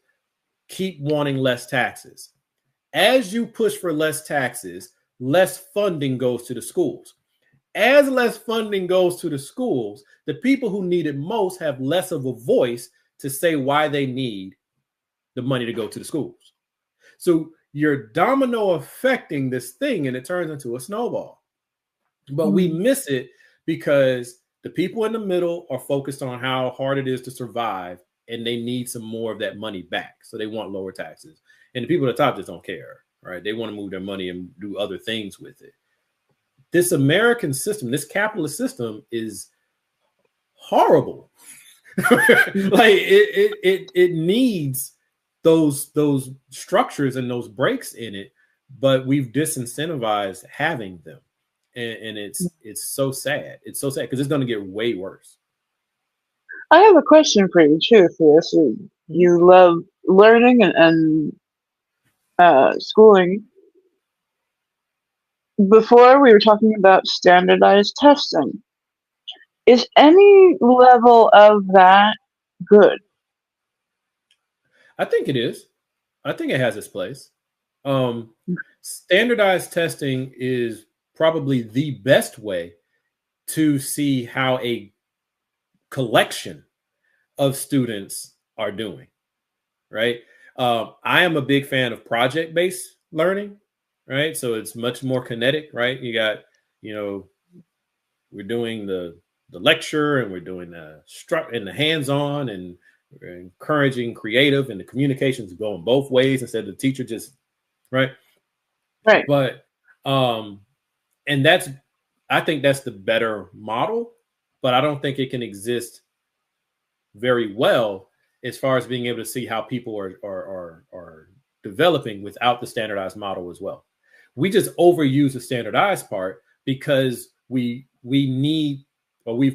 keep wanting less taxes. As you push for less taxes, less funding goes to the schools. As less funding goes to the schools, the people who need it most have less of a voice to say why they need the money to go to the schools. So you're domino affecting this thing, and it turns into a snowball. But we miss it because the people in the middle are focused on how hard it is to survive, and they need some more of that money back. So they want lower taxes. And the people at the top just don't care, right? They want to move their money and do other things with it. This American system, this capitalist system, is horrible. Like it needs those structures and those breaks in it, but we've disincentivized having them, and it's so sad. It's so sad because it's going to get way worse. I have a question for you too, Thea. So you love learning and schooling. Before we were talking about standardized testing. Is any level of that good? I think it is. I think it has its place. Standardized testing is probably the best way to see how a collection of students are doing, right? I am a big fan of project-based learning, right? So it's much more kinetic, right? You got, we're doing the lecture and we're doing the hands-on, and we're encouraging creative, and the communications going both ways instead of the teacher just right. But and I think that's the better model, but I don't think it can exist very well as far as being able to see how people are developing without the standardized model as well. We just overuse the standardized part because we've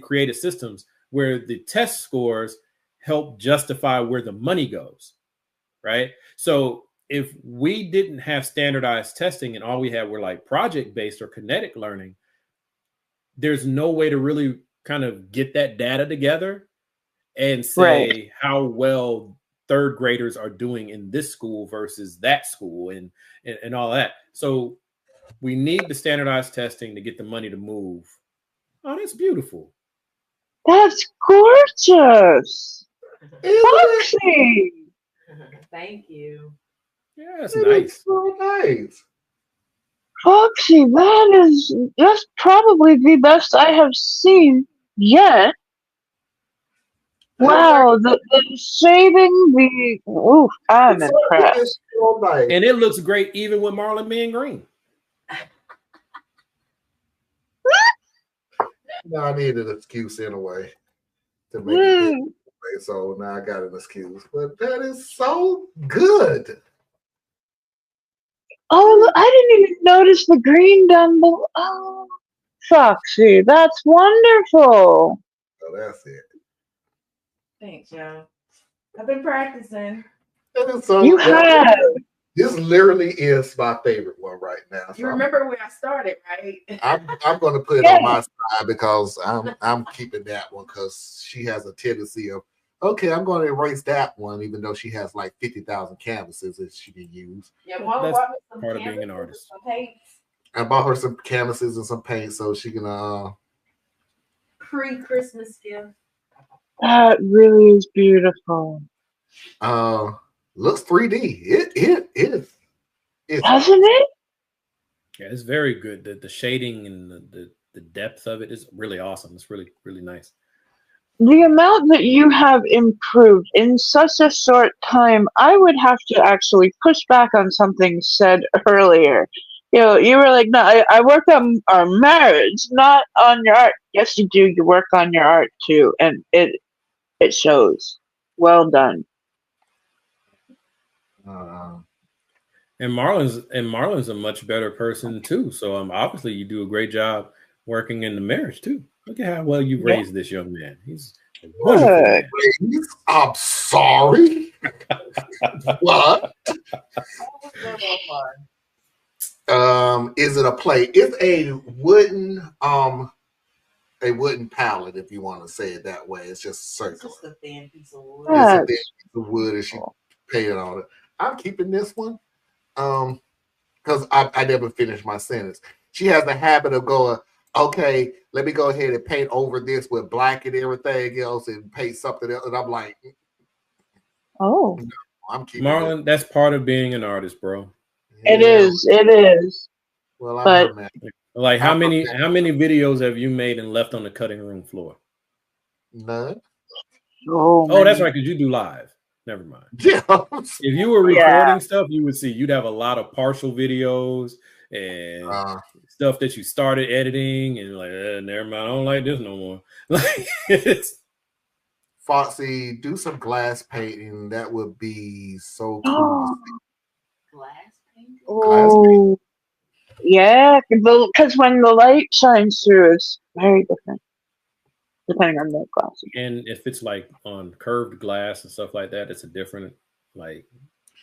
created systems where the test scores help justify where the money goes, right? So if we didn't have standardized testing and all we had were like project-based or kinetic learning, there's no way to really kind of get that data together and say how well third graders are doing in this school versus that school and all that. So we need the standardized testing to get the money to move. Oh, that's beautiful. That's gorgeous. Foxy. Thank you. Yeah, that's nice. So nice. Foxy, that's probably the best I have seen yet. Wow, the shading, I'm impressed. And it looks great even with Marlon being green. No, I needed an excuse anyway to make it good. So now I got an excuse. But that is so good. Oh, I didn't even notice the green down below. Oh, Foxy, that's wonderful. So that's it. Thanks, y'all. I've been practicing. That is so you good. have. This literally is my favorite one right now. So you remember where I started, right? I'm going to put it on my side because I'm keeping that one because she has a tendency of, okay, I'm going to erase that one, even though she has like 50,000 canvases that she can use. Yeah, Mom That's bought me some part of being an artist. Some paints. I bought her some canvases and some paint so she can pre-Christmas gift. That really is beautiful. Looks 3D. It is. Doesn't it? Yeah, it's very good. The shading and the depth of it is really awesome. It's really, really nice. the amount that you have improved in such a short time, I would have to actually push back on something said earlier. You know, you were like, no, I work on our marriage, not on your art. Yes, you do. You work on your art too, and it shows. Well done. And Marlon's a much better person too. So obviously you do a great job working in the marriage too. Look at how well you raised this young man. He's a wonderful man. I'm sorry. What? Is it a plate? It's a wooden pallet, if you want to say it that way. It's just circular. It's just a thin piece of wood. It's a thin piece of wood, and she painted on it. I'm keeping this one, because I never finished my sentence. She has the habit of going, okay, let me go ahead and paint over this with black and everything else, and paint something else. And I'm like, oh, no, I'm keeping Marlon, that's part of being an artist, bro. Yeah. It is. Well, but like how many videos have you made and left on the cutting room floor? None. Oh, that's right, because you do live. Never mind. Yeah. If you were recording stuff, you would see you'd have a lot of partial videos and stuff that you started editing, and like, never mind, I don't like this no more. Like, Foxy, do some glass painting. That would be so cool. Glass painting? Oh, yeah, because when the light shines through, it's very different, depending on the glass. And if it's like on curved glass and stuff like that, it's a different like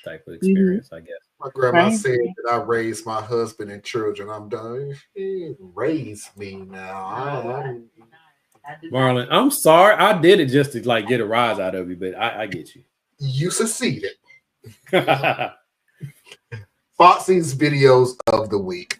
type of experience, I guess. My grandma said that I raised my husband and children. I'm done. She raised me now. Marlon, I'm sorry. I did it just to like get a rise out of you, but I get you. You succeeded. Foxy's videos of the week.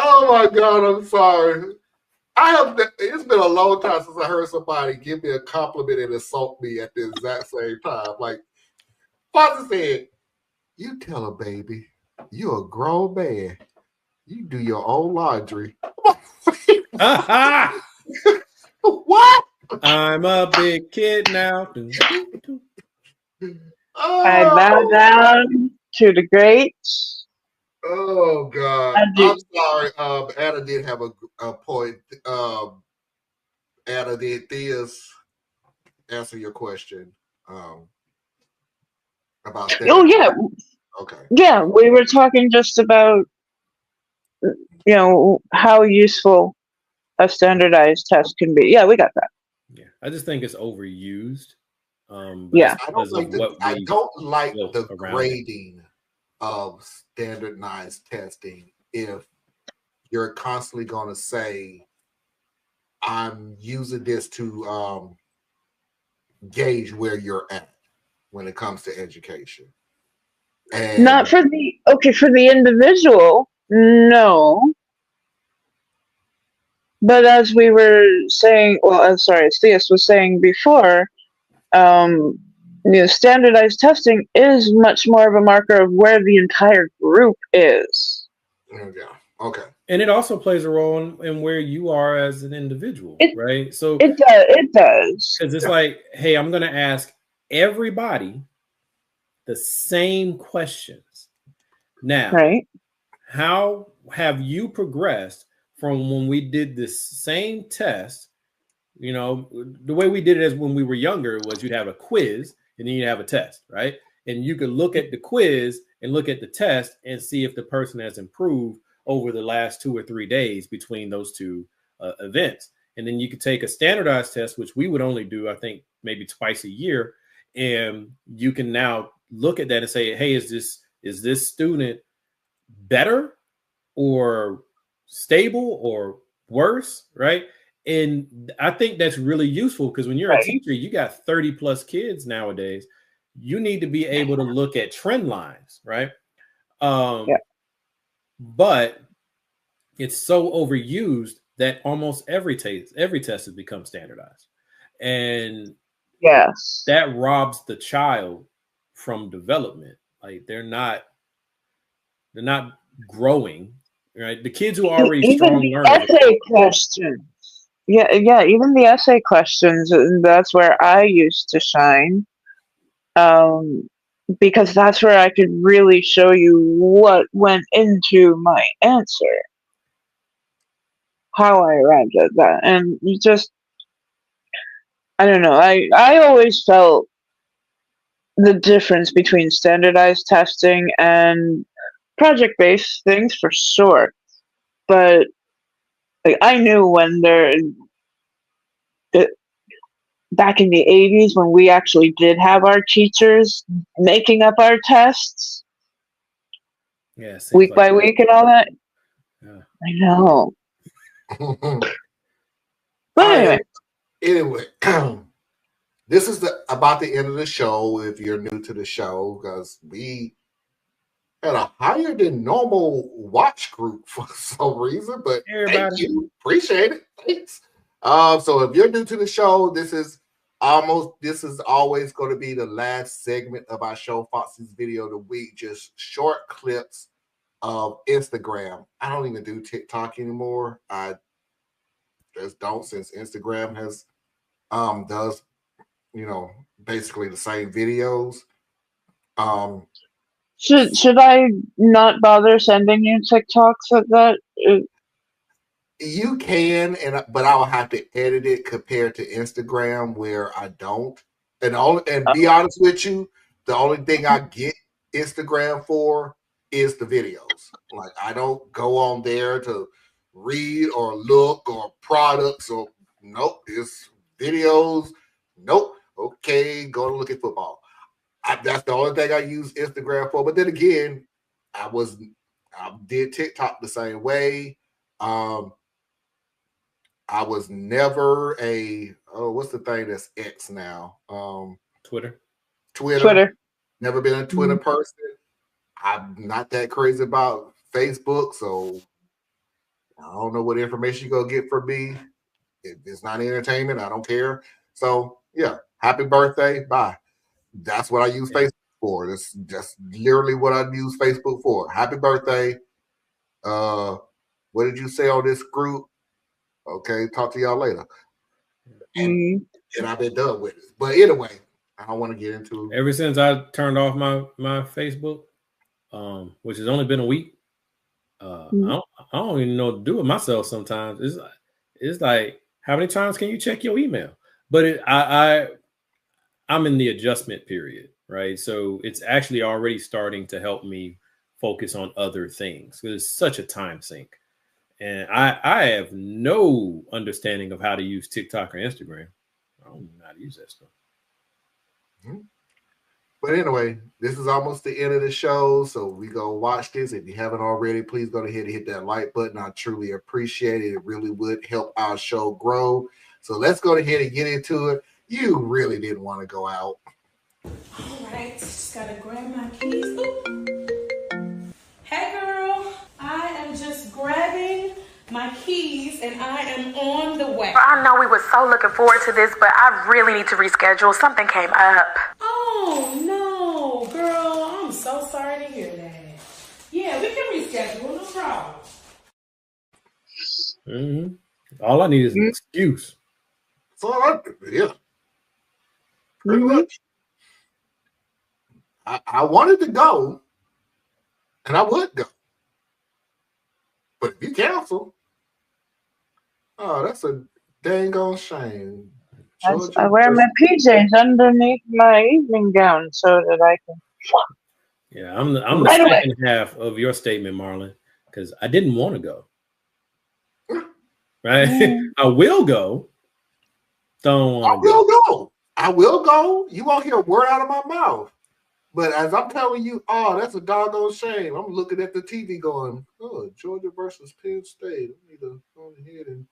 Oh my God, I'm sorry. It's been a long time since I heard somebody give me a compliment and insult me at the exact same time. Like, Foxy said, you tell a baby, you're a grown man. You do your own laundry. What? I'm a big kid now. I bow down to the greats. Oh God! I'm sorry. Anna did have a point. Anna, did this answer your question about that? Oh yeah. Okay. Yeah, we were talking just about how useful a standardized test can be. Yeah, we got that. Yeah, I just think it's overused. Yeah, I don't like the grading of standardized testing. If you're constantly going to say, I'm using this to gauge where you're at when it comes to education. And not for the individual, no. But as we were saying, as Theus was saying before, standardized testing is much more of a marker of where the entire group is. Yeah. Okay. And it also plays a role in where you are as an individual, right? So it does. Because it's like, hey, I'm going to ask everybody the same questions. Now, how have you progressed from when we did this same test? You know, the way we did it as when we were younger was you'd have a quiz and then you'd have a test, right? And you could look at the quiz and look at the test and see if the person has improved over the last 2 or 3 days between those two events. And then you could take a standardized test, which we would only do, I think, maybe twice a year. And you can now look at that and say, hey, is this student better or stable or worse, right? And I think that's really useful because when you're a teacher, you got 30 plus kids nowadays. You need to be able to look at trend lines, right? But it's so overused that almost every test has become standardized, and Yes. that robs the child from development. Like they're not growing, right? The kids who are already Even strong the learners. essay questions. Yeah, even the essay questions, that's where I used to shine. Because that's where I could really show you what went into my answer, how I arrived at that. And you just, I don't know, I always felt the difference between standardized testing and project-based things for sure. But like, I knew when back in the 80s when we actually did have our teachers making up our tests Yeah, seems week like by week and all that. Yeah. I know. But anyway, this is about the end of the show. If you're new to the show, because we had a higher than normal watch group for some reason, but thank you, appreciate it, thanks. So if you're new to the show, this is always going to be the last segment of our show, Foxy's Video of the Week, just short clips of Instagram. I don't even do TikTok anymore. I just don't, since Instagram has does basically the same videos. Should I not bother sending you TikToks at that? You can, but I'll have to edit it compared to Instagram, where I don't. And be honest with you, the only thing I get Instagram for is the videos. Like, I don't go on there to read or look or products or nope, it's videos. Nope. Okay, go to look at football. That's the only thing I use Instagram for. But then again, I did TikTok the same way. I was never what's the thing that's X now? Twitter. Never been a Twitter person. I'm not that crazy about Facebook, so I don't know what information you're gonna get from me. If it's not entertainment, I don't care. So yeah, happy birthday. Bye. That's what I use Facebook for. That's just literally what I use Facebook for. Happy birthday. What did you say on this group? Okay, talk to y'all later. And I've been done with it. But anyway, I don't want to get into it. Ever since I turned off my Facebook, which has only been a week, I don't even know what to do with myself sometimes. It's like, how many times can you check your email? But I'm in the adjustment period, right? So it's actually already starting to help me focus on other things. It's such a time sink. And I have no understanding of how to use TikTok or Instagram. I don't know how to use that stuff. But anyway, this is almost the end of the show, so we go watch this. If you haven't already, please go ahead and hit that like button. I truly appreciate it. It really would help our show grow. So let's go ahead and get into it. You really didn't want to go out. All right, just gotta grab my keys. Hey girl, I am just grabbing my keys and I am on the way. I know we were so looking forward to this, but I really need to reschedule. Something came up. Oh no, girl, I'm so sorry to hear that. Yeah, we can reschedule, no problem. All I need is an excuse. So yeah. Pretty much. I wanted to go, and I would go. But if you cancel, that's a dang on shame. I wear my PJs underneath my evening gown so that I can. Yeah, I'm the second half of your statement, Marlon, because I didn't want to go. Right? I will go. Don't want to go. I will go. You won't hear a word out of my mouth. But as I'm telling you, that's a doggone shame. I'm looking at the TV going, Georgia versus Penn State. I need to go ahead and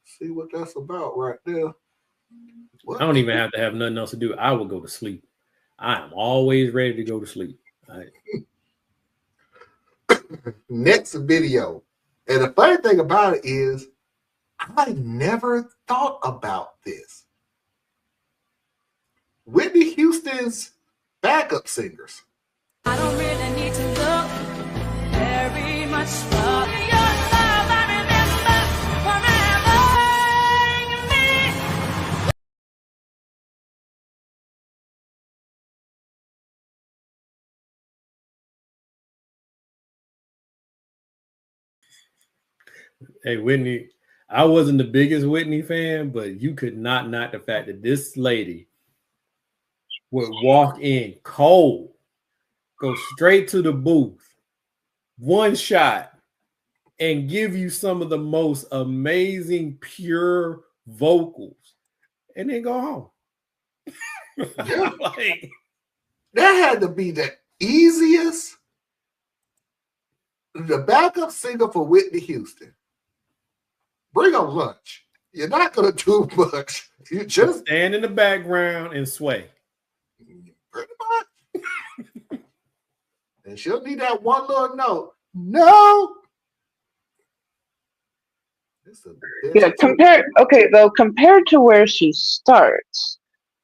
see what that's about right there. What? I don't even have to have nothing else to do. I will go to sleep. I am always ready to go to sleep. Next video And the funny thing about it is, I never thought about this. Whitney Houston's backup singers. I don't really need to look very much for your love. I remember forever me. Hey, Whitney, I wasn't the biggest Whitney fan, but you could not knock the fact that this lady would walk in cold, go straight to the booth, one shot, and give you some of the most amazing, pure vocals, and then go home. Yeah. Like, that had to be the easiest. The backup singer for Whitney Houston. Bring on lunch. You're not going to do much. You just stand in the background and sway. Pretty much. And she'll need that one little note. No. Yeah, compared to where she starts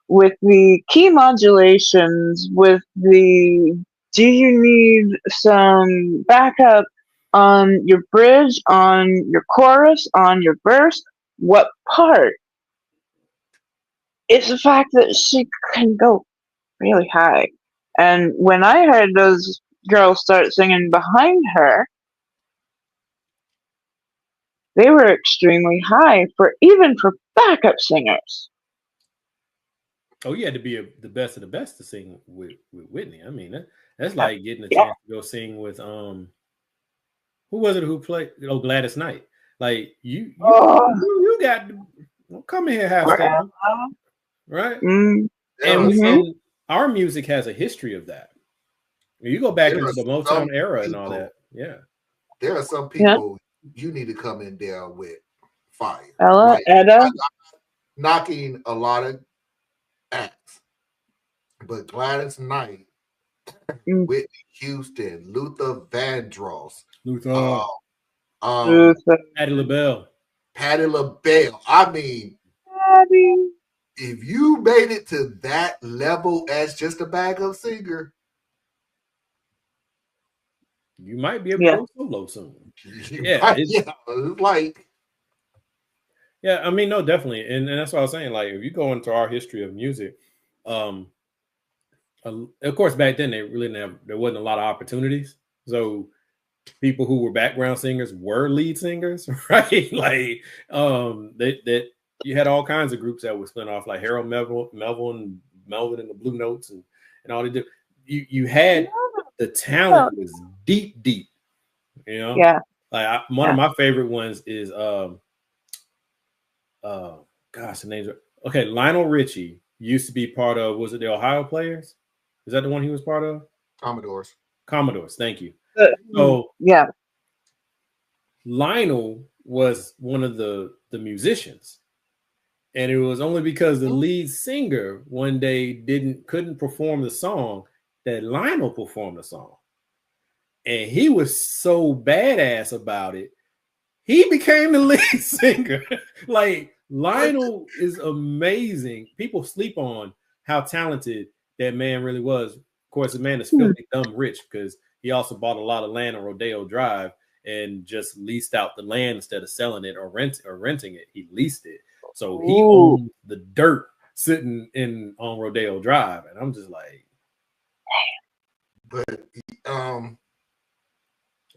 with the key modulations, with the do you need some backup on your bridge, on your chorus, on your verse, what part? It's the fact that she can go really high. And when I heard those girls start singing behind her, they were extremely high for backup singers. Oh, you had to be the best of the best to sing with Whitney. I mean, that's like getting a chance to go sing with who was it who played? Oh, Gladys Knight. Like you got to come in here, half step, right? Mm-hmm. And our music has a history of that. You go back into the Motown era and all that. Yeah, there are some people you need to come in there with fire. Ella, Etta, knocking a lot of acts, but Gladys Knight, Whitney Houston, Luther Vandross, Patti LaBelle. I mean, if you made it to that level as just a backup singer, you might be able to go solo soon. I mean, no, definitely, and that's what I was saying. Like, if you go into our history of music, of course, back then there wasn't a lot of opportunities, so people who were background singers were lead singers, right? Like, that you had all kinds of groups that were split off, like Harold Melvin and the Blue Notes, and all they did. You had the talent was deep, you know. Yeah. Like one of my favorite ones is gosh, the names are okay. Lionel Richie used to be part of, was it the Ohio Players? Is that the one he was part of? Commodores. Thank you. So yeah, Lionel was one of the musicians, and it was only because the lead singer one day couldn't perform the song that Lionel performed the song, and he was so badass about it, he became the lead singer. Like, Lionel is amazing. People sleep on how talented that man really was. Of course, the man is filthy dumb rich because he also bought a lot of land on Rodeo Drive and just leased out the land instead of selling it or renting it. He leased it, so he owned the dirt sitting on Rodeo Drive, and I'm just like, but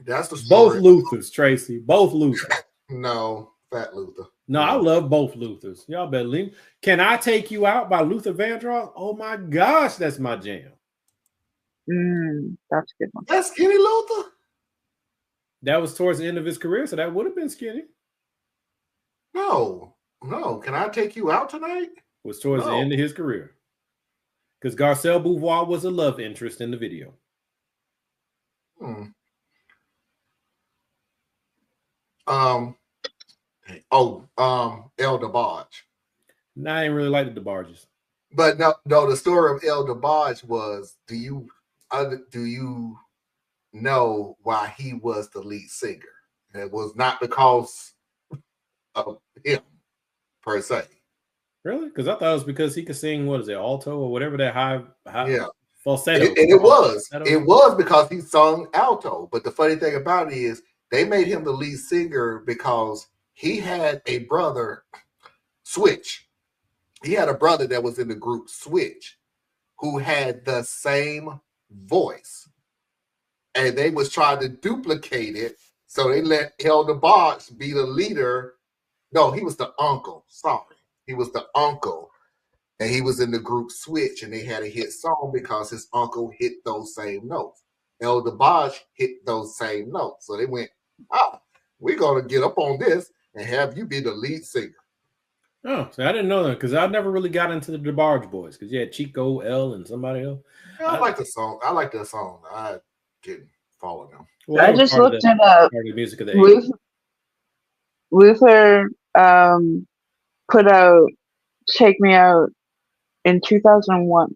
that's the story. Both Luthers, Tracy. Both Luthers. No, Fat Luther. No, I love both Luthers. Y'all better leave. Can I Take You Out by Luther Vandross? Oh my gosh, that's my jam. That's a good one. That's Skinny Luther? That was towards the end of his career, so that would have been Skinny. No. Can I Take You Out Tonight? Was towards the end of his career. Because Garcelle Beauvoir was a love interest in the video. El DeBarge. No, I ain't really like the DeBarges. But no, the story of El DeBarge was, do you know why he was the lead singer? It was not because of him per se. Really? Because I thought it was because he could sing, what is it, alto or whatever that high falsetto. And it was because he sung alto. But the funny thing about it is they made him the lead singer because he had a brother, Switch. He had a brother that was in the group Switch who had the same voice. And they was trying to duplicate it. So they let Elder Bosch be the leader. No, he was the uncle. Sorry. He was the uncle. And he was in the group Switch, and they had a hit song because his uncle hit those same notes. Elder Bosch hit those same notes. So they went, we're going to get up on this and have you be the lead singer. Oh, so I didn't know that because I never really got into the DeBarge Boys because you had Chico, L, and somebody else. Yeah, I like the song. I like that song. I didn't follow them. Well, I just looked it up. The music of the Luther put out "Take Me Out" in 2001.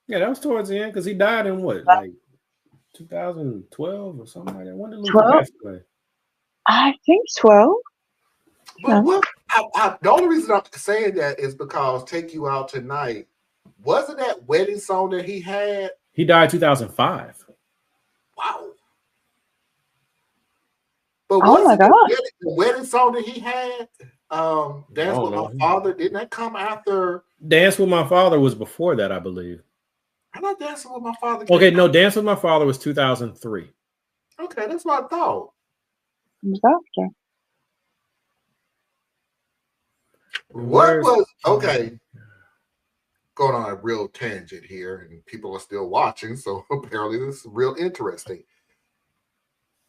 Yeah, that was towards the end because he died in what, like 2012 or something like that. When did Luther pass away? I think 12. But the only reason I'm saying that is because "Take You Out Tonight" wasn't that wedding song that he had. He died 2005. Wow. But my God, the wedding song that he had, "Dance with My Father," didn't that come after? "Dance with My Father" was before that, I believe. I thought "Dancing with My Father." Okay, no, "Dance with My Father" was 2003. Okay, that's what I thought. After. What was okay? Going on a real tangent here, and people are still watching, so apparently this is real interesting.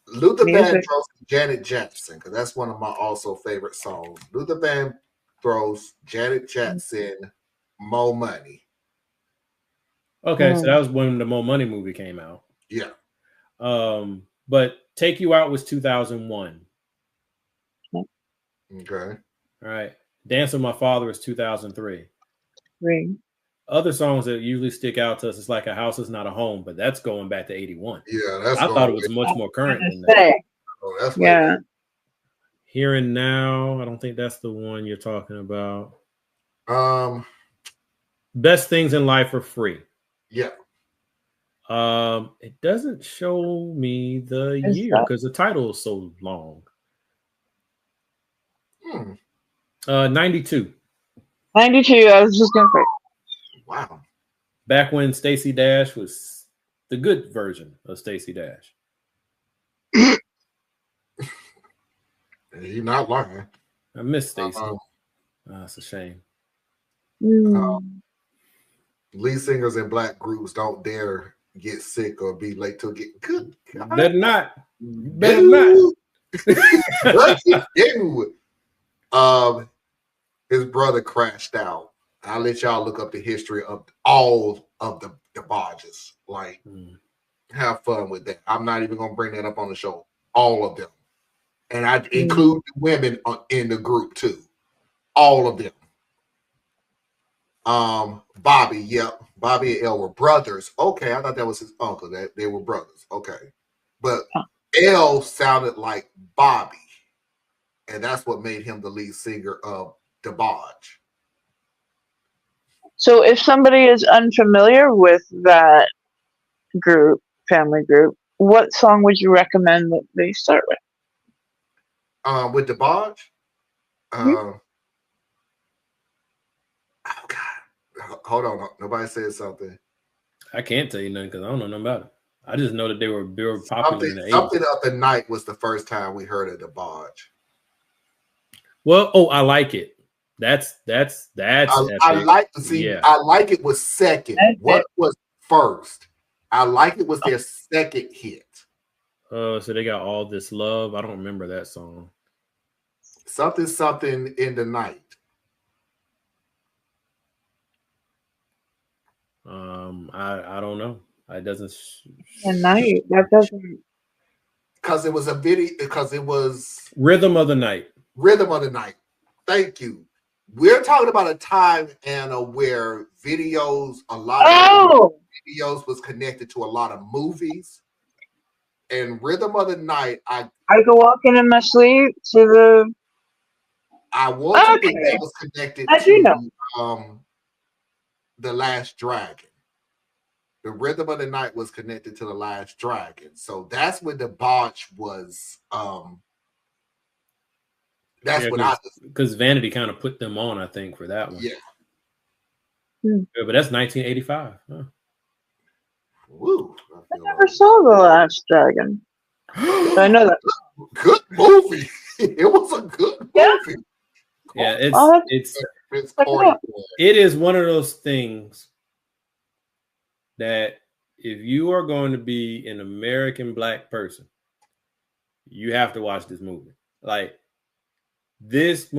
Luther Vandross and Janet Jackson, because that's one of my also favorite songs. Luther Vandross, Janet Jackson, "Mo Money." Okay, so that was when the Mo Money movie came out. Yeah. But "Take You Out" was 2001. Okay. All right. "Dance with My Father" was 2003. Other songs that usually stick out to us is like "A House Is Not a Home," but that's going back to 81. Yeah, that's. I thought it was much more current than that. That's yeah. "Here and Now," I don't think that's the one you're talking about. "Best Things in Life Are Free." Yeah. It doesn't show me the year because the title is so long. 92. 92. I was just gonna say. Wow. Back when Stacey Dash was the good version of Stacey Dash. You're not lying. I miss Stacey. It's a shame. Lead singers in black groups don't dare get sick or be late to get good. God. Better not. Better not. What you do? His brother crashed out. I'll let y'all look up the history of all of the Bodges. Like, have fun with that. I'm not even gonna bring that up on the show. All of them, and I include the women in the group too. All of them. Bobby, yep. Bobby and L were brothers. Okay, I thought that was his uncle. That they were brothers. Okay, but L sounded like Bobby, and that's what made him the lead singer of the Bodge. So if somebody is unfamiliar with that group, family group, what song would you recommend that they start with? With the Bodge? Oh God. Hold on. Nobody said something. I can't tell you nothing because I don't know nothing about it. I just know that they were popular in the 80s. Something of the Night was the first time we heard of the Bodge. Well, I like it. That's I like to see. Yeah. I like it was second. What was first? I like it was their second hit. So they got All This Love. I don't remember that song. Something in the night. I don't know. It doesn't. The night. That doesn't. Because it was a video. Because it was Rhythm of the Night. Rhythm of the Night. Thank you. We're talking about a time, Anna, where videos, a lot of videos was connected to a lot of movies. And Rhythm of the Night, I go walking in my sleep to the. I want to think that was connected to The Last Dragon. The Rhythm of the Night was connected to The Last Dragon. So that's when the botch was because Vanity kind of put them on, I think, for that one. Yeah. Yeah, but that's 1985. Huh? Woo, I never saw The Last Dragon. So I know that. Good movie. It was a good movie. Yeah, it's corny. It is one of those things that if you are going to be an American black person, you have to watch this movie. Like this,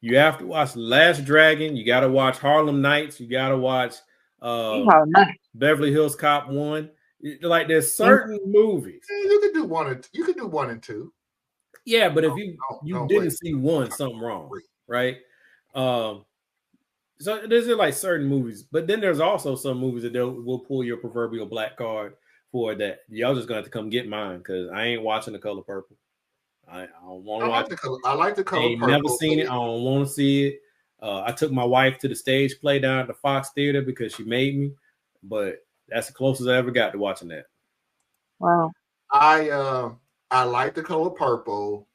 you have to watch Last Dragon. You got to watch Harlem Nights. You got to watch Beverly Hills Cop 1. Like there's certain movies. You could do one and two. Yeah, but if you didn't see one, something wrong, right? So there's like certain movies, but then there's also some movies that will pull your proverbial black card for that. Y'all just gonna have to come get mine because I ain't watching The Color Purple. I don't want to watch it. I like The Color Purple. Never seen it. I don't want to see it. I took my wife to the stage play down at the Fox Theater because she made me, but that's the closest I ever got to watching that. Wow. I like The Color Purple.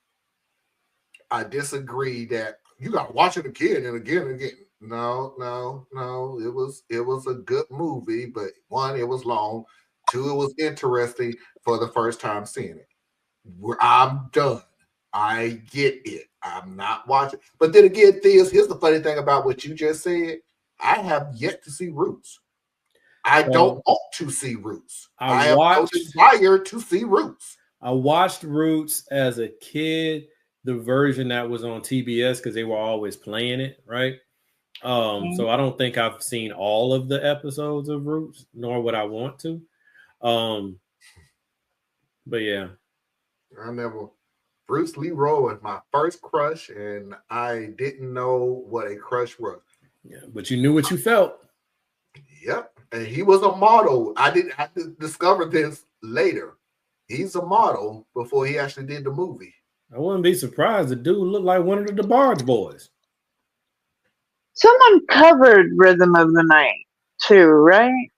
I disagree that you got to watch it again and again and again. No. It was a good movie, but one, it was long. Two, it was interesting for the first time seeing it. I'm done. I get it. I'm not watching. But then again, here's the funny thing about what you just said. I have yet to see Roots. I don't want to see Roots. I have no desire to see Roots. I watched Roots as a kid, the version that was on TBS because they were always playing it, right? So I don't think I've seen all of the episodes of Roots, nor would I want to. But yeah. Bruce Leroy was my first crush, and I didn't know what a crush was. Yeah, but you knew what you felt. Yep. And he was a model. I didn't have to discover this later. He's a model before he actually did the movie. I wouldn't be surprised. The dude looked like one of the DeBarge boys. Someone covered Rhythm of the Night too, right?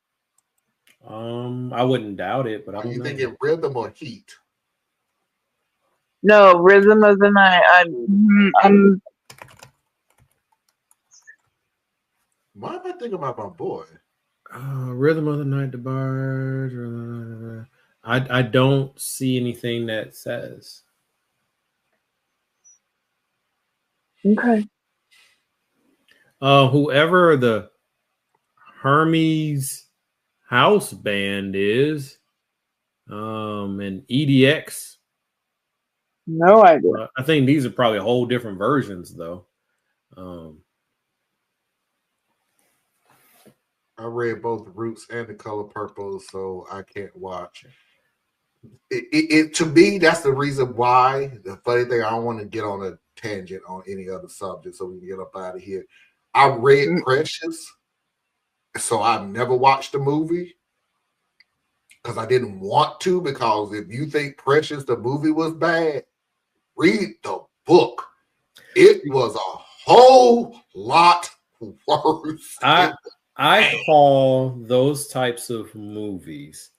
I wouldn't doubt it, but I don't know. You thinking Rhythm or Heat? No, Rhythm of the Night. Why am I thinking about my boy? Rhythm of the Night, DeBarge. I don't see anything that says. Okay. Whoever the Hermes house band is, and EDX. No idea. I think these are probably whole different versions, though. I read both Roots and The Color Purple, so I can't watch it. To me, that's the reason why. The funny thing, I don't want to get on a tangent on any other subject, so we can get up out of here. I read Precious, so I've never watched the movie because I didn't want to. Because if you think Precious, the movie, was bad, read the book. It was a whole lot worse. I call those types of movies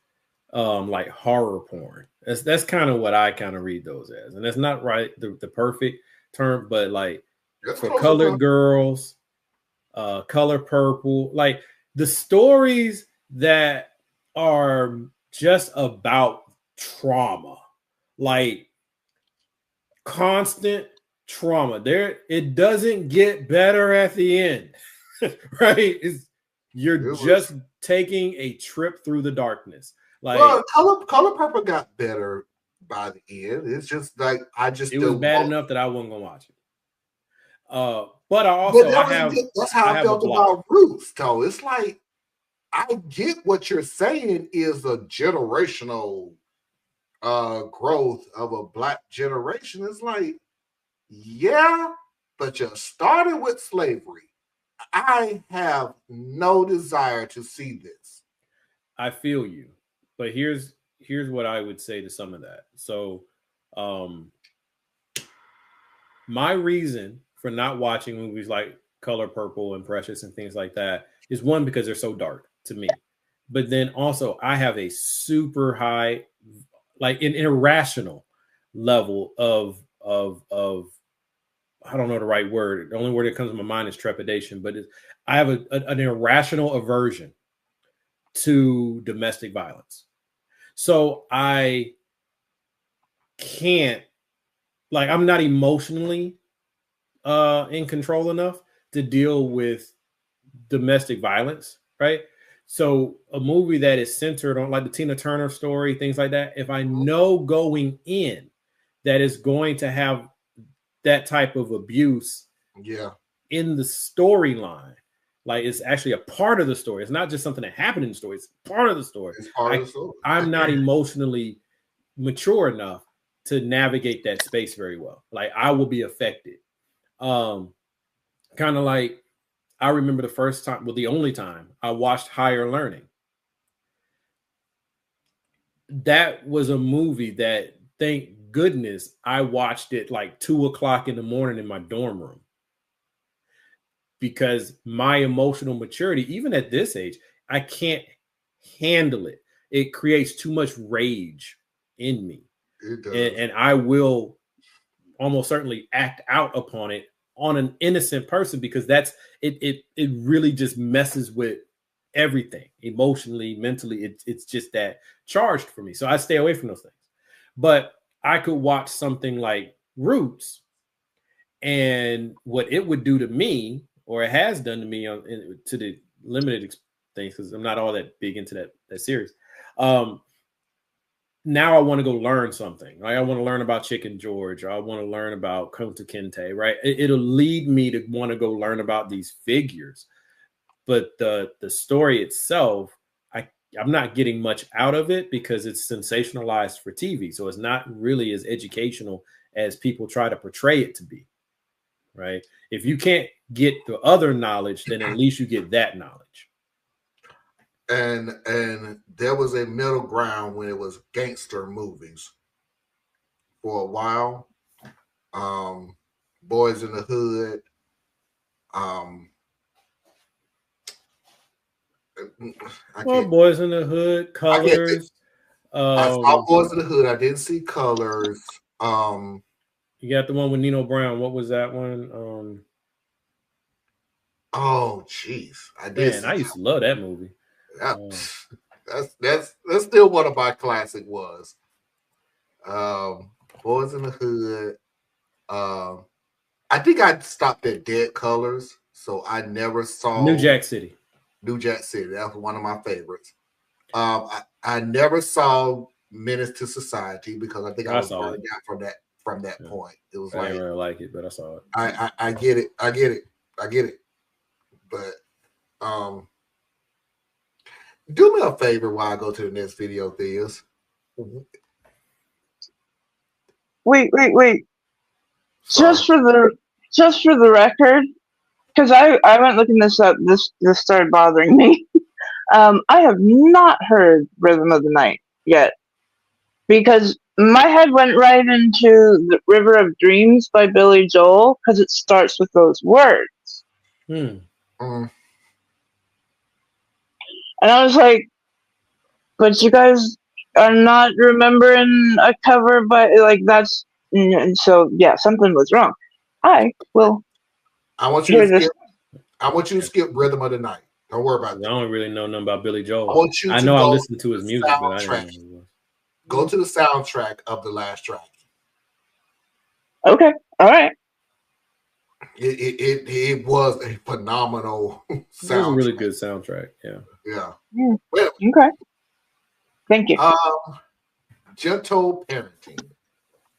like horror porn. That's kind of what I kind of read those as, and that's not right the perfect term, but like for Colored Girls, Color Purple, like the stories that are just about trauma, like constant trauma. It doesn't get better at the end, right? You're just taking a trip through the darkness. Like, well, Color Purple got better by the end. It's just like it was bad enough that I wasn't gonna watch it. But that's how I felt about Roots, though. It's like I get what you're saying is a generational growth of a black generation. It's like, yeah, but you started with slavery. I have no desire to see this. I feel you, but here's here's what I would say to some of that. So, my reason for not watching movies like Color Purple and Precious and things like that is one, because they're so dark to me. But then also I have a super high, like an irrational level of I don't know the right word. The only word that comes to my mind is trepidation, but I have an irrational aversion to domestic violence. So I can't, like, I'm not emotionally in control enough to deal with domestic violence, right? So a movie that is centered on, like, the Tina Turner story, things like that, if I know going in that is going to have that type of abuse in the storyline, like, it's actually a part of the story. It's not just something that happened in the story. It's part of the story. It's part of the story. I'm not emotionally mature enough to navigate that space very well. Like, I will be affected. Kind of like, I remember the first time, well, the only time I watched Higher Learning. That was a movie that, thank goodness, I watched it like 2:00 in the morning in my dorm room. Because my emotional maturity, even at this age, I can't handle it. It creates too much rage in me. It does. And I will almost certainly act out upon it on an innocent person, because that's it really just messes with everything emotionally, mentally. It's just that charged for me. So I stay away from those things. But I could watch something like Roots, and what it would do to me, or it has done to me to the limited things, because I'm not all that big into that series. Now I want to go learn something. Right? I want to learn about Chicken George, or I want to learn about Kunta Kinte, right? It'll lead me to want to go learn about these figures. But the story itself, I'm not getting much out of it, because it's sensationalized for TV. So it's not really as educational as people try to portray it to be, right? If you can't get the other knowledge, then at least you get that knowledge. And there was a middle ground when it was gangster movies for a while. Boys in the Hood. Boys in the Hood, Colors. I saw Boys in the Hood. I didn't see Colors. You got the one with Nino Brown. What was that one? Oh, jeez. I used to love that movie. That's still one of my classic was. Boys in the Hood. I think I stopped at Dead Colors, so I never saw New Jack City. That was one of my favorites. I never saw Menace to Society, because I think I was burned out from that point. It was I didn't really like it, but I saw it. I get it. But do me a favor while I go to the next video, Theas. Wait. Just for the record, because I went looking this up. This started bothering me. I have not heard Rhythm of the Night yet, because my head went right into the River of Dreams by Billy Joel, because it starts with those words. And I was like, but you guys are not remembering a cover by, like, that's, so yeah, something was wrong. I want you to skip Rhythm of the Night. Don't worry about that. I don't really know nothing about Billy Joel. I know I listened to his music, but I didn't know who he was. Go to the soundtrack of the last track. Okay, all right. It was a phenomenal soundtrack. It was a really good soundtrack. Yeah. Well, okay. Thank you. Gentle parenting.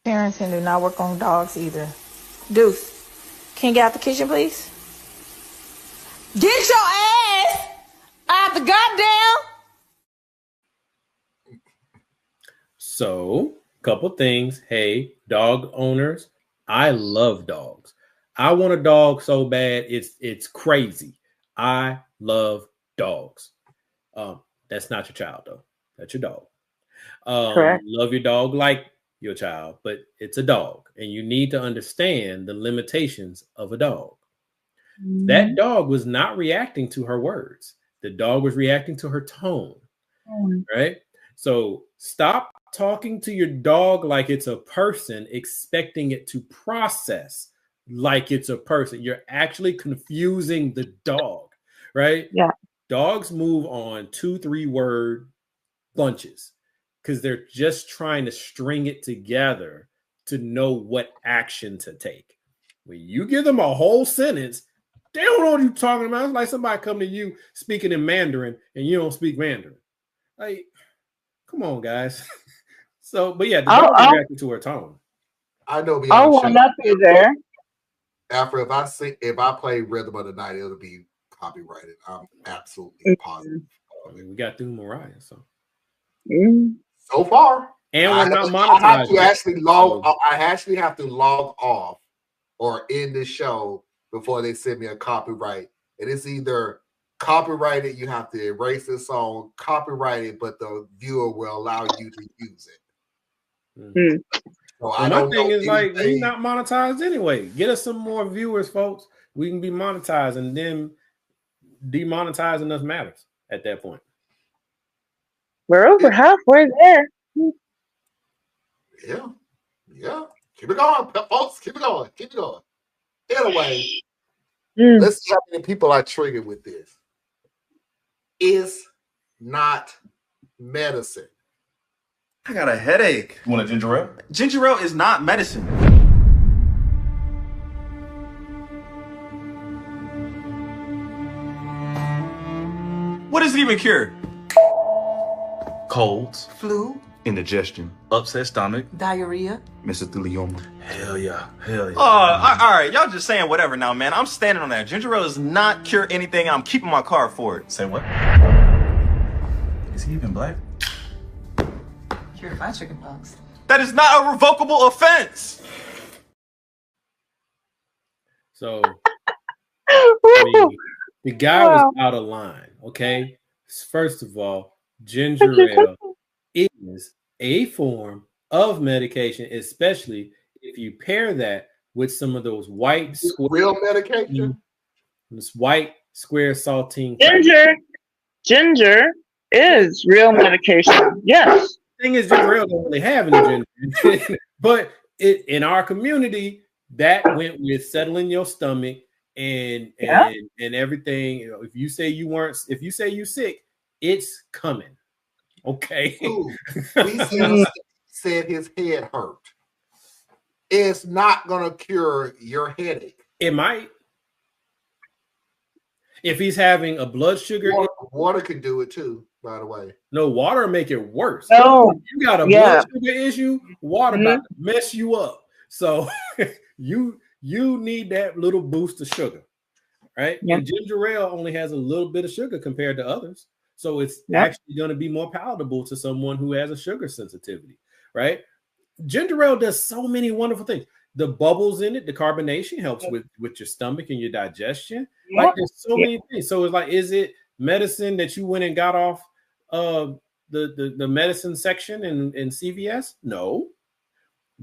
Parenting do not work on dogs either. Deuce, can you get out the kitchen, please? Get your ass out the goddamn. So, couple things. Hey, dog owners, I love dogs. I want a dog so bad, it's crazy. I love dogs. That's not your child, though. That's your dog. Correct. Love your dog like your child, but it's a dog, and you need to understand the limitations of a dog. That dog was not reacting to her words. The dog was reacting to her tone, right? So stop talking to your dog like it's a person, expecting it to process like it's a person. You're actually confusing the dog, right? Yeah. Dogs move on 2-3 word bunches because they're just trying to string it together to know what action to take. When you give them a whole sentence, they don't know what you're talking about. It's like somebody come to you speaking in Mandarin and you don't speak Mandarin. Like, come on, guys. So, but yeah, the dog is reacting to her tone. I know I'll one up you there. After if I play Rhythm of the Night, it'll be copyrighted. I'm absolutely positive. I mean, we got through Mariah, so so far, and we're not monetized. I have to actually log. I actually have to log off or end the show before they send me a copyright. And it's either copyrighted, you have to erase the song, copyrighted, but the viewer will allow you to use it. So well, my thing is like we not monetized anyway. Get us some more viewers, folks. We can be monetized, and then demonetizing us matters at that point. We're over halfway there. Yeah. Keep it going, folks. Keep it going. Keep it going. Anyway, let's see how many people are triggered with this. It's not medicine. I got a headache. You want a ginger ale? Ginger ale is not medicine. What does it even cure? Colds, Flu, indigestion, upset stomach, diarrhea, mesothelioma. Hell yeah. All right, y'all just saying whatever now, man. I'm standing on that. Ginger ale does not cure anything. I'm keeping my card for it. Say what? Is he even black? Cured my chickenpox. That is not a revocable offense. So the guy was out of line. Okay, first of all, ginger ale is a form of medication, especially if you pair that with some of those white real medication. This white square saltine. Ginger is real medication. Yes. The thing is, ginger ale don't really have any ginger, but in our community that went with settling your stomach and everything. You know, if you say you sick, it's coming. Okay. He said his head hurt. It's not gonna cure your headache. It might. If he's having a blood sugar, water can do it too. By the way, no, water will make it worse. Oh, you got a blood sugar issue. Water about to mess you up. So you need that little boost of sugar, right? And ginger ale only has a little bit of sugar compared to others, so it's actually going to be more palatable to someone who has a sugar sensitivity, right? Ginger ale does so many wonderful things. The bubbles in it, the carbonation helps with your stomach and your digestion. Like there's so many things. So it's like, is it medicine that you went and got off the medicine section in CVS? No.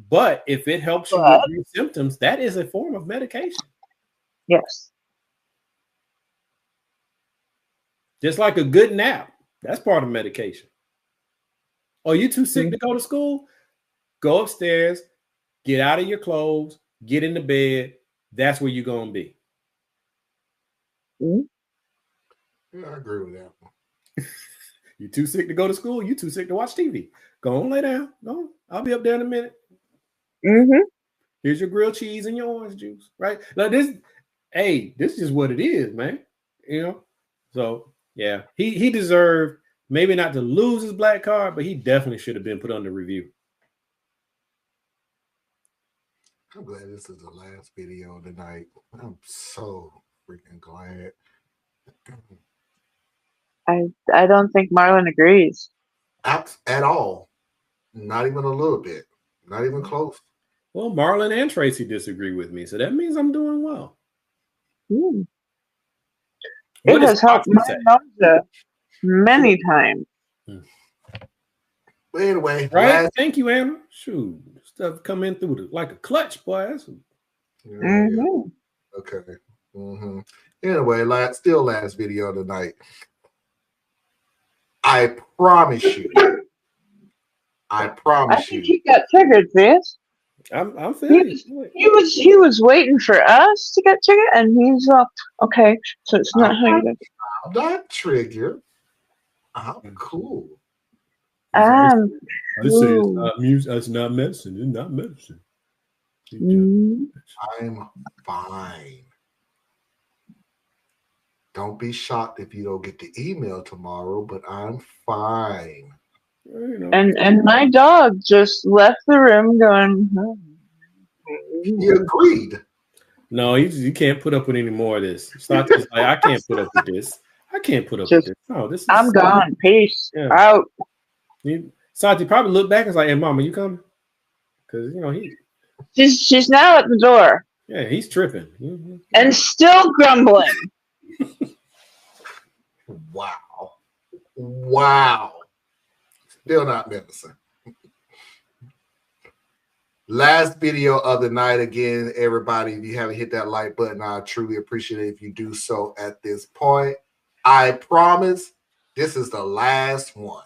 But if it helps you with your symptoms, that is a form of medication. Yes. Just like a good nap, that's part of medication. Are you too sick to go to school? Go upstairs, get out of your clothes, get into bed. That's where you're going to be. Yeah, I agree with that one. You too sick to go to school? You too sick to watch TV? Go on, lay down. Go on. I'll be up there in a minute. Here's your grilled cheese and your orange juice, right? Like this is just what it is, man. You know? So yeah, he deserved maybe not to lose his black card, but he definitely should have been put under review. I'm glad this is the last video tonight. I'm so freaking glad. I don't think Marlon agrees. At all. Not even a little bit. Not even close. Well, Marlon and Tracy disagree with me, so that means I'm doing well. It has helped my nausea many times. But anyway, right? Thank you, Anna. Shoot, stuff coming through like a clutch, boy. That's Okay. Anyway, last video of the night. I promise you. I think he got triggered, Chris. I'm feeling he was waiting for us to get triggered, and he's okay. So it's not how you get. I'm not triggered. I'm cool. I say it's not music. It's not medicine. It's not medicine. I'm fine. Don't be shocked if you don't get the email tomorrow, but I'm fine. And my dog just left the room going. He agreed. No, you can't put up with any more of this. Santi's like, I can't put up with this. I can't put up with this. No, this is. I'm gone. Peace out. Santi probably looked back and was like, "Hey, Mama, you coming?" Because she's now at the door. Yeah, he's tripping and still grumbling. Wow. Still not medicine. Last video of the night. Again, everybody, if you haven't hit that like button, I truly appreciate it if you do so at this point. I promise this is the last one.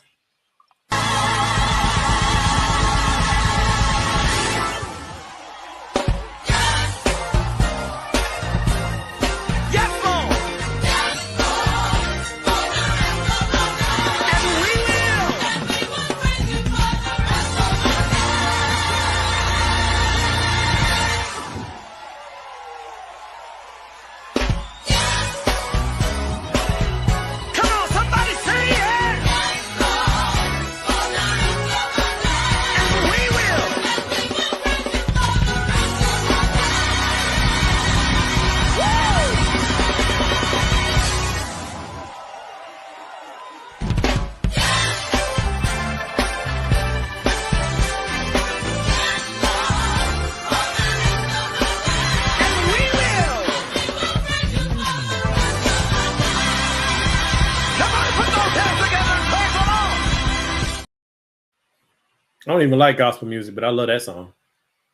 I don't even like gospel music, but I love that song.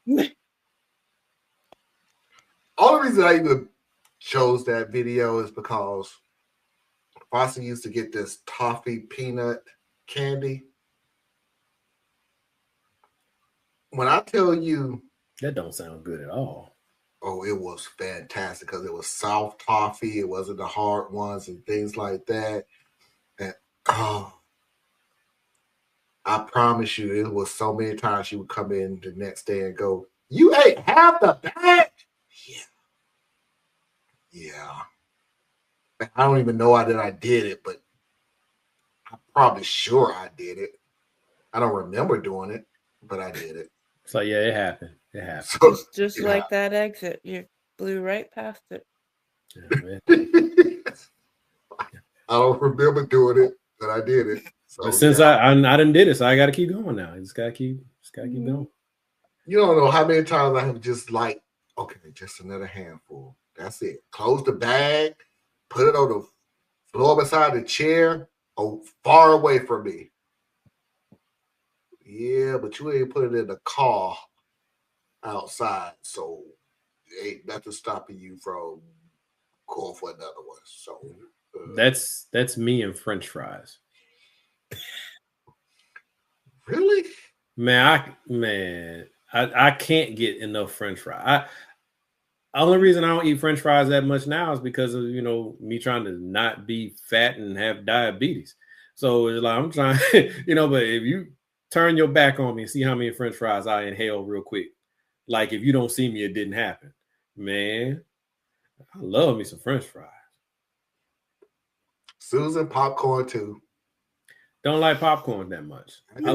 Only reason I even chose that video is because Foxy used to get this toffee peanut candy. When I tell you, that don't sound good at all. Oh, it was fantastic because it was soft toffee. It wasn't the hard ones and things like that. And I promise you, it was so many times she would come in the next day and go, "You ate half the bag?" Yeah. I don't even know that I did it, but I'm probably sure I did it. I don't remember doing it, but I did it. So yeah, it happened. It happened. So, just like that exit, you blew right past it. I don't remember doing it, but I did it. So, but since I done did it, so I got to keep going now. I just got to keep going. You don't know how many times I have just like, okay, just another handful. That's it. Close the bag, put it on the floor beside the chair, far away from me. Yeah, but you ain't put it in the car outside, so ain't nothing stopping you from going for another one. So that's me and French fries. Really? Man, I can't get enough French fry. Only reason I don't eat French fries that much now is because of me trying to not be fat and have diabetes. So it's like I'm trying, but if you turn your back on me and see how many French fries I inhale real quick, like if you don't see me, it didn't happen. Man, I love me some French fries. Susan, popcorn too. Don't like popcorn that much. I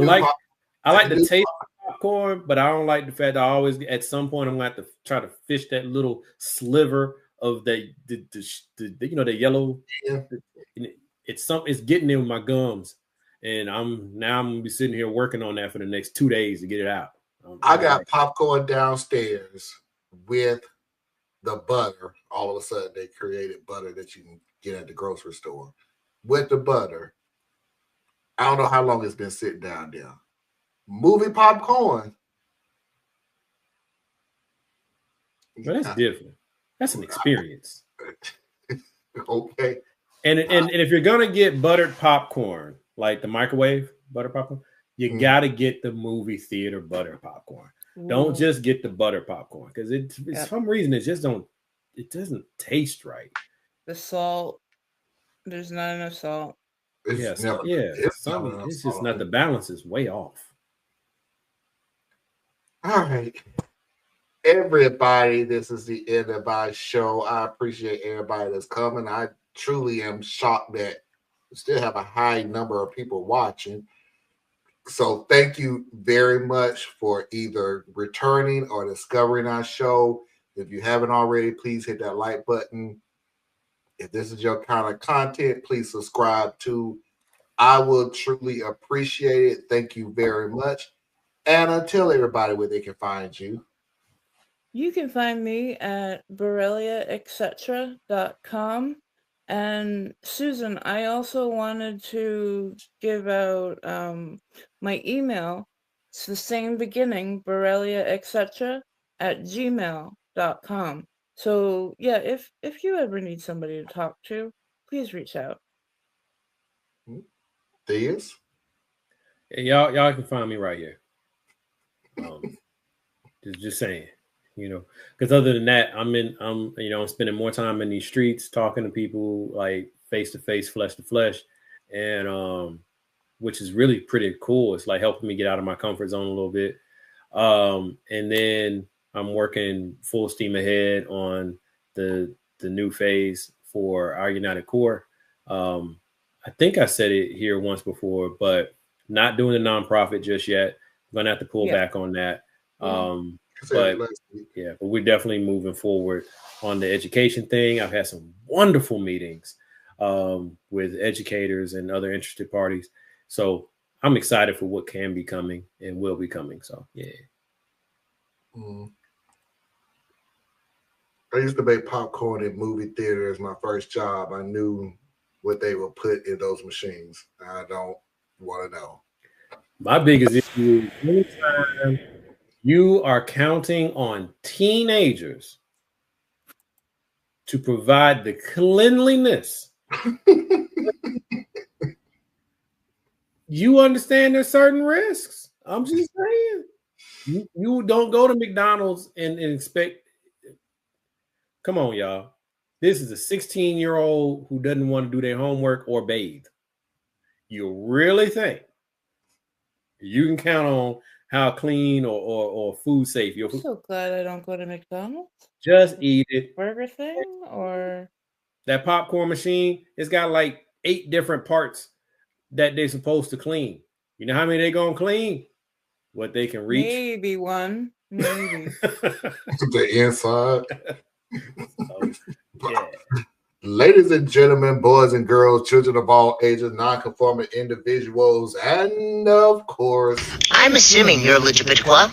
like the taste of popcorn, but I don't like the fact that I always at some point I'm gonna have to try to fish that little sliver of the yellow. Yeah. It's getting in my gums, and I'm gonna be sitting here working on that for the next 2 days to get it out. I got popcorn downstairs with the butter. All of a sudden, they created butter that you can get at the grocery store with the butter. I don't know how long it's been sitting down there. movie popcorn. Well, that's different. That's an experience. Okay. And if you're gonna get buttered popcorn, like the microwave buttered popcorn, you gotta get the movie theater buttered popcorn. Don't just get the butter popcorn because for some reason it doesn't taste right. The salt, there's not enough salt. It's just not, the balance is way off. All right. Everybody, this is the end of our show. I appreciate everybody that's coming. I truly am shocked that we still have a high number of people watching. So thank you very much for either returning or discovering our show. If you haven't already, please hit that like button. If this is your kind of content, please subscribe too. I will truly appreciate it. Thank you very much. Anna, tell everybody where they can find you. You can find me at borreliaetc.com. And Susan, I also wanted to give out my email. It's the same beginning, borreliaetc@gmail.com. So yeah, if you ever need somebody to talk to, please reach out. Theus? Hey, y'all can find me right here. Just saying. Because other than that, I'm spending more time in these streets talking to people like face to face, flesh to flesh, and which is really pretty cool. It's like helping me get out of my comfort zone a little bit. And then I'm working full steam ahead on the new phase for our United Core. I think I said it here once before, but not doing the nonprofit just yet. I'm gonna have to pull back on that. But we're definitely moving forward on the education thing. I've had some wonderful meetings with educators and other interested parties. So I'm excited for what can be coming and will be coming. So, yeah. I used to make popcorn in movie theater as my first job. I knew what they would put in those machines. I don't want to know. My biggest issue is anytime you are counting on teenagers to provide the cleanliness. You understand there's certain risks. I'm just saying. You don't go to McDonald's and expect. Come on, y'all. This is a 16-year-old who doesn't want to do their homework or bathe. You really think you can count on how clean or food safe you're? I'm so glad I don't go to McDonald's. Just eat it. Burger thing or that popcorn machine. It's got like 8 different parts that they're supposed to clean. You know how many they're gonna clean? What they can reach? Maybe one. Maybe. The inside. Yeah. Ladies and gentlemen, boys and girls, children of all ages, non-conforming individuals, and of course, I'm assuming you're LGBTQ.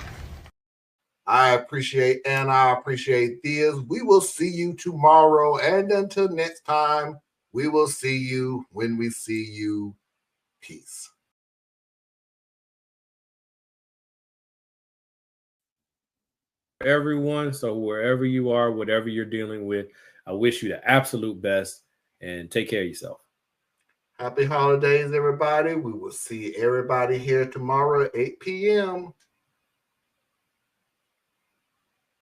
I appreciate and I appreciate this. We will see you tomorrow, and until next time, we will see you when we see you. Peace. Everyone, so wherever you are, whatever you're dealing with, I wish you the absolute best and take care of yourself. Happy holidays, everybody. We will see everybody here tomorrow at 8 p.m.